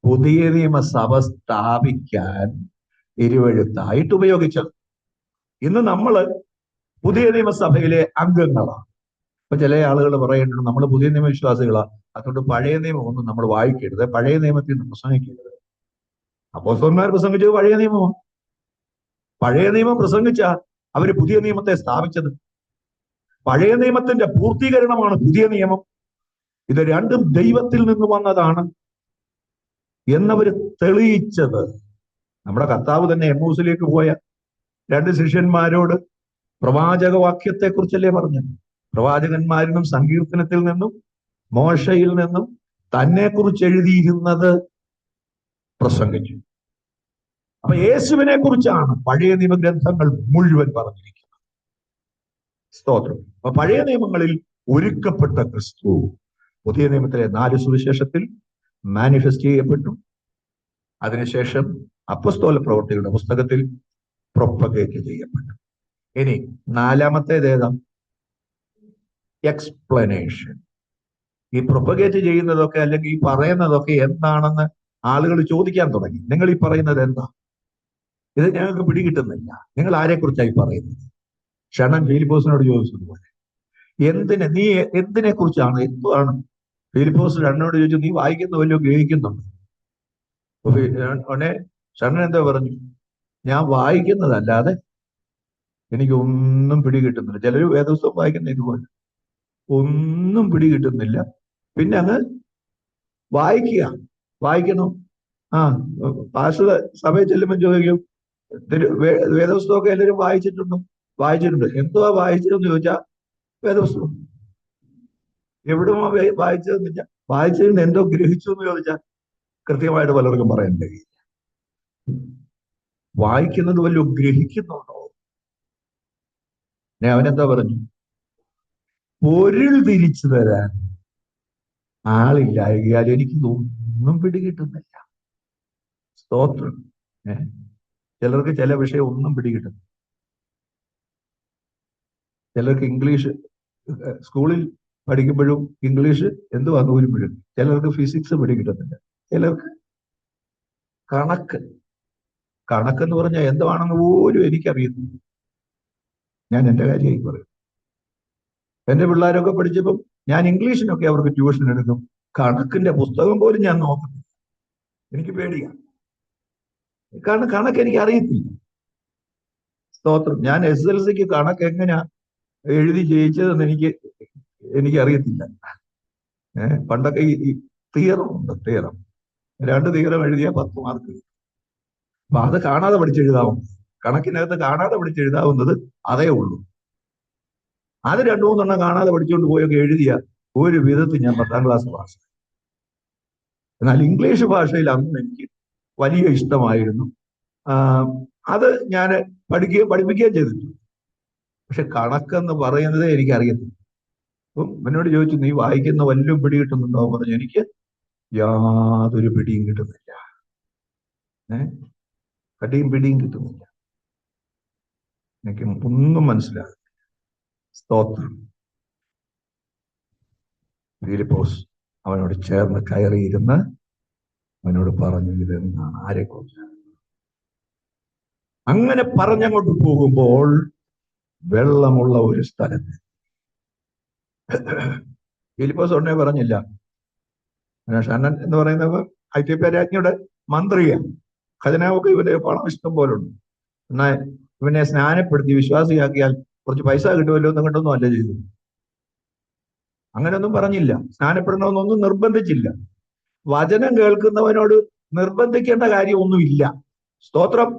പുതിയ നിയമസഭ സ്ഥാപിക്കാൻ തിരുവെഴുത്തായിട്ട് ഉപയോഗിച്ചത്. ഇന്ന് നമ്മൾ പുതിയ നിയമസഭയിലെ അംഗങ്ങളാണ്. ഇപ്പൊ ചില ആളുകൾ പറയുന്നുണ്ട് നമ്മൾ പുതിയ നിയമവിശ്വാസികളാണ്, അതുകൊണ്ട് പഴയ നിയമം ഒന്നും നമ്മൾ വായിക്കരുത്, പഴയ നിയമത്തിൽ നിന്ന് പ്രസംഗിക്കരുത്. അപ്പോസ്തലന്മാർ പ്രസംഗിച്ചത് പഴയ നിയമമാണ്. പഴയ നിയമം പ്രസംഗിച്ച അവര് പുതിയ നിയമത്തെ സ്ഥാപിച്ചത്. പഴയ നിയമത്തിന്റെ പൂർത്തീകരണമാണ് പുതിയ നിയമം. ഇത് രണ്ടും ദൈവത്തിൽ നിന്ന് വന്നതാണ് എന്നവര് തെളിയിച്ചത്. നമ്മുടെ കർത്താവ് തന്നെ എമ്മൂസിലേക്ക് പോയ 2 ശിഷ്യന്മാരോട് പ്രവാചക വാക്യത്തെ കുറിച്ചല്ലേ പറഞ്ഞത്? പ്രവാചകന്മാരിൽ നിന്നും സങ്കീർത്തനത്തിൽ നിന്നും മോശയിൽ നിന്നും തന്നെ കുറിച്ച് എഴുതിയിരുന്നത് പ്രസംഗിച്ചു. അപ്പൊ യേശുവിനെ കുറിച്ചാണ് പഴയ നിയമഗ്രന്ഥങ്ങൾ മുഴുവൻ പറഞ്ഞിരിക്കുന്നത്. സ്തോത്രം. അപ്പൊ പഴയ നിയമങ്ങളിൽ ഒരുക്കപ്പെട്ട ക്രിസ്തു പുതിയ നിയമത്തിലെ 4 സുവിശേഷത്തിൽ മാനിഫെസ്റ്റ് ചെയ്യപ്പെട്ടു. അതിനുശേഷം അപ്പസ്തോല പ്രവൃത്തികളുടെ പുസ്തകത്തിൽ പ്രൊപ്പഗേറ്റ് ചെയ്യപ്പെട്ടു. ഇനി 4-മത്തേത് ഏതാ? എക്സ്പ്ലനേഷൻ. ഈ പ്രൊപ്പഗേറ്റ് ചെയ്യുന്നതൊക്കെ അല്ലെങ്കിൽ ഈ പറയുന്നതൊക്കെ എന്താണെന്ന് ആളുകൾ ചോദിക്കാൻ തുടങ്ങി. നിങ്ങൾ ഈ പറയുന്നത് എന്താ? ഇത് ഞങ്ങൾക്ക് പിടികിട്ടുന്നില്ല. നിങ്ങൾ ആരെക്കുറിച്ചായി പറയുന്നത്? ക്ഷണൻ ഫിലിപ്പോസിനോട് ചോദിച്ചതുപോലെ നീ എന്തിനെ കുറിച്ചാണ്, എന്താണ്? ഫിലിപ്പോസ് ഷണ്ണനോട് ചോദിച്ചു, നീ വായിക്കുന്ന വല്ലതും ഗ്രഹിക്കുന്നുണ്ട്? ഉടനെ ഷണ്ണൻ എന്താ പറഞ്ഞു? ഞാൻ വായിക്കുന്നതല്ലാതെ എനിക്ക് ഒന്നും പിടികിട്ടുന്നില്ല. ചിലർ വേദപുസ്തകം വായിക്കുന്ന ഇതുപോലെ ഒന്നും പിടികിട്ടുന്നില്ല. പിന്നെ അങ്ങ് വായിക്കണം. പാസ്റ്റർ സഭയിൽ ചെല്ലുമ്പോൾ ചോദിക്കും, വേദപുസ്തകമൊക്കെ എല്ലാവരും വായിച്ചിട്ടുണ്ട്. എന്തുവാ വായിച്ചതെന്ന് ചോദിച്ചാൽ വേദപുസ്തകം. എവിടുമോ വായിച്ചതെന്നില്ല, വായിച്ചതിന് എന്തോ ഗ്രഹിച്ചു എന്ന് ചോദിച്ചാൽ കൃത്യമായിട്ട് പലർക്കും പറയാൻ കഴിയില്ല. വായിക്കുന്നത് വല്ലതും ഗ്രഹിക്കുന്നുണ്ടോ? ഞാൻ അവനെന്താ പറഞ്ഞു? പൊരുൾ തിരിച്ചു തരാൻ ആളില്ലായകയാൽ എനിക്ക് ഒന്നും പിടികിട്ടുന്നില്ല. സ്തോത്രം. ചിലർക്ക് ചില വിഷയം ഒന്നും പിടികിട്ടുന്നു. ചിലർക്ക് ഇംഗ്ലീഷ് സ്കൂളിൽ പഠിക്കുമ്പോഴും ഇംഗ്ലീഷ് എന്തുവാന്ന് പോലും. ചിലർക്ക് ഫിസിക്സ് പിടികിട്ടുന്നില്ല. ചിലർക്ക് കണക്കെന്ന് പറഞ്ഞാൽ എന്താണെന്ന് പോലും എനിക്കറിയുന്നില്ല. ഞാൻ എൻ്റെ കാര്യമായി പറയും. എൻ്റെ പിള്ളേരൊക്കെ പഠിച്ചപ്പം ഞാൻ ഇംഗ്ലീഷിനൊക്കെ അവർക്ക് ട്യൂഷൻ എടുക്കും. കണക്കിന്റെ പുസ്തകം പോലും ഞാൻ നോക്കുന്നില്ല. എനിക്ക് പേടിയാണ്. കാരണം കണക്ക് എനിക്ക് അറിയത്തില്ല. സ്തോത്രം. ഞാൻ SSLCക്ക് കണക്ക് എങ്ങനെയാ എഴുതി ജയിച്ചതെന്ന് എനിക്ക് അറിയത്തില്ല. പണ്ടൊക്കെ ഈ തിയറം ഉണ്ട്. തിയറം 2 തിയറം എഴുതിയാൽ 10 മാർക്ക്. അപ്പൊ അത് കാണാതെ പഠിച്ചെഴുതാവും. കണക്കിനകത്ത് കാണാതെ പഠിച്ചെഴുതാവുന്നത് അതേ ഉള്ളൂ. അത് 2-3 എണ്ണം കാണാതെ പഠിച്ചുകൊണ്ട് പോയൊക്കെ എഴുതിയ ഒരു വിധത്തിൽ ഞാൻ 10ാം ക്ലാസ് പാസ്. എന്നാൽ ഇംഗ്ലീഷ് ഭാഷയിൽ അന്ന് എനിക്ക് വലിയ ഇഷ്ടമായിരുന്നു. അത് ഞാൻ പഠിപ്പിക്കുകയും ചെയ്തിട്ടുണ്ട്. പക്ഷെ കണക്കെന്ന് പറയുന്നത് എനിക്കറിയത്തില്ല. അപ്പം എന്നോട് ചോദിച്ചു, നീ വായിക്കുന്ന വല്ലതും പിടി കിട്ടുന്നുണ്ടോ? പറഞ്ഞു, എനിക്ക് യാതൊരു പിടിയും കിട്ടുന്നില്ല. പിടിയും കിട്ടുന്നില്ല. എനിക്ക് ഒന്നും മനസ്സിലാകുന്നില്ല. സ്തോത്രം. ഫിലിപ്പോസ് അവനോട് ചേർന്ന് കയറിയിരുന്ന് അവനോട് പറഞ്ഞു, ഇതെന്താണ്, ആരെക്കുറിച്ചാണ്? അങ്ങനെ പറഞ്ഞങ്ങോട്ട് പോകുമ്പോൾ വെള്ളമുള്ള ഒരു സ്ഥലത്ത് ഫിലിപ്പോസ് ഉടനെ പറഞ്ഞില്ല. ഷണ്ണൻ എന്ന് പറയുന്നത് ഐതിഹ്യ രാജ്ഞിയുടെ മന്ത്രിയാണ്. ഖജനാവൊക്കെ ഇവന്റെ പണം ഇഷ്ടം പോലെ ഉണ്ട്. എന്നാൽ ഇവനെ സ്നാനപ്പെടുത്തി വിശ്വാസിയാക്കിയാൽ കുറച്ച് പൈസ കിട്ടുമല്ലോ എന്ന് കണ്ടൊന്നും അല്ല ചെയ്തു. അങ്ങനെയൊന്നും പറഞ്ഞില്ല. സ്നാനപ്പെടണമെന്നൊന്നും നിർബന്ധിച്ചില്ല. വചനം കേൾക്കുന്നവനോട് നിർബന്ധിക്കേണ്ട കാര്യമൊന്നുമില്ല. സ്തോത്രം.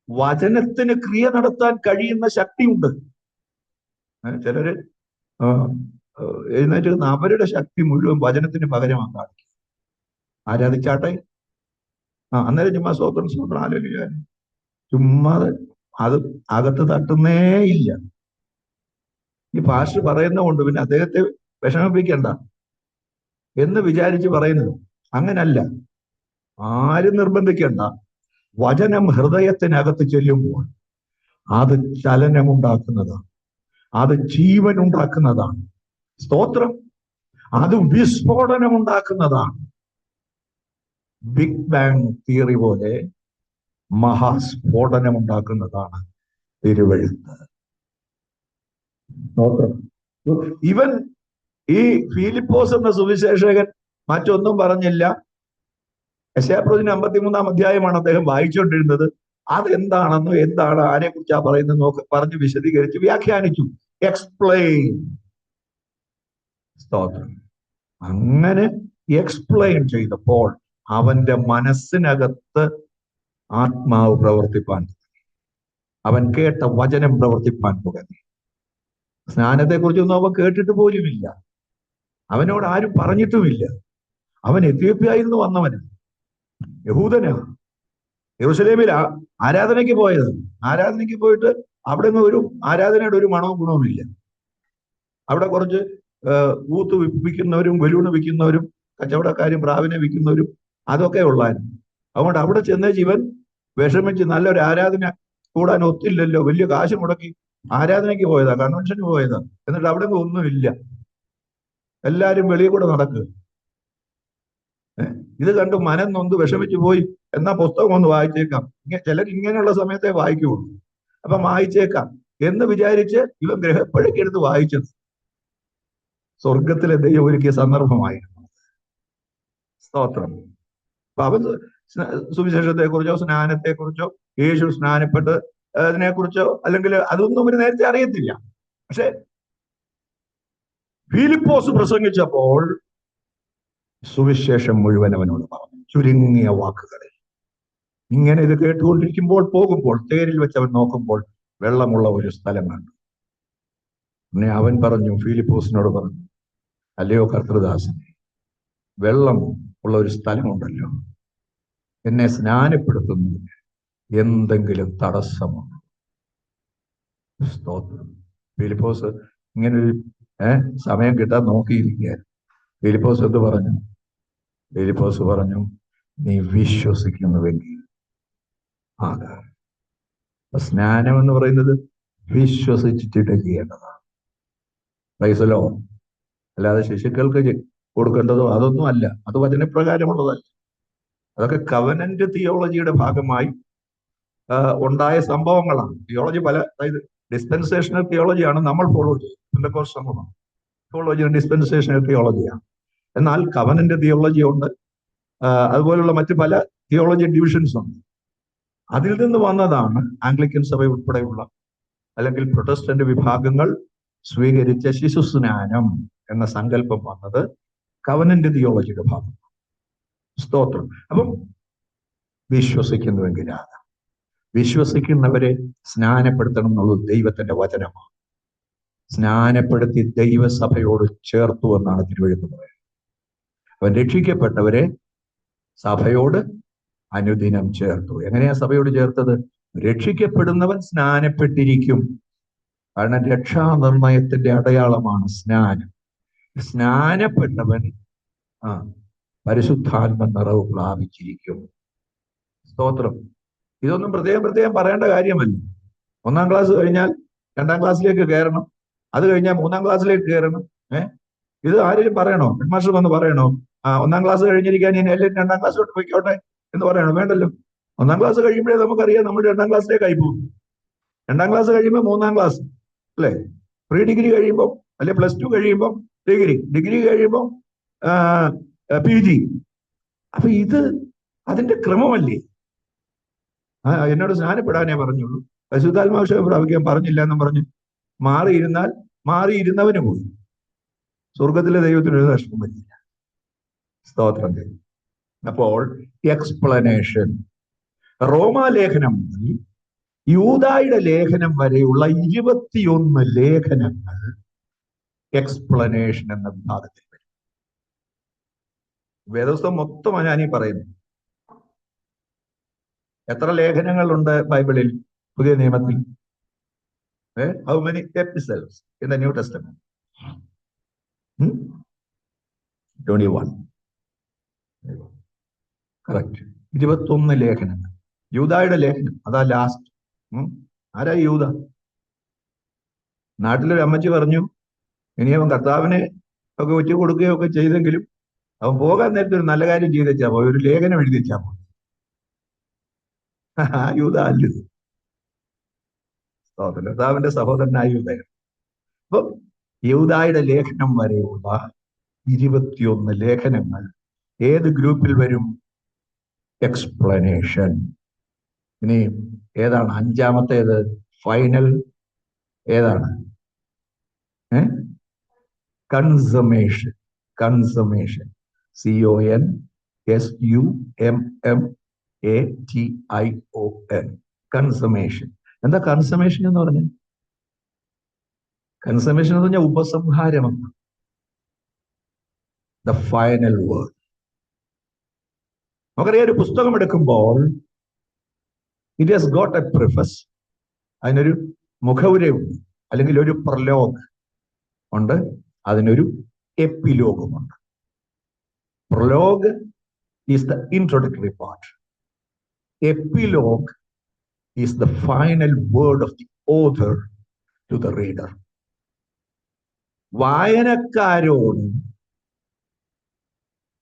വചനത്തിന് ക്രിയ നടത്താൻ കഴിയുന്ന ശക്തിയുണ്ട്. ചിലര് എഴുന്നേറ്റ് അവരുടെ ശക്തി മുഴുവൻ വചനത്തിന് പകരമാക്കാൻ ആരാധിച്ചാട്ടെ. അന്നേരം ചുമ്മാ സ്വതന്ത്രം ആലോചിക്കാൻ ചുമ്മാ അത് അകത്ത് തട്ടുന്നേ ഇല്ല. ഈ പാസ്റ്റർ പറയുന്ന കൊണ്ട് പിന്നെ അദ്ദേഹത്തെ വിഷമിപ്പിക്കണ്ട എന്ന് വിചാരിച്ച് പറയുന്നത് അങ്ങനല്ല. ആരും നിർബന്ധിക്കണ്ട. വചനം ഹൃദയത്തിനകത്ത് ചെല്ലുമ്പോൾ അത് ചലനമുണ്ടാക്കുന്നതാണ്, അത് ജീവൻ ഉണ്ടാക്കുന്നതാണ്. സ്തോത്രം. അത് വിസ്ഫോടനമുണ്ടാക്കുന്നതാണ്. ബിഗ് ബാങ് തിയറി പോലെ മഹാസ്ഫോടനമുണ്ടാക്കുന്നതാണ് തിരുവെഴുത്ത്. ഇവൻ ഈ ഫിലിപ്പോസ് എന്ന സുവിശേഷകൻ മറ്റൊന്നും പറഞ്ഞില്ല. യെശയ്യാപ്രവചനം 53 അധ്യായമാണ് അദ്ദേഹം വായിച്ചുകൊണ്ടിരുന്നത്. അതെന്താണെന്നോ എന്താണ് ആരെ കുറിച്ചാ പറയുന്നത് പറഞ്ഞ് വിശദീകരിച്ച് വ്യാഖ്യാനിച്ചു. എക്സ്പ്ലെയിൻ. സ്തോത്രം. അങ്ങനെ എക്സ്പ്ലെയിൻ ചെയ്തപ്പോൾ അവന്റെ മനസ്സിനകത്ത് ആത്മാവ് പ്രവർത്തിപ്പാൻ, അവൻ കേട്ട വചനം പ്രവർത്തിപ്പാൻ തുടങ്ങി. സ്നാനത്തെക്കുറിച്ചൊന്നും അവൻ കേട്ടിട്ട് പോലുമില്ല, അവനോട് ആരും പറഞ്ഞിട്ടുമില്ല. അവൻ എത്യോപ്യയിൽ നിന്ന് വന്നവന്, യഹൂദനാ, യെരൂശലേമിൽ ആരാധനയ്ക്ക് പോയത്. ആരാധനയ്ക്ക് പോയിട്ട് അവിടെ നിന്ന് ഒരു ആരാധനയുടെ ഒരു മണവും ഗുണവും ഇല്ല. അവിടെ കുറച്ച് ഊത്ത് വിൽക്കുന്നവരും ബലൂണ് വിൽക്കുന്നവരും കച്ചവടക്കാരും പ്രാവിനെ വിൽക്കുന്നവരും അതൊക്കെ ഉള്ളായിരുന്നു. അതുകൊണ്ട് അവിടെ ചെന്ന ജീവൻ വിഷമിച്ച് നല്ലൊരു ആരാധന കൂടാൻ ഒത്തില്ലല്ലോ, വലിയ കാശ് മുടക്കി ആരാധനയ്ക്ക് പോയതാ, കൺവെൻഷന് പോയതാ. എന്നിട്ട് അവിടെ ഒന്നുമില്ല, എല്ലാരും വെളിയിൽ കൂടെ നടക്കുക. ഇത് കണ്ട് മനം നൊന്ത് വിഷമിച്ചു പോയി. എന്നാ പുസ്തകം ഒന്ന് വായിച്ചേക്കാം, ചിലർ ഇങ്ങനെയുള്ള സമയത്തെ വായിക്കുള്ളൂ, അപ്പം വായിച്ചേക്കാം എന്ന് വിചാരിച്ച് ഇവൻ ഗ്രഹപ്പഴക്കെടുത്ത് വായിച്ചത് സ്വർഗത്തിലെ ദൈവം ഒരുക്കിയ സന്ദർഭമായിരുന്നു. സ്തോത്രം. അപ്പൊ അവൻ സുവിശേഷത്തെ കുറിച്ചോ സ്നാനത്തെ കുറിച്ചോ യേശു സ്നാനപ്പെട്ട് അതിനെക്കുറിച്ചോ അല്ലെങ്കിൽ അതൊന്നും അവര് നേരത്തെ അറിയത്തില്ല. പക്ഷെ ഫിലിപ്പോസ് പ്രസംഗിച്ചപ്പോൾ സുവിശേഷം മുഴുവൻ അവനോട് പറഞ്ഞു, ചുരുങ്ങിയ വാക്കുകളിൽ. ഇങ്ങനെ ഇത് കേട്ടുകൊണ്ടിരിക്കുമ്പോൾ പോകുമ്പോൾ തേരിൽ വെച്ച് അവൻ നോക്കുമ്പോൾ വെള്ളമുള്ള ഒരു സ്ഥലം കണ്ടു. പിന്നെ അവൻ പറഞ്ഞു, ഫിലിപ്പോസിനോട് പറഞ്ഞു, അല്ലയോ കർത്തൃദാസൻ, വെള്ളം ഉള്ള ഒരു സ്ഥലമുണ്ടല്ലോ, എന്നെ സ്നാനപ്പെടുത്തുന്നതിന് എന്തെങ്കിലും തടസ്സമുണ്ടോ? സ്തോത്രം. ഫിലിപ്പോസ് ഇങ്ങനൊരു സമയം കിട്ടാൻ നോക്കിയിരിക്കുകയായിരുന്നു. ഫിലിപ്പോസ് എന്ത് പറഞ്ഞു? ഫിലിപ്പോസ് പറഞ്ഞു, നീ വിശ്വസിക്കുന്നുവെങ്കിൽ ആകാം. സ്നാനം എന്ന് പറയുന്നത് വിശ്വസിച്ചിട്ട് ചെയ്യേണ്ടതാണ്. പ്രൈസലോ. അല്ലാതെ ശിശുക്കൾക്ക് കൊടുക്കേണ്ടതോ അതൊന്നും അല്ല, അത് വചനപ്രകാരമുള്ളതല്ല. അതൊക്കെ കവനന്റ് തിയോളജിയുടെ ഭാഗമായി ഉണ്ടായ സംഭവങ്ങളാണ്. തിയോളജി പല, അതായത് ഡിസ്പെൻസേഷണൽ തിയോളജിയാണ് നമ്മൾ ഫോളോ ചെയ്യുന്നത്. സമൂഹം തിയോളജി ഡിസ്പെൻസേഷണൽ തിയോളജിയാണ്. എന്നാൽ കവനന്റ് തിയോളജി ഉണ്ട്, അതുപോലുള്ള മറ്റു പല തിയോളജി ഡിവിഷൻസ് ഉണ്ട്. അതിൽ നിന്ന് വന്നതാണ് ആംഗ്ലിക്കൻ സഭ ഉൾപ്പെടെയുള്ള അല്ലെങ്കിൽ പ്രൊട്ടസ്റ്റന്റ് വിഭാഗങ്ങൾ സ്വീകരിച്ച ശിശുസ്നാനം എന്ന സങ്കല്പം വന്നത് കവനന്റ് തിയോളജിയുടെ ഭാഗം. സ്തോത്രം. അപ്പം വിശ്വസിക്കുന്നുവെങ്കിലാണ്, വിശ്വസിക്കുന്നവരെ സ്നാനപ്പെടുത്തണം എന്നുള്ളത് ദൈവത്തിന്റെ വചനമാണ്. സ്നാനപ്പെടുത്തി ദൈവസഭയോട് ചേർത്തു എന്നാണ് തിരുവെഴുത്ത് പറയുന്നത്. അവൻ രക്ഷിക്കപ്പെട്ടവരെ സഭയോട് അനുദിനം ചേർത്തു. എങ്ങനെയാ സഭയോട് ചേർത്തത്? രക്ഷിക്കപ്പെടുന്നവൻ സ്നാനപ്പെട്ടിരിക്കും. കാരണം രക്ഷാനിർണയത്തിന്റെ അടയാളമാണ് സ്നാനം. സ്നാനപ്പെട്ടവൻ പരിശുദ്ധാത്മ നിറവ് പ്രാപിച്ചിരിക്കും. സ്തോത്രം. ഇതൊന്നും പ്രത്യേകം പറയേണ്ട കാര്യമല്ല. 1-ാം ക്ലാസ് കഴിഞ്ഞാൽ 2-ാം ക്ലാസ്സിലേക്ക് കയറണം, അത് കഴിഞ്ഞാൽ 3-ാം ക്ലാസ്സിലേക്ക് കയറണം. ഇത് ആരെങ്കിലും പറയണോ? ഹെഡ്മാസ്റ്റർ വന്ന് പറയണോ 1-ാം ക്ലാസ് കഴിഞ്ഞിരിക്കാൻ ഇനി എല്ലാവരും 2-ാം ക്ലാസ്സിലോട്ട് പോയിക്കോട്ടെ എന്ന് പറയണോ? വേണ്ടല്ലോ. 1-ാം ക്ലാസ് കഴിയുമ്പോഴേ നമുക്കറിയാം നമ്മൾ 2-ാം ക്ലാസ്സിലേക്കായി പോകും. 2-ാം ക്ലാസ് കഴിയുമ്പോൾ 3-ാം ക്ലാസ് അല്ലേ, പ്രീ ഡിഗ്രി കഴിയുമ്പോൾ അല്ലെ +2 കഴിയുമ്പോൾ ഡിഗ്രി കഴിയുമ്പോൾ PG. അപ്പൊ ഇത് അതിന്റെ ക്രമമല്ലേ? എന്നോട് സ്നാനപ്പെടാനേ പറഞ്ഞുള്ളൂ, പരിശുദ്ധാത്മാഭിഷേകം പ്രാപിക്കാൻ പറഞ്ഞില്ല എന്നും പറഞ്ഞു മാറിയിരുന്നവന് പോയി. സ്വർഗത്തിലെ ദൈവത്തിനൊരു നഷ്ടം പറ്റില്ല. സ്തോത്രം. അപ്പോൾ എക്സ്പ്ലനേഷൻ, റോമാലേഖനം മുതൽ യൂദായുടെ ലേഖനം വരെയുള്ള 21 ലേഖനങ്ങൾ എക്സ്പ്ലനേഷൻ എന്ന വിഭാഗത്തിൽ വരും. വേദപുസ്തകം മൊത്തമാണ് ഞാനീ പറയുന്നത്. എത്ര ലേഖനങ്ങളുണ്ട് ബൈബിളിൽ, പുതിയ നിയമത്തിൽ? How many episodes in the new testament? 21. Correct. 21 ലേഖനങ്ങൾ. യൂദായുടെ ലേഖനം അതാ ലാസ്റ്റ്. ആരാ യൂദ? നാട്ടിലൊരു അമ്മച്ചി പറഞ്ഞു, ഇനി അവൻ കർത്താവിനെ ഒക്കെ ഒറ്റ കൊടുക്കുകയോ ഒക്കെ ചെയ്തെങ്കിലും അവൻ പോകാൻ നേരത്തെ ഒരു നല്ല കാര്യം ചെയ്തേച്ചാ പോയി, ഒരു ലേഖനം എഴുതി വെച്ചാ പോയി. ആ യൂദ അല്ലത്. കർത്താവിന്റെ സഹോദരനായ യൂദയാണ്. അപ്പൊ യൂദായുടെ ലേഖനം വരെയുള്ള 21 ലേഖനങ്ങൾ ഏത് ഗ്രൂപ്പിൽ വരും? എക്സ്പ്ലനേഷൻ. ഇനി ഏതാണ് അഞ്ചാമത്തേത്? ഫൈനൽ. ഏതാണ്? കൺസമേഷൻ. കൺസമേഷൻ. CONSUMMATION. കൺസമേഷൻ. എന്താ കൺസമേഷൻ എന്ന് പറഞ്ഞാൽ? കൺസമേഷൻ എന്ന് പറഞ്ഞാൽ ഉപസംഹാരമെന്ന്. The final word. നമുക്കറിയാം, ഒരു പുസ്തകം എടുക്കുമ്പോൾ it has got a preface. അതിനൊരു മുഖവുരയുണ്ട്, അല്ലെങ്കിൽ ഒരു പ്രലോഗ് ഉണ്ട്, അതിനൊരു എപ്പിലോഗുമുണ്ട്. Prologue is the introductory part. Epilogue is the final word of the author to the reader. വായനക്കാരോട്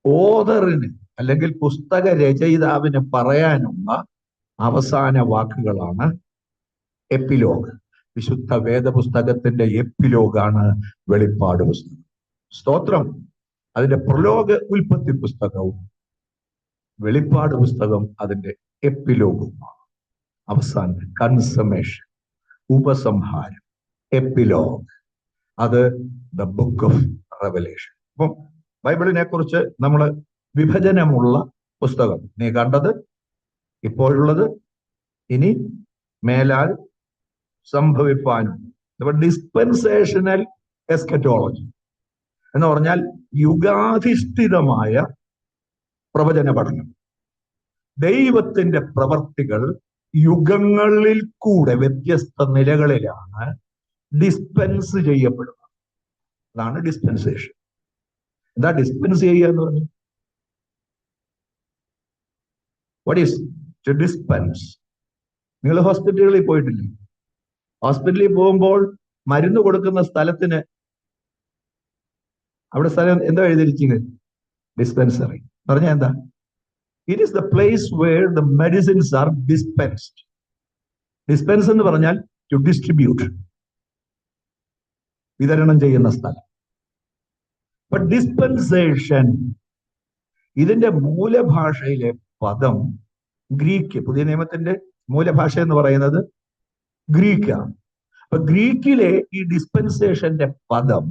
ഓഥറിന് അല്ലെങ്കിൽ പുസ്തക രചയിതാവിന് പറയാനുള്ള അവസാന വാക്കുകളാണ് എപ്പിലോഗ്. വിശുദ്ധ വേദപുസ്തകത്തിന്റെ എപ്പിലോഗാണ് വെളിപ്പാട് പുസ്തകം. സ്തോത്രം. അതിന്റെ പ്രലോഗ് ഉൽപ്പത്തി പുസ്തകവും വെളിപ്പാട് പുസ്തകം അതിന്റെ എപ്പിലോഗുമാണ്. അവസാനം കൺസമേഷൻ, ഉപസംഹാരം, എപ്പിലോഗ്. അത് ദ ബുക്ക് ഓഫ് റെവലേഷൻ. അപ്പം ബൈബിളിനെ കുറിച്ച് നമ്മൾ വിഭജനമുള്ള പുസ്തകം. നീ കണ്ടത്, ഇപ്പോഴുള്ളത്, ഇനി മേലാൽ സംഭവിപ്പാനും. ഡിസ്പെൻസേഷണൽ എസ്കറ്റോളജി എന്ന് പറഞ്ഞാൽ യുഗാധിഷ്ഠിതമായ പ്രവചന പഠനം. ദൈവത്തിന്റെ പ്രവർത്തികൾ യുഗങ്ങളിൽ കൂടെ വ്യത്യസ്ത നിലകളിലാണ് ഡിസ്പെൻസ് ചെയ്യപ്പെടുന്നത്. അതാണ് ഡിസ്പെൻസേഷൻ. എന്താ ഡിസ്പെൻസ് ചെയ്യുക എന്ന് പറഞ്ഞു? What is to dispense? നിങ്ങൾ ഹോസ്പിറ്റലുകളിൽ പോയിട്ടില്ലേ? ഹോസ്പിറ്റലിൽ പോകുമ്പോൾ മരുന്ന് കൊടുക്കുന്ന സ്ഥലത്തിന് അവിടെ സ്ഥലം എന്താ എഴുതിയിരിക്കുന്നത്? ഡിസ്പെൻസറി എന്ന് പറഞ്ഞാൽ എന്താ? It is the place where the medicines are dispensed. Dispense എന്ന് പറഞ്ഞാൽ ടു ഡിസ്ട്രിബ്യൂട്ട്, വിതരണം ചെയ്യുന്ന സ്ഥലം. ബട്ട് ഡിസ്പെൻസേഷൻ, ഇതിന്റെ മൂലഭാഷയിലെ പദം ഗ്രീക്ക്. പുതിയ നിയമത്തിന്റെ മൂലഭാഷ എന്ന് പറയുന്നത് ഗ്രീക്കാണ്. അപ്പൊ ഗ്രീക്കിലെ ഈ ഡിസ്പെൻസേഷന്റെ പദം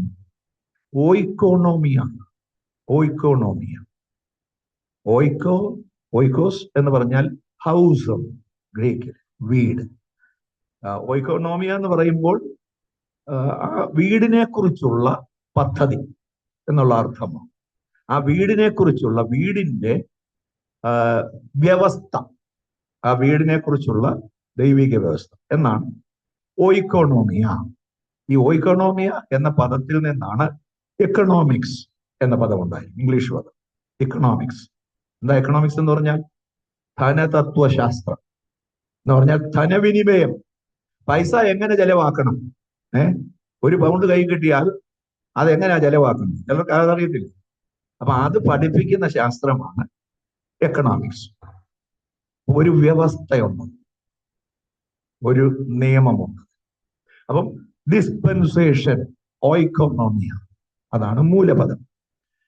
ഓയിക്കോണോമിയാണ്. ഓയിക്കോണോമിയ. ഓയിക്കോസ് എന്ന് പറഞ്ഞാൽ ഹൗസ്, ഗ്രീക്കിൽ വീട്. ഓയിക്കോണോമിയ എന്ന് പറയുമ്പോൾ ആ വീടിനെ കുറിച്ചുള്ള പദ്ധതി എന്നുള്ള അർത്ഥമാണ്. ആ വീടിനെ കുറിച്ചുള്ള, വീടിന്റെ വ്യവസ്ഥ, ആ വീടിനെ കുറിച്ചുള്ള ദൈവിക വ്യവസ്ഥ എന്നാണ് ഓയിക്കോണോമിയ. ഈ ഓയിക്കോണോമിയ എന്ന പദത്തിൽ നിന്നാണ് എക്കണോമിക്സ് എന്ന പദം ഉണ്ടായി. ഇംഗ്ലീഷ് പദം ഇക്കണോമിക്സ്. എന്താ എക്കണോമിക്സ് എന്ന് പറഞ്ഞാൽ? ധനതത്വശാസ്ത്രം എന്ന് പറഞ്ഞാൽ ധനവിനിമയം. പൈസ എങ്ങനെ ചെലവാക്കണം? ഒരു പൗണ്ട് കൈ കിട്ടിയാൽ അതെങ്ങനെയാ ചെലവാക്കണം? ചിലർക്ക് അതറിയത്തില്ല. അപ്പൊ അത് പഠിപ്പിക്കുന്ന ശാസ്ത്രമാണ് എക്കണോമിക്സ്. ഒരു വ്യവസ്ഥയുണ്ട്, ഒരു നിയമമുണ്ട്. അപ്പം ഡിസ്പെൻസേഷൻ, ഓയിക്കോണോമിയ, അതാണ് മൂലപദം.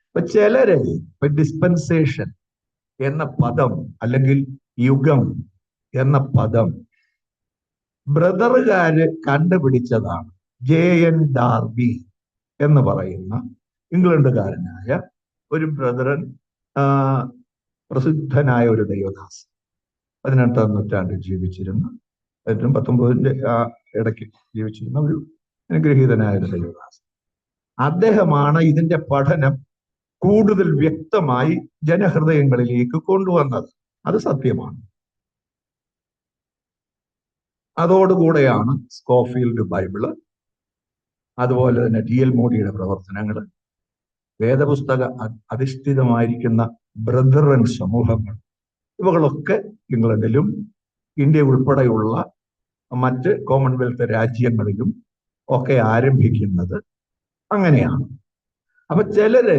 ഇപ്പൊ ചിലര് ഇപ്പൊ ഡിസ്പെൻസേഷൻ എന്ന പദം അല്ലെങ്കിൽ യുഗം എന്ന പദം ബ്രദറുകാര് കണ്ടുപിടിച്ചതാണ്. JN ഡാർബി എന്ന് പറയുന്ന ഇംഗ്ലണ്ടുകാരനായ ഒരു ബ്രദറൻ, പ്രസിദ്ധനായ ഒരു ദൈവദാസൻ, 18ാം നൂറ്റാണ്ടിൽ ജീവിച്ചിരുന്ന, 19ന്റെ ആ ഇടയ്ക്ക് ജീവിച്ചിരുന്ന ഒരു അനുഗ്രഹീതനായ ഒരു ദൈവദാസൻ. അദ്ദേഹമാണ് ഇതിന്റെ പഠനം കൂടുതൽ വ്യക്തമായി ജനഹൃദയങ്ങളിലേക്ക് കൊണ്ടുവന്നത്. അത് സത്യമാണ്. അതോടുകൂടെയാണ് സ്കോഫീൽഡ് ബൈബിള്, അതുപോലെ തന്നെ TL മോഡിയുടെ പ്രവർത്തനങ്ങൾ, വേദപുസ്തക അധിഷ്ഠിതമായിരിക്കുന്ന ബ്രദറൻ സമൂഹങ്ങൾ, ഇവകളൊക്കെ ഇംഗ്ലണ്ടിലും ഇന്ത്യ ഉൾപ്പെടെയുള്ള മറ്റ് കോമൺവെൽത്ത് രാജ്യങ്ങളിലും ഒക്കെ ആരംഭിക്കുന്നത് അങ്ങനെയാണ്. അപ്പൊ ചിലര്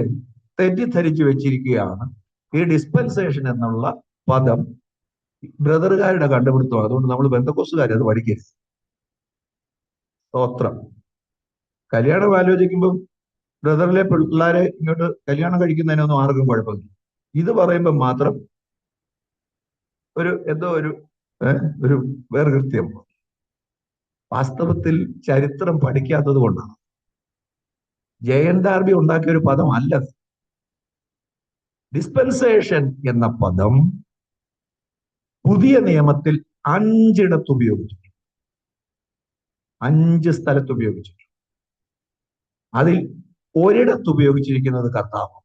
തെറ്റിദ്ധരിച്ചു വെച്ചിരിക്കുകയാണ് ഈ ഡിസ്പെൻസേഷൻ എന്നുള്ള പദം ബ്രദറുകാരുടെ കണ്ടുപിടുത്തമാണ്, അതുകൊണ്ട് നമ്മൾ ബന്ധക്കോസുകാർ അത് പഠിക്കരുത്. സ്തോത്രം. കല്യാണം ആലോചിക്കുമ്പോൾ ബ്രദറിലെ പിള്ളേരെ ഇങ്ങോട്ട് കല്യാണം കഴിക്കുന്നതിനൊന്നും ആർക്കും കുഴപ്പമില്ല. ഇത് പറയുമ്പോൾ മാത്രം എന്തോ ഒരു വേർകൃത്യം. വാസ്തവത്തിൽ ചരിത്രം പഠിക്കാത്തത് കൊണ്ടാണ്. ജയൻ ഡാർബി ഉണ്ടാക്കിയ ഒരു പദമല്ല. ഡിസ്പെൻസേഷൻ എന്ന പദം പുതിയ നിയമത്തിൽ 5 ഉപയോഗിച്ചു, 5 സ്ഥലത്ത് ഉപയോഗിച്ചിട്ടുണ്ട്. അതിൽ ഒരിടത്ത് ഉപയോഗിച്ചിരിക്കുന്നത് കർത്താവ്,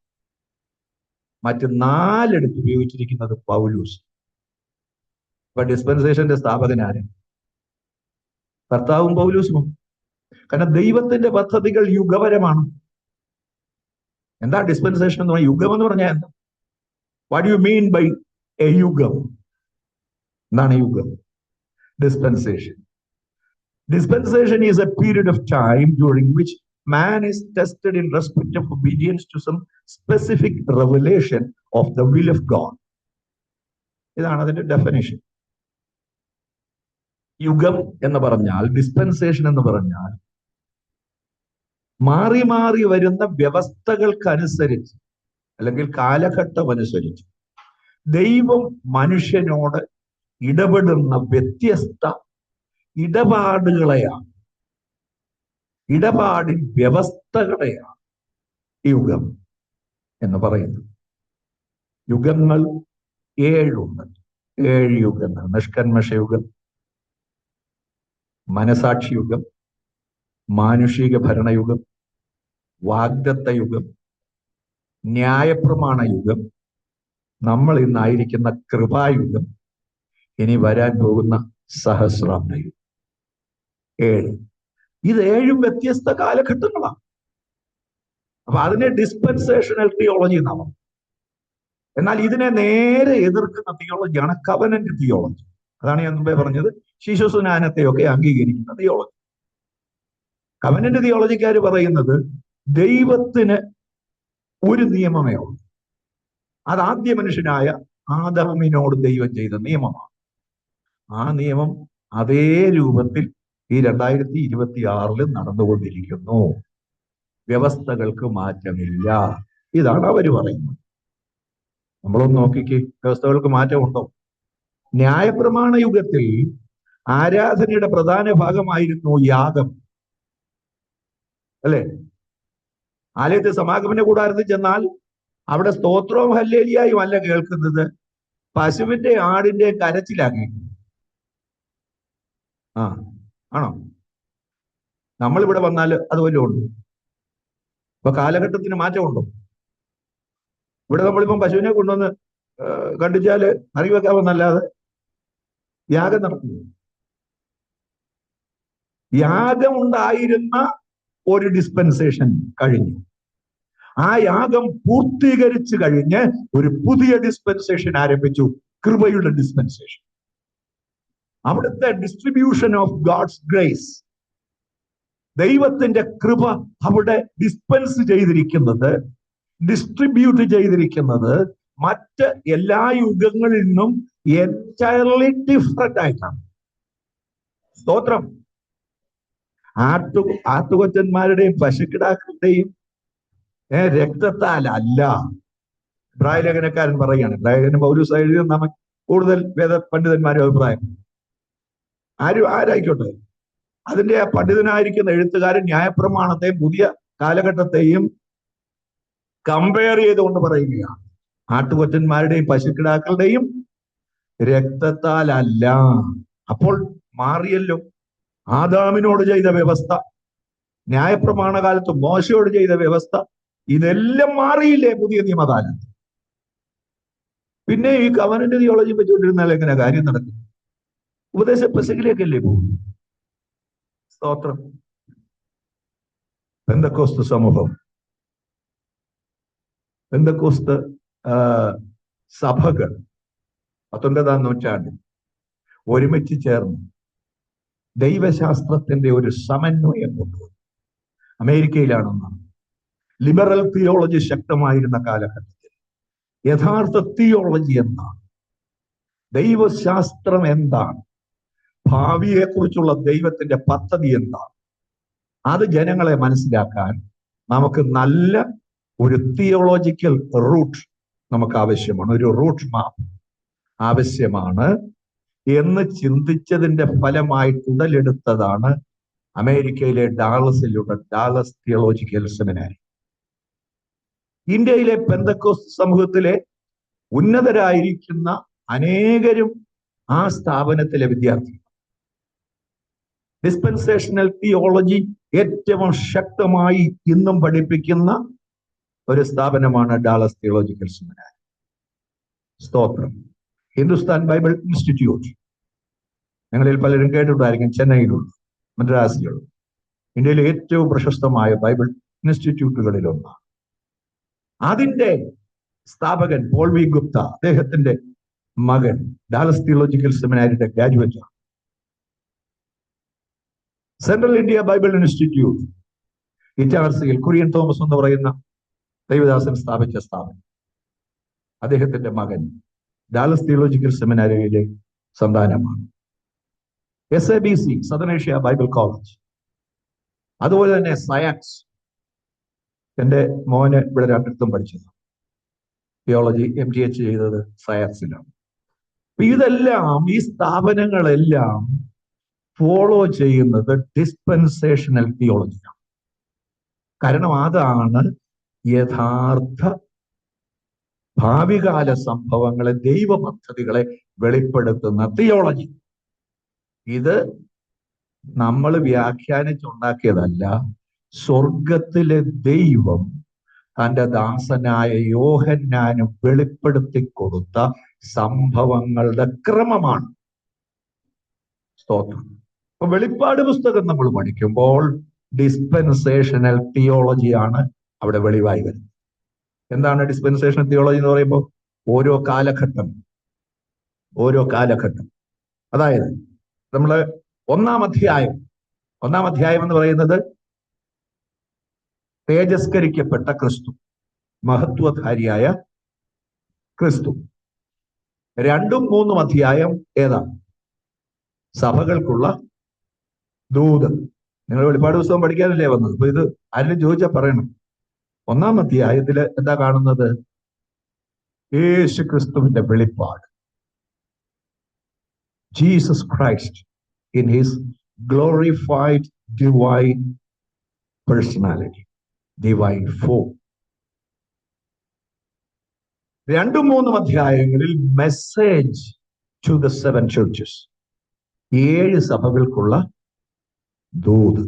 മറ്റ് 4 ഉപയോഗിച്ചിരിക്കുന്നത് പൗലൂസ്. അപ്പൊ ഡിസ്പെൻസേഷന്റെ സ്ഥാപകനാരും കർത്താവും പൗലൂസും. കാരണം ദൈവത്തിന്റെ പദ്ധതികൾ യുഗപരമാണ്. എന്താ ഡിസ്പെൻസേഷൻ എന്ന് പറഞ്ഞാൽ? യുഗം എന്ന് പറഞ്ഞാൽ എന്താ? What you mean by a യുഗം? എന്താണ് യുഗം? Dispensation. Dispensation is a period of time during which man is tested in respect of obedience to some specific revelation of the will of God. ഇതാണ് അതിന്റെ ഡെഫിനിഷൻ. യുഗം എന്ന് പറഞ്ഞാൽ, dispensation എന്ന് പറഞ്ഞാൽ മാറി മാറി വരുന്ന വ്യവസ്ഥകൾക്കനുസരിച്ച് അല്ലെങ്കിൽ കാലഘട്ടം അനുസരിച്ച് ദൈവം മനുഷ്യനോട് ഇടപെടുന്ന വ്യത്യസ്ത ഇടപാടുകളെയാണ്, ഇടപാടിൻ വ്യവസ്ഥകളെയാണ് യുഗം എന്ന് പറയുന്നത്. യുഗങ്ങൾ 7 ഉണ്ട്. 7 യുഗങ്ങൾ: നിഷ്കന്മഷ യുഗം, മനസാക്ഷി യുഗം, മാനുഷിക ഭരണയുഗം, വാഗ്ദത്ത യുഗം, ന്യായപ്രമാണ യുഗം, നമ്മൾ ഇന്നായിരിക്കുന്ന കൃപായുഗം, ഇനി വരാൻ പോകുന്ന സഹസ്രാബ്ദ യുഗം. 7. ഇത് 7 വ്യത്യസ്ത കാലഘട്ടങ്ങളാണ്. അപ്പൊ അതിനെ ഡിസ്പെൻസേഷണൽ തിയോളജി എന്നാണ്. എന്നാൽ ഇതിനെ നേരെ എതിർക്കുന്ന തിയോളജിയാണ് കവനന്റ് തിയോളജി. അതാണ് ഞാൻ മുമ്പേ പറഞ്ഞത്, ശിശുസ്നാനത്തെയൊക്കെ അംഗീകരിക്കുന്ന തിയോളജി. കവനന്റ് തിയോളജിക്കാർ പറയുന്നത് ദൈവത്തിന് ഒരു നിയമമേ ഉള്ളൂ. അത് ആദ്യ മനുഷ്യനായ ആദാമിനോട് ദൈവം ചെയ്ത നിയമമാണ്. ആ നിയമം അതേ രൂപത്തിൽ ഈ 2026 നടന്നുകൊണ്ടിരിക്കുന്നു. വ്യവസ്ഥകൾക്ക് മാറ്റമില്ല. ഇതാണ് അവര് പറയുന്നത്. നമ്മളൊന്ന് നോക്കിക്കേ, വ്യവസ്ഥകൾക്ക് മാറ്റമുണ്ടോ? ന്യായപ്രമാണ യുഗത്തിൽ ആരാധനയുടെ പ്രധാന ഭാഗമായിരുന്നു യാഗം, അല്ലെ? ആലയത്തിൽ സമാഗമന കൂടാരത്തിൽ ചെന്നാൽ അവിടെ സ്തോത്രവും ഹല്ലേലൂയയും അല്ല കേൾക്കുന്നത്, പശുവിന്റെ ആടിന്റെ കരച്ചിലാക്കി. ആണോ? നമ്മളിവിടെ വന്നാൽ അതുപോലെ ഉണ്ട്. ഇപ്പൊ കാലഘട്ടത്തിന് മാറ്റമുണ്ടോ? ഇവിടെ നമ്മളിപ്പം പശുവിനെ കൊണ്ടുവന്ന് കണ്ടിച്ചാല് കറി വെക്കാമെന്നല്ലാതെ യാഗം നടത്തുന്നു. യാഗം ഉണ്ടായിരുന്ന ഒരു ഡിസ്പെൻസേഷൻ കഴിഞ്ഞു. ആ യാഗം പൂർത്തീകരിച്ചു കഴിഞ്ഞ് ഒരു പുതിയ ഡിസ്പെൻസേഷൻ ആരംഭിച്ചു, കൃപയുടെ ഡിസ്പെൻസേഷൻ. അവിടുത്തെ ഡിസ്ട്രിബ്യൂഷൻ ഓഫ് ഗോഡ്സ് ഗ്രേസ്, ദൈവത്തിന്റെ കൃപ അവിടെ ഡിസ്പെൻസ് ചെയ്തിരിക്കുന്നത്, ഡിസ്ട്രിബ്യൂട്ട് ചെയ്തിരിക്കുന്നത് മറ്റ് എല്ലാ യുഗങ്ങളിൽ നിന്നും എൻറ്റയർലി ഡിഫറെന്റ് ആയിട്ടാണ്. സ്തോത്രം. ആട്ടുകൊറ്റന്മാരുടെയും പശുക്കിടാക്കളുടെയും രക്തത്താൽ അല്ല. ഇബ്രാഹിം ലേഖനക്കാരൻ പറയുകയാണ്, ഇബ്രാഹിം പൗലോസ് എഴുതിയ നമുക്ക് കൂടുതൽ വേദ പണ്ഡിതന്മാരും അഭിപ്രായം ആരായിക്കോട്ടെ, അതിന്റെ ആ പണ്ഡിതനായിരിക്കുന്ന എഴുത്തുകാരൻ ന്യായപ്രമാണത്തെയും പുതിയ കാലഘട്ടത്തെയും കമ്പയർ ചെയ്തുകൊണ്ട് പറയുകയാണ്, ആട്ടുകൊറ്റന്മാരുടെയും പശുക്കിടാക്കളുടെയും രക്തത്താൽ അല്ല. അപ്പോൾ മാറിയല്ലോ. ആദാമിനോട് ചെയ്ത വ്യവസ്ഥ, ന്യായപ്രമാണ കാലത്ത് മോശയോട് ചെയ്ത വ്യവസ്ഥ, ഇതെല്ലാം മാറിയില്ലേ പുതിയ നിയമകാലത്ത്? പിന്നെ ഈ കവനന്റ് തിയോളജി വെച്ചുകൊണ്ടിരുന്നാൽ എങ്ങനെ കാര്യം നടക്കും? ഉപദേശ പെസകിലേക്കല്ലേ പോകും. സ്തോത്രം. പെന്തക്കോസ്ത് സമൂഹം, പെന്തക്കോസ്ത് സഭകൾ 19-ാം നൂറ്റാണ്ടിൽ ഒരുമിച്ച് ചേർന്ന് ദൈവശാസ്ത്രത്തിന്റെ ഒരു സമന്വയം കൊണ്ടുവന്നു. അമേരിക്കയിലാണെന്ന് ലിബറൽ തിയോളജി ശക്തമായിരുന്ന കാലഘട്ടത്തിൽ യഥാർത്ഥ തിയോളജി എന്താണ്, ദൈവശാസ്ത്രം എന്താണ്, ഭാവിയെക്കുറിച്ചുള്ള ദൈവത്തിന്റെ പദ്ധതി എന്താണ്, അത് ജനങ്ങളെ മനസ്സിലാക്കാൻ നമുക്ക് നല്ല ഒരു തിയോളജിക്കൽ റൂട്ട് നമുക്ക് ആവശ്യമാണ്, ഒരു റൂട്ട് മാപ്പ് ആവശ്യമാണ് എന്ന് ചിന്തിച്ചതിന്റെ ഫലമായിട്ട് ഉടലെടുത്തതാണ് അമേരിക്കയിലെ ഡാളസിലുള്ള ഡാളസ് തിയോളജിക്കൽ സെമിനാരി. ഇന്ത്യയിലെ പെന്തക്കോസ്ത് സമൂഹത്തിലെ ഉന്നതരായിരിക്കുന്ന അനേകരും ആ സ്ഥാപനത്തിലെ വിദ്യാർത്ഥികൾ. ഡിസ്പെൻസേഷണൽ തിയോളജി ഏറ്റവും ശക്തമായി ഇന്നും പഠിപ്പിക്കുന്ന ഒരു സ്ഥാപനമാണ് ഡാളസ് തിയോളജിക്കൽ സെമിനാരി. സ്തോത്രം. ഹിന്ദുസ്ഥാൻ ബൈബിൾ ഇൻസ്റ്റിറ്റ്യൂട്ട് ഞങ്ങളിൽ പലരും കേട്ടിട്ടുണ്ടായിരിക്കും, ചെന്നൈയിലുള്ള, മദ്രാസിലുള്ള ഇന്ത്യയിലെ ഏറ്റവും പ്രശസ്തമായ ബൈബിൾ ഇൻസ്റ്റിറ്റ്യൂട്ടുകളിൽ ഒന്നാണ്. അതിന്റെ സ്ഥാപകൻ പോൾ വി ഗുപ്ത, അദ്ദേഹത്തിന്റെ മകൻ ഡാലസ് തിയോളജിക്കൽ സെമിനാരിയുടെ ഗ്രാജുവേറ്റ് ആണ്. സെൻട്രൽ ഇന്ത്യ ബൈബിൾ ഇൻസ്റ്റിറ്റ്യൂട്ട് ഇറ്റാർസിയിൽ കുര്യൻ തോമസ് എന്ന് പറയുന്ന ദൈവദാസൻ സ്ഥാപിച്ച സ്ഥാപനം, അദ്ദേഹത്തിന്റെ മകൻ ഡാലസ് തിയോളജിക്കൽ സെമിനാരിയിലെ സന്താനമാണ്. SABC southern Asia Bible college, അതുപോലെ തന്നെ സയാക്സ്, എൻ്റെ മോന് ഇവിടെ രണ്ടിടത്തും പഠിച്ചത്, തിയോളജി MTH ചെയ്തത് സയാക്സിലാണ്. ഇതെല്ലാം, ഈ സ്ഥാപനങ്ങളെല്ലാം ഫോളോ ചെയ്യുന്നത് ഡിസ്പെൻസേഷണൽ തിയോളജിയാണ്. കാരണം അതാണ് യഥാർത്ഥ ഭാവികാല സംഭവങ്ങളെ, ദൈവ പദ്ധതികളെ വെളിപ്പെടുത്തുന്ന തിയോളജി. ഇത് നമ്മൾ വ്യാഖ്യാനിച്ചുണ്ടാക്കിയതല്ല. സ്വർഗത്തിലെ ദൈവം തന്റെ ദാസനായ യോഹന്നാന് വെളിപ്പെടുത്തി കൊടുത്ത സംഭവങ്ങളുടെ ക്രമമാണ്. സ്തോത്രം. അപ്പൊ വെളിപ്പാട് പുസ്തകം നമ്മൾ പഠിക്കുമ്പോൾ ഡിസ്പെൻസേഷണൽ തിയോളജിയാണ് അവിടെ വെളിവായി വരുന്നത്. എന്താണ് ഡിസ്പെൻസേഷണൽ തിയോളജി എന്ന് പറയുമ്പോൾ? ഓരോ കാലഘട്ടം അതായത് നമ്മള് ഒന്നാം അധ്യായം എന്ന് പറയുന്നത് തേജസ്കരിക്കപ്പെട്ട ക്രിസ്തു, മഹത്വധാരിയായ ക്രിസ്തു. 2ഉം 3ഉം അധ്യായം ഏതാണ്? സഭകൾക്കുള്ള ദൂത്. നിങ്ങൾ വെളിപ്പാട് പുസ്തകം പഠിക്കാനല്ലേ വന്നത്? അപ്പൊ ഇത് ആരെങ്കിലും ചോദിച്ചാൽ പറയണം. 1-ാം അധ്യായത്തിൽ എന്താ കാണുന്നത്? യേശു ക്രിസ്തുവിന്റെ വെളിപ്പാട്. Jesus Christ in his glorified divine personality, divine form. 2ഉം 3ഉം അധ്യായങ്ങളിൽ മെസ്സേജ് ടു ദ 7 churches, 7 സഭകൾക്കുള്ള ദൂത്.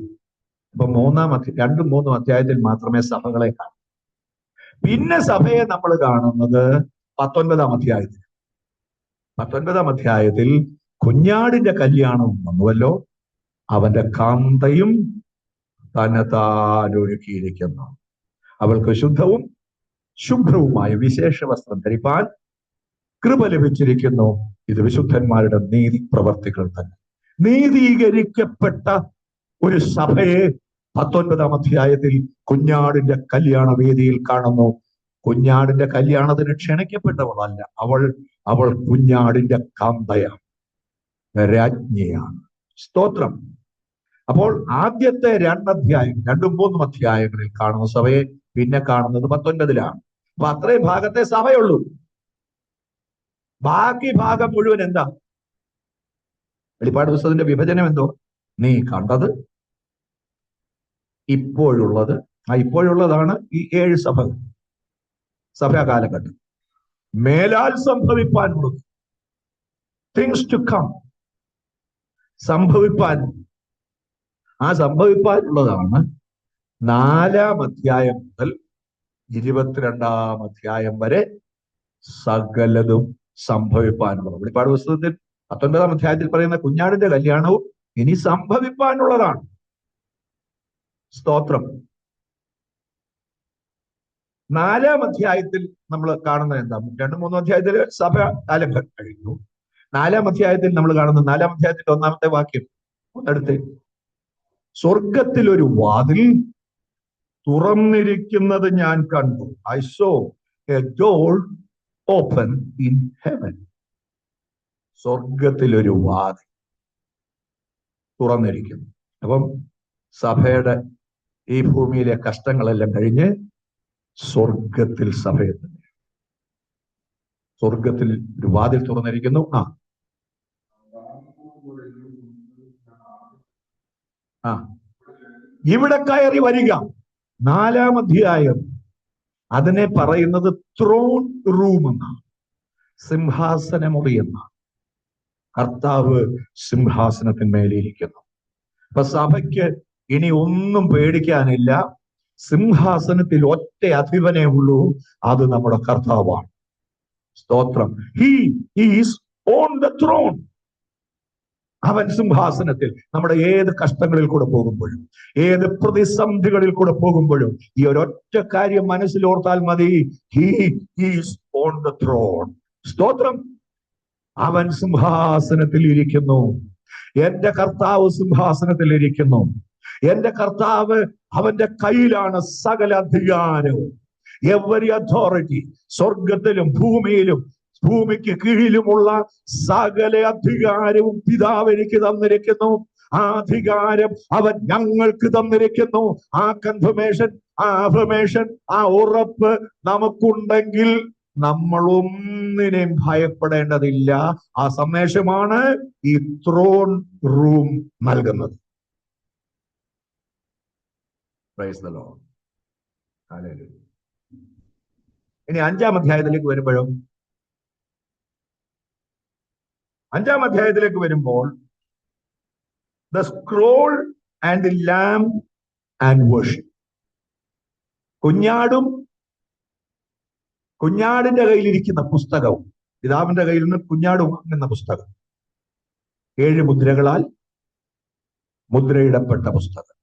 അപ്പൊ 2ഉം 3ഉം അധ്യായത്തിൽ മാത്രമേ സഭകളെ കാണൂ. പിന്നെ സഭയെ നമ്മൾ കാണുന്നത് 19-ാം അധ്യായത്തിൽ. 19-ാം അധ്യായത്തിൽ കുഞ്ഞാടിന്റെ കല്യാണവും വന്നുവല്ലോ, അവന്റെ കാന്തയും തന്നെത്താൻ ഒരുക്കിയിരിക്കുന്നു. അവൾക്ക് ശുദ്ധവും ശുഭ്രവുമായ വിശേഷ വസ്ത്രം ധരിപ്പാൻ കൃപ ലഭിച്ചിരിക്കുന്നു. ഇത് വിശുദ്ധന്മാരുടെ നീതി പ്രവർത്തികൾ തന്നെ. നീതീകരിക്കപ്പെട്ട ഒരു സഭയെ 19-ാം അധ്യായത്തിൽ കുഞ്ഞാടിന്റെ കല്യാണ വേദിയിൽ കാണുന്നു. കുഞ്ഞാടിന്റെ കല്യാണത്തിന് ക്ഷണിക്കപ്പെട്ടവളല്ല, അവൾ കുഞ്ഞാടിന്റെ കാന്തയാണ്, രാജ്ഞിയാണ്. സ്തോത്രം. അപ്പോൾ ആദ്യത്തെ 2 അധ്യായം, 2ഉം 3ഉം അധ്യായങ്ങളിൽ കാണുന്ന സഭയെ പിന്നെ കാണുന്നത് 19-ലാണ്. അപ്പൊ അത്രയും ഭാഗത്തെ സഭയുള്ളൂ. ബാക്കി ഭാഗം മുഴുവൻ എന്താ? വെളിപ്പാട് പുസ്തകത്തിന്റെ വിഭജനം എന്തോ? നീ കണ്ടത്, ഇപ്പോഴുള്ളത്. ഇപ്പോഴുള്ളതാണ് ഈ 7 സഭകൾ, സഭാ കാലഘട്ടം. മേലാൽ സംഭവിപ്പാനുള്ളത്, തിങ്സ് ടു കം, സംഭവിപ്പാൻ. ആ സംഭവിപ്പാനുള്ളതാണ് 4-ാം അധ്യായം മുതൽ 22-ാം അധ്യായം വരെ സകലതും സംഭവിപ്പാനുള്ളത്. വെളിപ്പാട് പുസ്തകത്തിൽ 19-ാം അധ്യായത്തിൽ പറയുന്ന കുഞ്ഞാടിന്റെ കല്യാണവും ഇനി സംഭവിപ്പാനുള്ളതാണ്. സ്തോത്രം. 4-ാം അധ്യായത്തിൽ നമ്മൾ കാണുന്നത് എന്താ? 2ഉം 3ഉം അധ്യായത്തിൽ സഭ കാലം കഴിഞ്ഞു. 4-ാം അധ്യായത്തിൽ നമ്മൾ കാണുന്നത്, 4-ാം അധ്യായത്തിന്റെ 1-ാമത്തെ വാക്യം, അടുത്ത് സ്വർഗത്തിൽ ഒരു വാതിൽ തുറന്നിരിക്കുന്നത് ഞാൻ കണ്ടു. I so A door open in heaven. സ്വർഗത്തിൽ ഒരു വാതിൽ തുറന്നിരിക്കുന്നു. അപ്പം സഭയുടെ ഈ ഭൂമിയിലെ കഷ്ടങ്ങളെല്ലാം കഴിഞ്ഞ് സ്വർഗത്തിൽ സഭയെത്തുന്നു. സ്വർഗത്തിൽ ഒരു വാതിൽ തുറന്നിരിക്കുന്നു. ഇവിടെ കയറി വരിക. 4-ാം അധ്യായം അതിനെ പറയുന്നത് ത്രോൺ റൂം എന്നാണ്, സിംഹാസനമുറി എന്നാണ്. കർത്താവ് സിംഹാസനത്തിന്മേലിരിക്കുന്നു. അപ്പൊ സഭയ്ക്ക് ഇനി ഒന്നും പേടിക്കാനില്ല. സിംഹാസനത്തിൽ ഒറ്റ അധിപനേ ഉള്ളൂ, അത് നമ്മുടെ കർത്താവാണ്. സ്തോത്രം. He is on the thrown. അവൻ സിംഹാസനത്തിൽ. നമ്മുടെ ഏത് കഷ്ടങ്ങളിൽ കൂടെ പോകുമ്പോഴും, ഏത് പ്രതിസന്ധികളിൽ കൂടെ പോകുമ്പോഴും ഈ ഒരൊറ്റ കാര്യം മനസ്സിലോർത്താൽ മതി. He is on the thrown. സ്തോത്രം. അവൻ സിംഹാസനത്തിൽ ഇരിക്കുന്നു. എന്റെ കർത്താവ് സിംഹാസനത്തിൽ ഇരിക്കുന്നു. എന്റെ കർത്താവ്, അവന്റെ കയ്യിലാണ് സകല അധികാരവും. എവരി അതോറിറ്റി, സ്വർഗത്തിലും ഭൂമിയിലും ഭൂമിക്ക് കീഴിലുമുള്ള സകല അധികാരവും പിതാവ് എനിക്ക് തന്നിരിക്കുന്നു. ആ അധികാരം അവൻ ഞങ്ങൾക്ക് തന്നിരിക്കുന്നു. ആ കൺഫർമേഷൻ, ആ അഫർമേഷൻ, ആ ഉറപ്പ് നമുക്കുണ്ടെങ്കിൽ നമ്മൾ ഒന്നിനെയും ഭയപ്പെടേണ്ടതില്ല. ആ സന്ദേശമാണ് ഈ ത്രോൺ റൂം നൽകുന്നത്. Praise the Lord. ഹല്ലേലൂയ. ഇനി 5-ാം അധ്യായത്തിലേക്ക് വരുമ്പോഴും, 5-ാം അധ്യായത്തിലേക്ക് വരുമ്പോൾ the scroll and the lamb and worship. കുഞ്ഞാടിന്റെ കയ്യിലിരിക്കുന്ന പുസ്തകവും, പിതാവിന്റെ കയ്യിൽ നിന്ന് കുഞ്ഞാട് വാങ്ങുന്ന പുസ്തകം, 7 മുദ്രകളാൽ മുദ്രയിടപ്പെട്ട പുസ്തകം.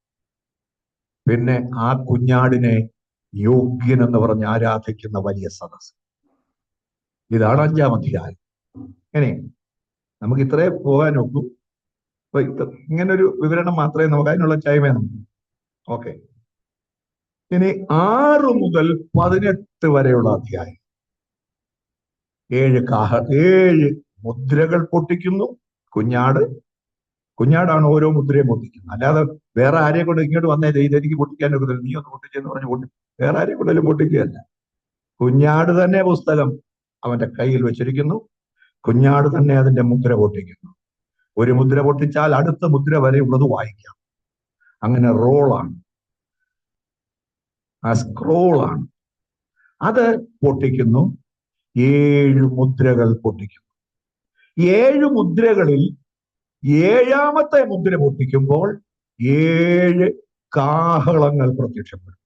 പിന്നെ ആ കുഞ്ഞാടിനെ യോഗ്യൻ എന്ന് പറഞ്ഞ് ആരാധിക്കുന്ന വലിയ സദസ്സ്. ഇതാണ് 5-ാം അധ്യായം. ഇനി നമുക്ക് ഇത്രേ പോകാൻ ഒക്കും. അപ്പൊ ഇങ്ങനൊരു വിവരണം മാത്രമേ നമുക്ക് അതിനുള്ള ടൈമേ നമുക്ക്. ഓക്കെ. ഇനി 6 മുതൽ 18 വരെയുള്ള അധ്യായം. 7 മുദ്രകൾ പൊട്ടിക്കുന്നു. കുഞ്ഞാടാണ് ഓരോ മുദ്രയും പൊട്ടിക്കുന്നത്. അല്ലാതെ വേറെ ആരെയും കൊണ്ട് ഇങ്ങോട്ട് വന്നേ ഇതെനിക്ക് പൊട്ടിക്കാനൊക്കെ തരും, നീ ഒന്ന് പൊട്ടിച്ചെന്ന് പറഞ്ഞ് വേറെ ആരെയും കൊണ്ടല്ലോ പൊട്ടിക്കുകയല്ല. കുഞ്ഞാട് തന്നെ പുസ്തകം അവന്റെ കയ്യിൽ വെച്ചിരിക്കുന്നു. കുഞ്ഞാട് തന്നെ അതിന്റെ മുദ്ര പൊട്ടിക്കുന്നു. ഒരു മുദ്ര പൊട്ടിച്ചാൽ അടുത്ത മുദ്ര വരെ ഉള്ളത് വായിക്കാം. അങ്ങനെ റോളാണ്, ആ സ്ക്രോളാണ്. അത് പൊട്ടിക്കുന്നു. 7 മുദ്രകൾ പൊട്ടിക്കുന്നു. 7 മുദ്രകളിൽ 7-ാമത്തെ മുദ്ര പൊട്ടിക്കുമ്പോൾ 7 കാഹളങ്ങൾ പ്രത്യക്ഷപ്പെടും.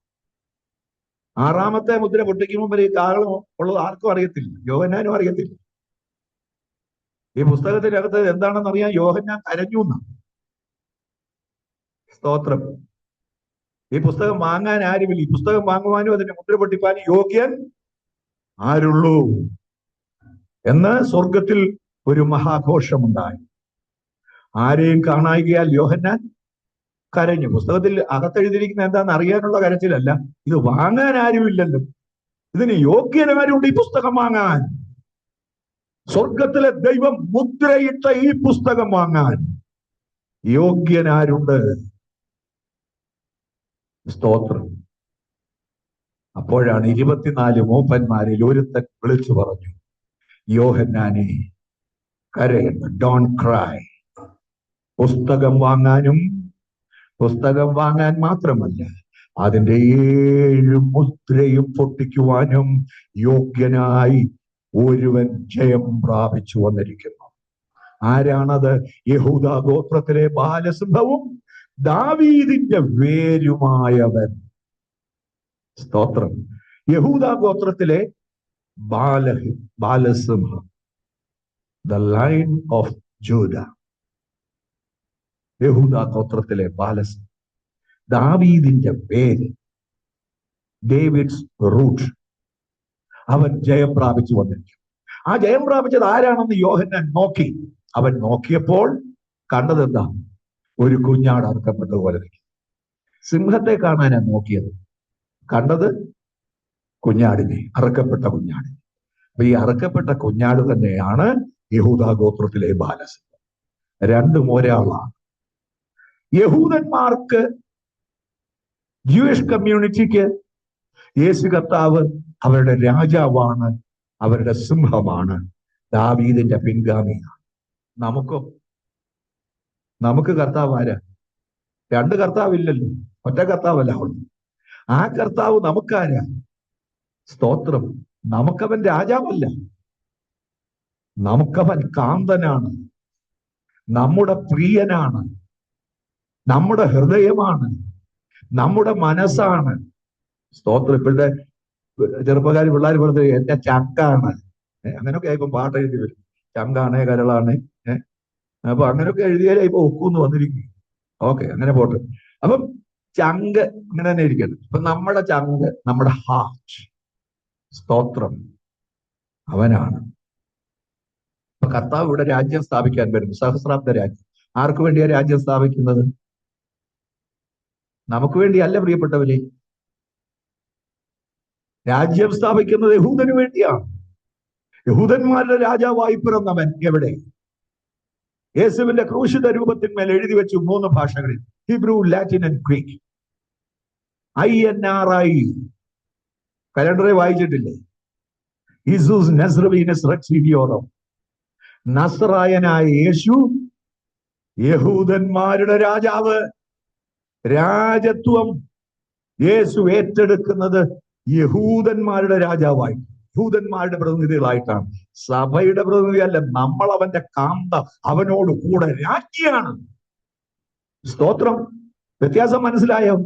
6-ാമത്തെ മുദ്ര പൊട്ടിക്കുമ്പോൾ ഈ കാഹളം ഉള്ളത് ആർക്കും അറിയത്തില്ല, യോഹന്നാനും അറിയത്തില്ല. ഈ പുസ്തകത്തിനകത്ത് എന്താണെന്ന് അറിയാൻ യോഹന്നാൻ കരഞ്ഞു എന്നാണ്. സ്തോത്രം. ഈ പുസ്തകം വാങ്ങാൻ ആരുമില്ല. ഈ പുസ്തകം വാങ്ങുവാനും അതിന്റെ മുദ്ര പൊട്ടിപ്പാനും യോഗ്യൻ ആരുള്ളൂ എന്ന് സ്വർഗത്തിൽ ഒരു മഹാഘോഷമുണ്ടായി. ആരെയും കാണായികയാൽ യോഹന്നാൻ കരഞ്ഞു. പുസ്തകത്തിൽ അകത്തെഴുതിയിരിക്കുന്ന എന്താണെന്ന് അറിയാനുള്ള കരച്ചിലല്ല, ഇത് വാങ്ങാൻ ആരുമില്ലല്ലോ, ഇതിന് യോഗ്യനാരുണ്ട് ഈ പുസ്തകം വാങ്ങാൻ. സ്വർഗത്തിലെ ദൈവം മുദ്രയിട്ട ഈ പുസ്തകം വാങ്ങാൻ യോഗ്യനാരുണ്ട്. സ്തോത്രം. അപ്പോഴാണ് 24 മൂപ്പന്മാരിൽ ഒരുത്തൻ വിളിച്ചു പറഞ്ഞു, യോഹന്നാനെ കരയണ്ട, ഡോണ്ട് ക്രൈ. പുസ്തകം വാങ്ങാൻ മാത്രമല്ല, അതിന്റെ 7 മുദ്രയും പൊട്ടിക്കുവാനും യോഗ്യനായി ഒരുവൻ ജയം പ്രാപിച്ചു വന്നിരിക്കുന്നു. ആരാണത്? യഹൂദാ ഗോത്രത്തിലെ ബാലസിംഹവും ദാവീദിന്റെ വേരുമായവൻ. സ്തോത്രം. യഹൂദാ ഗോത്രത്തിലെ ബാലസിംഹം, ദ ലൈൻ ഓഫ് ജൂദ. യഹൂദാ ഗോത്രത്തിലെ ബാലസിംഹം, ദാവീദിന്റെ വേര്, ഡേവിഡ്സ് റൂട്ട്. അവൻ ജയം പ്രാപിച്ചു വന്നിരിക്കും. ആ ജയം പ്രാപിച്ചത് ആരാണെന്ന് യോഹന്നാൻ നോക്കി. അവൻ നോക്കിയപ്പോൾ കണ്ടത് എന്താ? ഒരു കുഞ്ഞാട് അറുക്കപ്പെട്ടതുപോലെ നിൽക്കും. സിംഹത്തെ കാണാനാണ് നോക്കിയത്, കണ്ടത് കുഞ്ഞാടിനെ, അറുക്കപ്പെട്ട കുഞ്ഞാടിനെ. അപ്പൊ ഈ അറുക്കപ്പെട്ട കുഞ്ഞാട് തന്നെയാണ് യഹൂദാ ഗോത്രത്തിലെ ബാലസിംഹം. രണ്ടും ഒരാളാണ്. യഹൂദന്മാർക്ക്, ജൂയിഷ് കമ്മ്യൂണിറ്റിക്ക് യേശു കർത്താവ് അവരുടെ രാജാവാണ്, അവരുടെ സിംഹമാണ്, ദാവീദിന്റെ പിൻഗാമിയാണ്. നമുക്ക് കർത്താവ് ആരാ? രണ്ട് കർത്താവില്ലല്ലോ, ഒറ്റ കർത്താവല്ല ഉള്ളു. ആ കർത്താവ് നമുക്കാരാ? സ്തോത്രം. നമുക്കവൻ രാജാവല്ല, നമുക്കവൻ കാന്തനാണ്, നമ്മുടെ പ്രിയനാണ്, നമ്മുടെ ഹൃദയമാണ്, നമ്മുടെ മനസ്സാണ്. സ്തോത്രം. ഇപ്പോഴത്തെ ചെറുപ്പക്കാർ പിള്ളേർ പറഞ്ഞത് എന്റെ ചങ്കാണ്, അങ്ങനെയൊക്കെ ഇപ്പം പാട്ട് എഴുതി വരും. ചങ്കാണ്, കരളാണ്, അപ്പൊ അങ്ങനെയൊക്കെ എഴുതിയാലേ ഇപ്പൊ ഒക്കൂന്ന് വന്നിരിക്കും. ഓക്കെ, അങ്ങനെ പോട്ടെ. അപ്പം ചങ്ക് അങ്ങനെ തന്നെ ഇരിക്കട്ടെ. ഇപ്പൊ നമ്മുടെ ചങ്ക്, നമ്മുടെ ഹാർട്ട്, സ്തോത്രം, അവനാണ്. അപ്പൊ കർത്താവ് ഇവിടെ രാജ്യം സ്ഥാപിക്കാൻ വരുന്നു, സഹസ്രാബ്ദ രാജ്യം. ആർക്കു വേണ്ടിയാ രാജ്യം സ്ഥാപിക്കുന്നത്? നമുക്ക് വേണ്ടിയല്ല പ്രിയപ്പെട്ടവരെ. രാജ്യം സ്ഥാപിക്കുന്നത് യഹൂദന് വേണ്ടിയാണ്. യഹൂദന്മാരുടെ രാജാവായി പിറന്നവൻ എവിടെ? യേശുവിന്റെ ക്രൂശിത രൂപത്തിന്മേൽ എഴുതി വെച്ചു 3 ഭാഷകളിൽ, Hebrew, Latin and Greek. INRI കലണ്ടറെ വായിച്ചിട്ടില്ലേ? ഇസൂസ് നസ്രവീനസ് റെക്സിഡിയോറം. നസ്രായനായ യേശു യഹൂദന്മാരുടെ രാജാവ്. രാജത്വം യേശു ഏറ്റെടുക്കുന്നത് യഹൂദന്മാരുടെ രാജാവായി, യഹൂദന്മാരുടെ പ്രതിനിധികളായിട്ടാണ്. സഭയുടെ പ്രതിനിധിയല്ല. നമ്മൾ അവന്റെ കാന്ത, അവനോട് കൂടെ രാജ്ഞിയാണ്. സ്തോത്രം. വ്യത്യാസം മനസ്സിലായോ?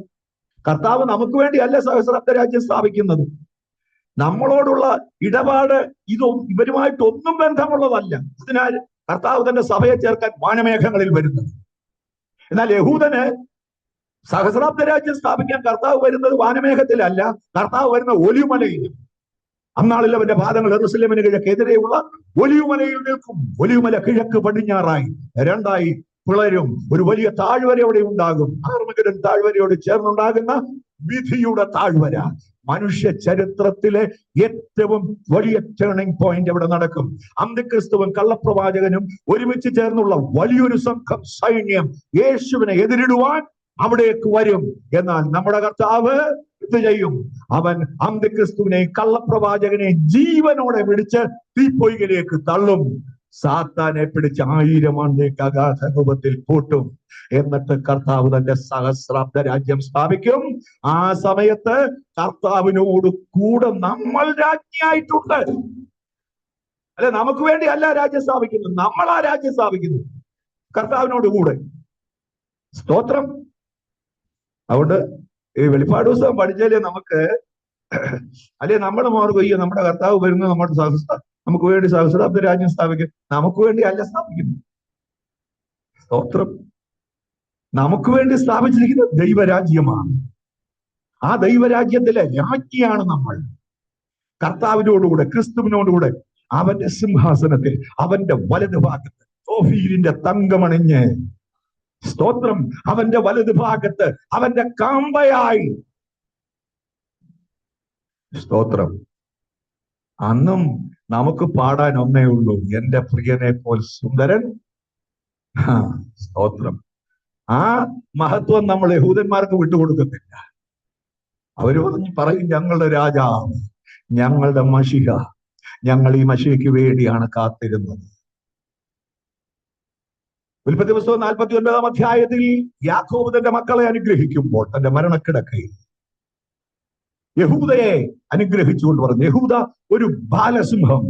കർത്താവ് നമുക്ക് വേണ്ടിയല്ല സഹസ്രാബ്ദ രാജ്യം സ്ഥാപിക്കുന്നത്. നമ്മളോടുള്ള ഇടപാട് ഇവരുമായിട്ടൊന്നും ബന്ധമുള്ളതല്ല. അതിനാൽ കർത്താവ് തന്റെ സഭയെ ചേർക്കാൻ വാനമേഘങ്ങളിൽ വരുന്നത്. എന്നാൽ യഹൂദന് സഹസ്രാബ്ദ രാജ്യം സ്ഥാപിക്കാൻ കർത്താവ് വരുന്നത് വാനമേഘത്തിലല്ല, കർത്താവ് വരുന്ന ഒലിവുമലയിൽ. അന്നാളിൽ അവന്റെ പാദങ്ങൾ യെരൂശലേമിന് കിഴക്കെതിരെയുള്ള ഒലിവുമലയിൽ നിൽക്കും. ഒലിവുമല കിഴക്ക് പടിഞ്ഞാറായി രണ്ടായി പിളരും. ഒരു വലിയ താഴ്വര അവിടെ ഉണ്ടാകും. ആർമഗദൻ താഴ്വരയോട് ചേർന്നുണ്ടാകുന്ന വിധിയുടെ താഴ്വര. മനുഷ്യ ചരിത്രത്തിലെ ഏറ്റവും വലിയ ടേണിംഗ് പോയിന്റ് അവിടെ നടക്കും. അന്ത്യക്രിസ്തുവും കള്ളപ്രവാചകനും ഒരുമിച്ച് ചേർന്നുള്ള വലിയൊരു സംഘം സൈന്യം യേശുവിനെ എതിരിടുവാൻ അവിടേക്ക് വരും. എന്നാൽ നമ്മുടെ കർത്താവ് ഇത് ചെയ്യും. അവൻ അന്ത്യക്രിസ്തുവിനെ, കള്ളപ്രവാചകനെ ജീവനോടെ പിടിച്ച് തീപ്പൊയ്കയിലേക്ക് തള്ളും. സാത്താനെ പിടിച്ച് 1000 ആണ്ടിലേക്ക് അഗാധ രൂപത്തിൽ പൂട്ടും. എന്നിട്ട് കർത്താവ് തന്റെ സഹസ്രാബ്ദ രാജ്യം സ്ഥാപിക്കും. ആ സമയത്ത് കർത്താവിനോട് കൂടെ നമ്മൾ രാജ്ഞിയായിട്ടുണ്ട്. അല്ലെ, നമുക്ക് വേണ്ടി അല്ല രാജ്യം സ്ഥാപിക്കുന്നത്, നമ്മളാ രാജ്യം സ്ഥാപിക്കുന്നത് കർത്താവിനോട് കൂടെ. സ്തോത്രം. അതുകൊണ്ട് ഈ വെളിപ്പാട് പുസ്തകം പഠിച്ചാലേ നമുക്ക്, അല്ലെ നമ്മൾ മാർഗം നമ്മുടെ കർത്താവ് വരുന്നത് നമുക്ക് വേണ്ടി സഹസ്രാബ്ദ രാജ്യം സ്ഥാപിക്കും. നമുക്ക് വേണ്ടി അല്ല സ്ഥാപിക്കുന്നു. സ്തോത്രം. നമുക്ക് വേണ്ടി സ്ഥാപിച്ചിരിക്കുന്നത് ദൈവരാജ്യമാണ്. ആ ദൈവരാജ്യത്തിലെ രാജ്ഞിയാണ് നമ്മൾ. കർത്താവിനോടുകൂടെ, ക്രിസ്തുവിനോടുകൂടെ അവന്റെ സിംഹാസനത്തിൽ, അവന്റെ വലതു ഭാഗത്ത് ഓഫീരിന്റെ തങ്കമണിഞ്ഞ്, സ്തോത്രം, അവന്റെ വലതു ഭാഗത്ത് അവന്റെ കാമ്പയായി. സ്തോത്രം. അന്നും നമുക്ക് പാടാൻ ഒന്നേ ഉള്ളൂ, എന്റെ പ്രിയനെ പോൽ സുന്ദരൻ. സ്തോത്രം. ആ മഹത്വം നമ്മൾ യഹൂദന്മാർക്ക് വിട്ടുകൊടുക്കുന്നില്ല. അവര് പറയും, ഞങ്ങളുടെ രാജാവ്, ഞങ്ങളുടെ മശിഹ, ഞങ്ങൾ ഈ മശിഹയ്ക്ക് വേണ്ടിയാണ് കാത്തിരുന്നത്. ഉൽപ്പത്തി പുസ്തകം 49-ാം അധ്യായത്തിൽ യാക്കോബ് തന്റെ മക്കളെ അനുഗ്രഹിക്കുമ്പോൾ തന്റെ മരണക്കിടക്കയിൽ യഹൂദയെ അനുഗ്രഹിച്ചുകൊണ്ട് പറഞ്ഞു, യഹൂദ ഒരു ബാലസിംഹം,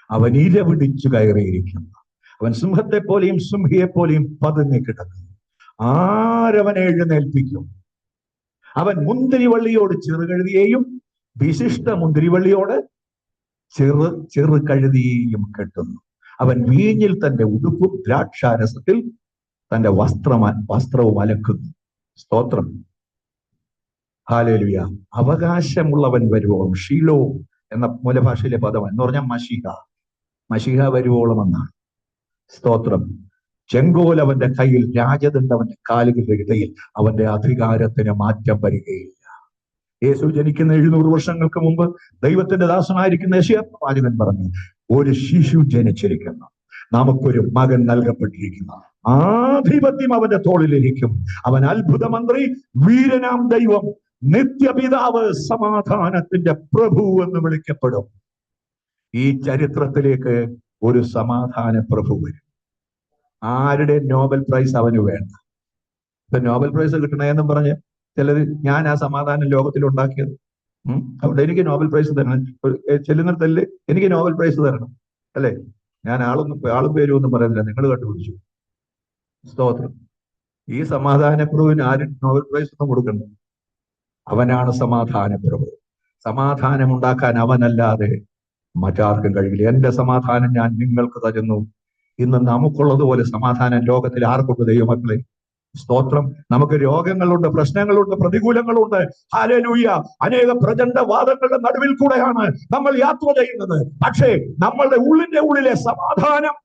അവൻ ഇരപിടിച്ചു കയറിയിരിക്കുന്നു. അവൻ സിംഹത്തെ പോലെയും സിംഹിയെ പോലെയും പതുങ്ങി കിടക്കുന്നു. ആരവനെ എഴുന്നേൽപ്പിക്കും? അവൻ മുന്തിരിവള്ളിയോട് ചെറുകഴുതിയെയും വിശിഷ്ട മുന്തിരിവള്ളിയോട് ചെറുകഴുതിയെയും കെട്ടുന്നു. അവൻ വീഞ്ഞിൽ തന്റെ ഉടുപ്പും ദ്രാക്ഷാരസത്തിൽ തന്റെ വസ്ത്രവും അലക്കുന്നു. സ്തോത്രം. ഹല്ലേലൂയ. അവകാശമുള്ളവൻ വരുവോളം, ഷീലോ എന്ന മൂലഭാഷയിലെ പദം എന്ന് പറഞ്ഞാൽ മശിഹ വരുവോളം എന്നാണ്. സ്തോത്രം. ചെങ്കോൽ അവന്റെ കയ്യിൽ, രാജദണ്ഡ് അവന്റെ കാലുകളുടെ ഇടയിൽ. അവന്റെ അധികാരത്തിന് മാറ്റം വരികയില്ല. യേശു ജനിക്കുന്ന 700 വർഷങ്ങൾക്ക് മുമ്പ് ദൈവത്തിന്റെ ദാസനായിരിക്കുന്ന യെശയ്യാ പറഞ്ഞു, ഒരു ശിശു ജനിച്ചിരിക്കുന്നു, നമുക്കൊരു മകൻ നൽകപ്പെട്ടിരിക്കുന്നു, ആധിപത്യം അവന്റെ തോളിലിരിക്കും, അവൻ അത്ഭുത മന്ത്രി, വീരനാം ദൈവം, നിത്യപിതാവ്, സമാധാനത്തിന്റെ പ്രഭു എന്ന് വിളിക്കപ്പെടും. ഈ ചരിത്രത്തിലേക്ക് ഒരു സമാധാന പ്രഭു വരും. ആരുടെ നോബൽ പ്രൈസ് അവന് വേണ്ട. ഇപ്പൊ നോബൽ പ്രൈസ് കിട്ടണേന്നും പറഞ്ഞ് ചിലര്, ഞാൻ ആ സമാധാനം ലോകത്തിൽ ഉണ്ടാക്കിയത്, അതുകൊണ്ട് എനിക്ക് നോബൽ പ്രൈസ് തരണം, ചെല്ലുന്നിടത്തല്ലേ എനിക്ക് നോബൽ പ്രൈസ് തരണം, അല്ലെ? ഞാൻ ആളും പേരും ഒന്നും പറയുന്നില്ല, നിങ്ങൾ കണ്ടുപിടിച്ചു. സ്തോത്രം. ഈ സമാധാന പ്രഭുവിന് ആരും നോബൽ പ്രൈസ് ഒന്നും കൊടുക്കണ്ട. അവനാണ് സമാധാന പ്രഭു. സമാധാനം ഉണ്ടാക്കാൻ അവനല്ലാതെ മറ്റാർക്കും കഴിയില്ല. എന്റെ സമാധാനം ഞാൻ നിങ്ങൾക്ക് തരുന്നു. ഇന്ന് നമുക്കുള്ളതുപോലെ സമാധാനം ലോകത്തിൽ ആർക്കുണ്ട് ദൈവമക്കളെ? സ്തോത്രം. നമുക്ക് രോഗങ്ങളുണ്ട്, പ്രശ്നങ്ങളുണ്ട്, പ്രതികൂലങ്ങളുണ്ട്. ഹല്ലേലൂയ. അനേക പ്രചണ്ഡവാദങ്ങളുടെ നടുവിൽ കൂടെയാണ് നമ്മൾ യാത്ര ചെയ്യുന്നത്. പക്ഷേ നമ്മളുടെ ഉള്ളിലെ സമാധാനം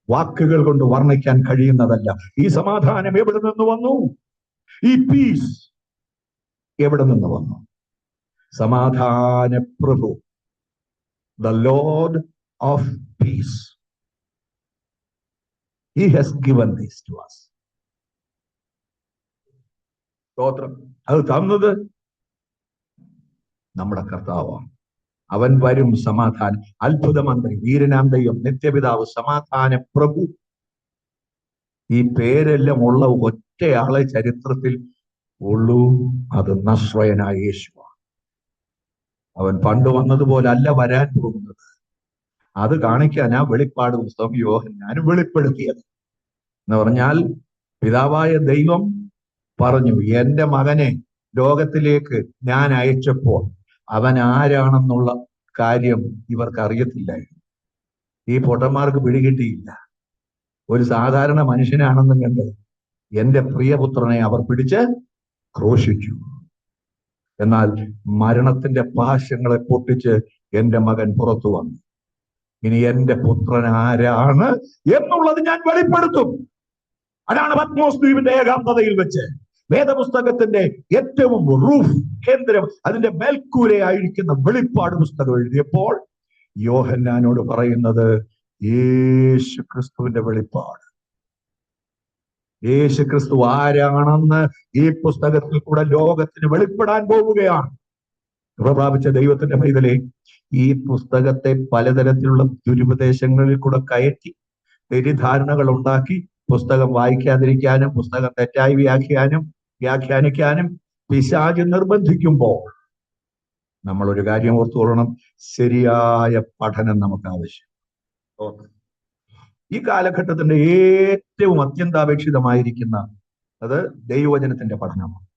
വാക്കുകൾ കൊണ്ട് വർണ്ണിക്കാൻ കഴിയുന്നതല്ല. ഈ സമാധാനം എവിടെ നിന്ന് വന്നു? ഈ പീസ് എവിടെ നിന്ന് വന്നു? സമാധാന പ്രഭു, the lord of peace, he has given this to us. സ്തോത്രം. അത് തന്നത് നമ്മുടെ കർത്താവാണ്. അവൻ വരും സമാധാനം, അത്ഭുത മന്ത്രി, വീരനാം ദൈവം, നിത്യപിതാവ്, സമാധാന പ്രഭു. ഈ പേരെല്ലാം ഉള്ള ഒറ്റയാളെ ചരിത്രത്തിൽ ഉള്ളൂ, അത് നസ്രയനായ യേശുവാണ്. അവൻ പണ്ട് വന്നതുപോലെ അല്ല വരാൻ പോകുന്നത്. അത് കാണിക്കാനാ വെളിപ്പാട് പുസ്തകം യോഹന്നാൻ വെളിപ്പെടുത്തിയത്. എന്ന് പറഞ്ഞാൽ പിതാവായ ദൈവം പറഞ്ഞു, എന്റെ മകനെ ലോകത്തിലേക്ക് ഞാൻ അയച്ചപ്പോൾ അവൻ ആരാണെന്നുള്ള കാര്യം ഇവർക്ക് അറിയത്തില്ലായിരുന്നു. ഈ പൊട്ടന്മാർക്ക് പിടികിട്ടിയില്ല. ഒരു സാധാരണ മനുഷ്യനാണെന്നും കണ്ട് എന്റെ പ്രിയപുത്രനെ അവർ പിടിച്ച് ക്രൂശിച്ചു. എന്നാൽ മരണത്തിന്റെ പാശങ്ങളെ പൊട്ടിച്ച് എന്റെ മകൻ പുറത്തു വന്നു. ഇനി എന്റെ പുത്രൻ ആരാണ് എന്നുള്ളത് ഞാൻ വെളിപ്പെടുത്തും. അതാണ് പത്മോസ് ദ്വീപിന്റെ ഏകാന്തതയിൽ വെച്ച് വേദപുസ്തകത്തിന്റെ ഏറ്റവും റൂഫ് കേന്ദ്രം, അതിന്റെ മേൽക്കൂരയായിരിക്കുന്ന വെളിപ്പാട് പുസ്തകം എഴുതിയപ്പോൾ യോഹന്നാനോട് പറയുന്നത് യേശു ക്രിസ്തുവിന്റെ വെളിപ്പാട്. യേശു ക്രിസ്തു ആരാണെന്ന് ഈ പുസ്തകത്തിൽ കൂടെ ലോകത്തിന് വെളിപ്പെടാൻ പോവുകയാണ്. പ്രാപിച്ച ദൈവത്തിന്റെ പൈതലേ, ഈ പുസ്തകത്തെ പലതരത്തിലുള്ള ദുരുപദേശങ്ങളിൽ കൂടെ കയറ്റി തെറ്റിദ്ധാരണകൾ ഉണ്ടാക്കി പുസ്തകം വായിക്കാതിരിക്കാനും പുസ്തകം തെറ്റായി വ്യാഖ്യാനിക്കാനും പിശാച് നിർബന്ധിക്കുമ്പോൾ നമ്മൾ ഒരു കാര്യം ഓർത്തുകൊള്ളണം, ശരിയായ പഠനം നമുക്ക് ആവശ്യം. ഈ കാലഘട്ടത്തിന്റെ ഏറ്റവും അത്യന്താപേക്ഷിതമായിരിക്കുന്ന അത് ദൈവവചനത്തിന്റെ പഠനമാണ്.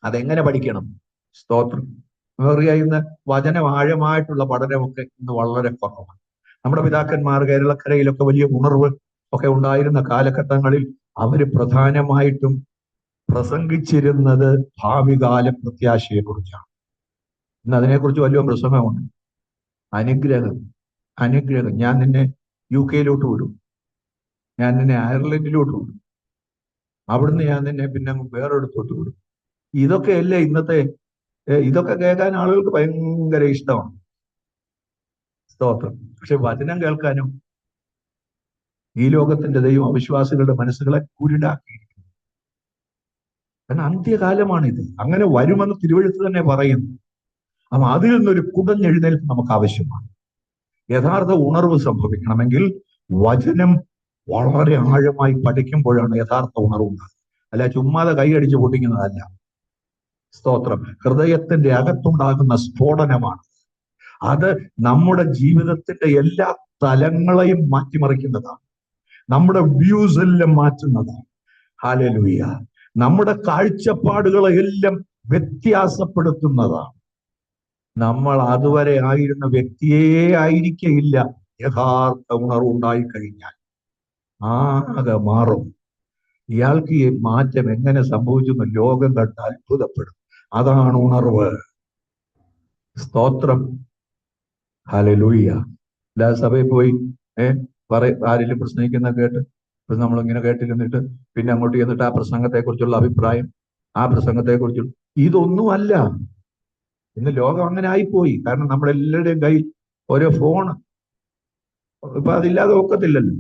അതെങ്ങനെ പഠിക്കണം? സ്തോത്രം. ഇന്ന് വചനം ആഴമായിട്ടുള്ള പഠനമൊക്കെ ഇന്ന് വളരെ കുറവാണ്. നമ്മുടെ പിതാക്കന്മാർ കേരളക്കരയിലൊക്കെ വലിയ ഉണർവ് ഒക്കെ ഉണ്ടായിരുന്ന കാലഘട്ടങ്ങളിൽ അവര് പ്രധാനമായിട്ടും പ്രസംഗിച്ചിരുന്നത് ഭാവികാല പ്രത്യാശയെ കുറിച്ചാണ്. ഇന്ന് അതിനെക്കുറിച്ച് വലിയ പ്രസംഗമുണ്ട്. അനുഗ്രഹം. ഞാൻ നിന്നെ UK വിടും, ഞാൻ നിന്നെ അയർലൻഡിലോട്ട് വിടും, അവിടുന്ന് ഞാൻ നിന്നെ പിന്നെ വേറൊരിടത്തോട്ട് വിടും. ഇതൊക്കെയല്ലേ ഇന്നത്തെ, ഇതൊക്കെ കേൾക്കാൻ ആളുകൾക്ക് ഭയങ്കര ഇഷ്ടമാണ്. സ്തോത്രം. പക്ഷെ വചനം കേൾക്കാനും ഈ ലോകത്തിന്റെ ദൈവം അവിശ്വാസികളുടെ മനസ്സുകളെ കുരുടാക്കിയിരിക്കുന്നു. കാരണം അന്ത്യകാലമാണിത്. അങ്ങനെ വരുമെന്ന് തിരുവെഴുത്ത് തന്നെ പറയുന്നു. അപ്പൊ അതിൽ നിന്നൊരു കുടഞ്ഞെഴുന്നേൽപ്പ് നമുക്ക് ആവശ്യമാണ്. യഥാർത്ഥ ഉണർവ് സംഭവിക്കണമെങ്കിൽ വചനം വളരെ ആഴമായി പഠിക്കുമ്പോഴാണ് യഥാർത്ഥ ഉണർവ് ഉണ്ടാകുന്നത്. അല്ല ചുമ്മാതെ കൈയടിച്ച് പൊട്ടിക്കുന്നതല്ല. സ്തോത്രം. ഹൃദയത്തിന്റെ അകത്തുണ്ടാകുന്ന സ്ഫോടനമാണ്. അത് നമ്മുടെ ജീവിതത്തിന്റെ എല്ലാ തലങ്ങളെയും മാറ്റിമറിക്കുന്നതാണ്. നമ്മുടെ വ്യൂസ് എല്ലാം മാറ്റുന്നതാണ്. ഹല്ലേലൂയ. നമ്മുടെ കാഴ്ചപ്പാടുകളെ എല്ലാം വ്യത്യാസപ്പെടുത്തുന്നതാണ്. നമ്മൾ അതുവരെ ആയിരുന്ന വ്യക്തിയേ ആയിരിക്കയില്ല യഥാർത്ഥ ഉണർവുണ്ടായി കഴിഞ്ഞാൽ. ആകെ മാറും. ഇയാൾക്ക് ഈ മാറ്റം എങ്ങനെ സംഭവിച്ചെന്ന് ലോകം കണ്ട് അത്ഭുതപ്പെടും. അതാണ് ഉണർവ്. സ്തോത്രം. ഹല്ലേലൂയ. എല്ലാ സഭയിൽ പോയി ആരെങ്കിലും പ്രസംഗിക്കുന്ന കേട്ട് ഇപ്പൊ നമ്മളിങ്ങനെ കേട്ടിരുന്നിട്ട് പിന്നെ അങ്ങോട്ട് ചെന്നിട്ട് ആ പ്രസംഗത്തെക്കുറിച്ചുള്ള അഭിപ്രായം, ആ പ്രസംഗത്തെക്കുറിച്ചുള്ള ഇതൊന്നുമല്ല. ഇന്ന് ലോകം അങ്ങനെ ആയിപ്പോയി. കാരണം നമ്മളെല്ലാവരുടെയും കയ്യിൽ ഓരോ ഫോണ്. ഇപ്പൊ അതില്ലാതെ ഒക്കത്തില്ലല്ലോ.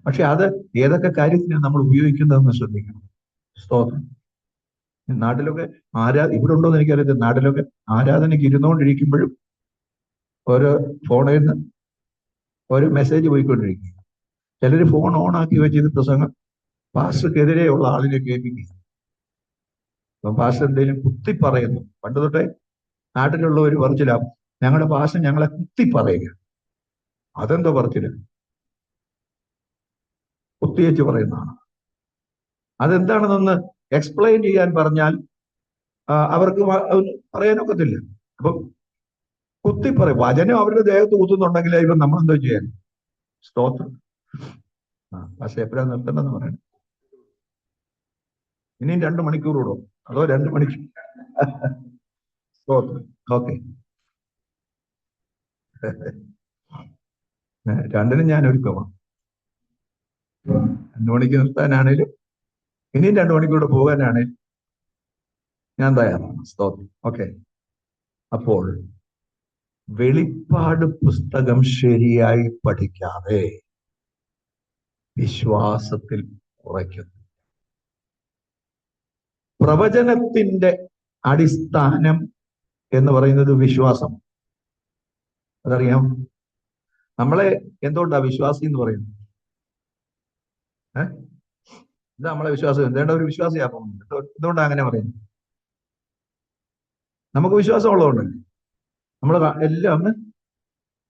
പക്ഷെ അത് ഏതൊക്കെ കാര്യത്തിനാണ് നമ്മൾ ഉപയോഗിക്കുന്നതെന്ന് ശ്രദ്ധിക്കണം. സ്തോത്രം. നാട്ടിലൊക്കെ ഇവിടെ ഉണ്ടോന്ന് എനിക്കറിയത്തില്ല. നാട്ടിലൊക്കെ ആരാധനയ്ക്ക് ഇരുന്നുകൊണ്ടിരിക്കുമ്പോഴും ഓരോ ഫോണിൽ നിന്ന് ഒരു മെസ്സേജ് പോയിക്കൊണ്ടിരിക്കുക. ചിലര് ഫോൺ ഓൺ ആക്കി വെച്ചത് പ്രസംഗം പാസ്റ്റർക്കെതിരെയുള്ള ആളിനെ കേൾപ്പിക്കുക. അപ്പം പാസ്റ്റർ എന്തെങ്കിലും കുത്തി പറയുന്നു. പണ്ട് തൊട്ടേ നാട്ടിലുള്ളവർ പറച്ചിലാവും, ഞങ്ങളുടെ പാസ്റ്റർ ഞങ്ങളെ കുത്തി പറയുക. അതെന്തോ പറച്ചില്ല, കുത്തിവെച്ച് പറയുന്നതാണ്. അതെന്താണെന്നൊന്ന് എക്സ്പ്ലെയിൻ ചെയ്യാൻ പറഞ്ഞാൽ അവർക്ക് പറയാനൊക്കത്തില്ല. അപ്പം കുത്തി പറയും. വചനം അവരുടെ ദേഹത്ത് കുത്തുന്നുണ്ടെങ്കിൽ ഇപ്പം നമ്മളെന്തോ ചെയ്യാൻ? സ്തോത്രം. പക്ഷെ എപ്പോഴാണ് നിർത്തേണ്ടതെന്ന് പറയണം. ഇനിയും 2 മണിക്കൂർ കൂടോ അതോ 2 മണിക്കൂർ? സ്തോത്രം. ഓക്കെ, 2നും ഞാൻ ഒരുക്കമാണ്. 2 മണിക്ക് നിർത്താനാണേലും ഇനിയും 2 മണിക്കൂടെ പോകാനാണേലും ഞാൻ തയ്യാറാണ്. സ്തോത്രം. ഓക്കെ. അപ്പോൾ വെളിപ്പാട് പുസ്തകം ശരിയായി പഠിക്കാതെ വിശ്വാസത്തിൽ ഉറയ്ക്കുന്നു. പ്രവചനത്തിന്റെ അടിസ്ഥാനം എന്ന് പറയുന്നത് വിശ്വാസം. അതറിയാം. നമ്മളെ എന്തുകൊണ്ടാ വിശ്വാസി എന്ന് പറയുന്നത്? എന്താ നമ്മളെ വിശ്വാസം? എന്തേണ്ട ഒരു വിശ്വാസിയാകും. എന്തുകൊണ്ടാണ് അങ്ങനെ പറയുന്നത്? നമുക്ക് വിശ്വാസം ഉള്ളതുകൊണ്ടല്ലേ. നമ്മൾ എല്ലാം ഒന്ന്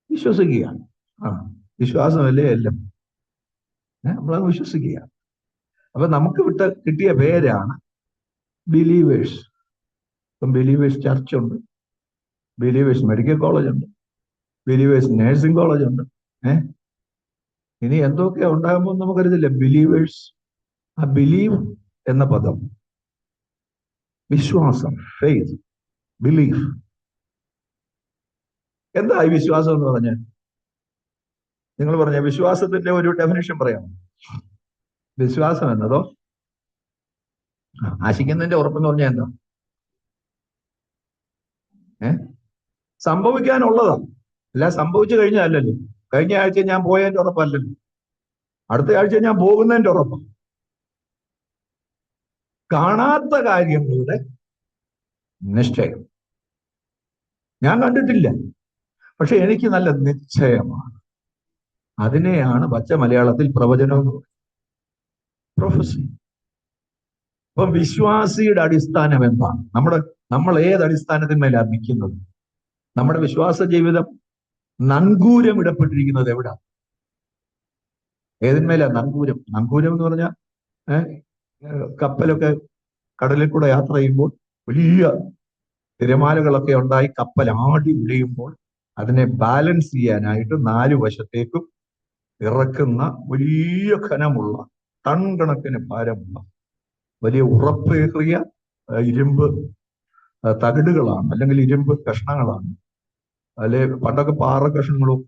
വിശ്വസിക്കുക. വിശ്വാസമല്ലേ എല്ലാം. നമ്മളത് വിശ്വസിക്കുക. അപ്പൊ നമുക്ക് കിട്ടിയ പേരാണ് ബിലീവേഴ്സ്. ഇപ്പം ബിലീവേഴ്സ് ചർച്ച് ഉണ്ട്, ബിലീവേഴ്സ് മെഡിക്കൽ കോളേജ് ഉണ്ട്, ബിലീവേഴ്സ് നഴ്സിംഗ് കോളേജ് ഉണ്ട്. ഇനി എന്തൊക്കെയാ ഉണ്ടാകുമ്പോൾ നമുക്കറിയത്തില്ല. ബിലീവേഴ്സ്, ആ ബിലീവ് എന്ന പദം വിശ്വാസം, ഫെയ്ത്ത്, ബിലീഫ്. എന്താ ഈ വിശ്വാസം എന്ന് പറഞ്ഞാൽ? നിങ്ങൾ പറഞ്ഞ വിശ്വാസത്തിന്റെ ഒരു ഡെഫിനിഷൻ പറയാം. വിശ്വാസം എന്നതോ ആശിക്കുന്നതിന്റെ ഉറപ്പെന്ന് പറഞ്ഞാൽ എന്താ? സംഭവിക്കാനുള്ളതാണ്. അല്ല സംഭവിച്ചു കഴിഞ്ഞാലല്ലോ. കഴിഞ്ഞ ആഴ്ച ഞാൻ പോയതിന്റെ ഉറപ്പല്ലല്ലോ. അടുത്ത ആഴ്ച ഞാൻ പോകുന്നതിന്റെ ഉറപ്പാണ്. കാണാത്ത കാര്യങ്ങളുടെ നിശ്ചയം. ഞാൻ കണ്ടിട്ടില്ല, പക്ഷെ എനിക്ക് നല്ല നിശ്ചയമാണ്. അതിനെയാണ് പച്ച മലയാളത്തിൽ പ്രവചനം എന്ന് പറയുന്നത്, പ്രൊഫസി. അപ്പൊ വിശ്വാസിയുടെ അടിസ്ഥാനം എന്താണ്? നമ്മൾ ഏത് അടിസ്ഥാനത്തിന്മേലാണ് നിൽക്കുന്നത്? നമ്മുടെ വിശ്വാസ ജീവിതം നങ്കൂരം ഇടപ്പെട്ടിരിക്കുന്നത് എവിടാ? ഏതിന്മേലാ നങ്കൂരം? നങ്കൂരം എന്ന് പറഞ്ഞാൽ കപ്പലൊക്കെ കടലിൽ കൂടെ യാത്ര ചെയ്യുമ്പോൾ വലിയ തിരമാലകളൊക്കെ ഉണ്ടായി കപ്പൽ ആടി ഉലയുമ്പോൾ അതിനെ ബാലൻസ് ചെയ്യാനായിട്ട് 4 വശത്തേക്കും ഇറക്കുന്ന വലിയ ഘനമുള്ള ടൺ കണക്കിന് ഭാരമുള്ള വലിയ ഉറപ്പേറിയ ഇരുമ്പ് തകിടുകളാണ്, അല്ലെങ്കിൽ ഇരുമ്പ് കഷ്ണങ്ങളാണ്, അല്ലെ പണ്ടൊക്കെ പാറ കഷ്ണങ്ങളും.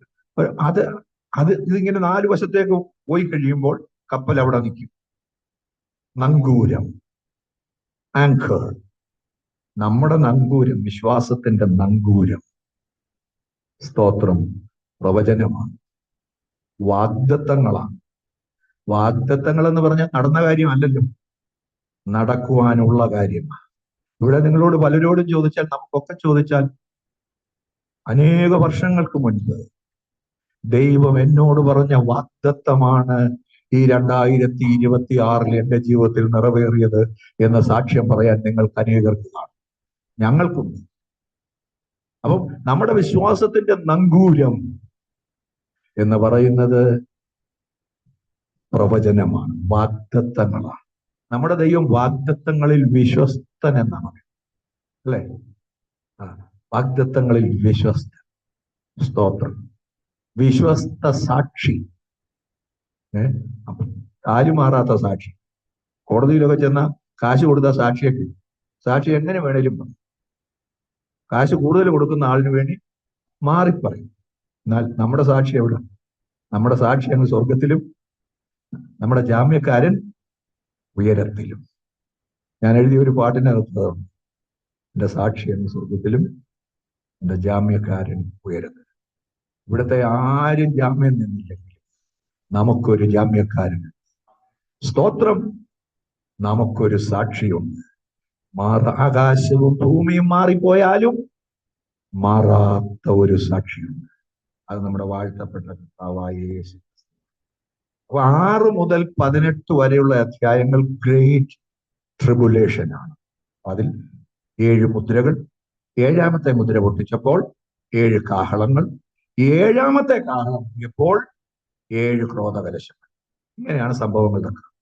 ഇതിങ്ങനെ 4 വശത്തേക്ക് പോയി കഴിയുമ്പോൾ കപ്പൽ അവിടെ നിൽക്കും. നങ്കൂരം, ആങ്കർ. നമ്മുടെ നങ്കൂരം, വിശ്വാസത്തിന്റെ നങ്കൂരം, സ്തോത്രം, പ്രവചനമാണ്, വാഗ്ദത്തങ്ങളാണ്. വാഗ്ദത്തങ്ങൾ എന്ന് പറഞ്ഞാൽ നടന്ന കാര്യമല്ലല്ലോ, നടക്കുവാനുള്ള കാര്യമാണ്. ഇവിടെ നിങ്ങളോട് പലരോടും ചോദിച്ചാൽ, നമുക്കൊക്കെ ചോദിച്ചാൽ, അനേക വർഷങ്ങൾക്ക് മുൻപ് ദൈവം എന്നോട് പറഞ്ഞ വാഗ്ദത്തമാണ് ഈ 2026 എന്റെ ജീവിതത്തിൽ നിറവേറിയത് എന്ന സാക്ഷ്യം പറയാൻ നിങ്ങൾക്ക് അനേകർക്ക് കാണും, ഞങ്ങൾക്കുണ്ട്. അപ്പം നമ്മുടെ വിശ്വാസത്തിന്റെ നങ്കൂരം എന്ന് പറയുന്നത് പ്രവചനമാണ്, വാഗ്ദത്തങ്ങളാണ്. നമ്മുടെ ദൈവം വാഗ്ദത്തങ്ങളിൽ വിശ്വസ്തൻ എന്നാണ്, അല്ലേ? വാഗ്ദത്തങ്ങളിൽ വിശ്വസ്തൻ. സ്തോത്രം. വിശ്വസ്ത സാക്ഷി, കാലുമാറാത്ത സാക്ഷി. കോടതിയിലൊക്കെ ചെന്ന കാശ് കൊടുത്ത സാക്ഷിയെ കിട്ടും. സാക്ഷി എങ്ങനെ വേണേലും പറയും. കാശ് കൂടുതൽ കൊടുക്കുന്ന ആളിന് വേണ്ടി മാറിപ്പറയും. എന്നാൽ നമ്മുടെ സാക്ഷി എവിടെ? നമ്മുടെ സാക്ഷി അങ്ങ് സ്വർഗത്തിലും നമ്മുടെ ജാമ്യക്കാരൻ ഉയരത്തിലും. ഞാൻ എഴുതിയ ഒരു പാട്ടിനകത്ത് എന്റെ സാക്ഷി അങ്ങ് സ്വർഗത്തിലും എന്റെ ജാമ്യക്കാരൻ ഉയരത്തിലും. ഇവിടുത്തെ ആരും ജാമ്യം നിന്നില്ലെങ്കിൽ നമുക്കൊരു ജാമ്യക്കാരൻ. സ്തോത്രം. നമുക്കൊരു സാക്ഷിയുണ്ട്. ആകാശവും ഭൂമിയും മാറിപ്പോയാലും മാറാത്ത ഒരു സാക്ഷിയുണ്ട്. അത് നമ്മുടെ വാഴ്ത്തപ്പെട്ട കർത്താവായ യേശു. അപ്പൊ 6 മുതൽ 18 വരെയുള്ള അധ്യായങ്ങൾ ഗ്രേറ്റ് ട്രിബുലേഷൻ ആണ്. അതിൽ 7 മുദ്രകൾ. 7ാമത്തെ മുദ്ര പൊട്ടിച്ചപ്പോൾ 7 കാഹളങ്ങൾ. 7ാമത്തെ കാഹളം പൊട്ടിയപ്പോൾ 7 ക്രോധകലശങ്ങൾ. ഇങ്ങനെയാണ് സംഭവങ്ങൾ നടക്കുന്നത്.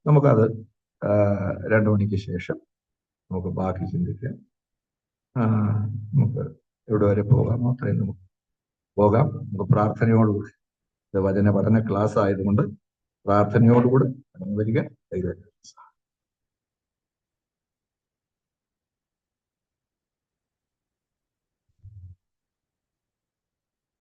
നമുക്കത് 2 മണിക്ക് ശേഷം നമുക്ക് ബാക്കി ചിന്തിക്കാം. നമുക്ക് എവിടെ വരെ പോകാമോ അത്രയും നമുക്ക് പോകാം. നമുക്ക് പ്രാർത്ഥനയോടുകൂടി, ഇത് വചന പഠന ക്ലാസ് ആയതുകൊണ്ട് പ്രാർത്ഥനയോടുകൂടി കടന്നു വരിക.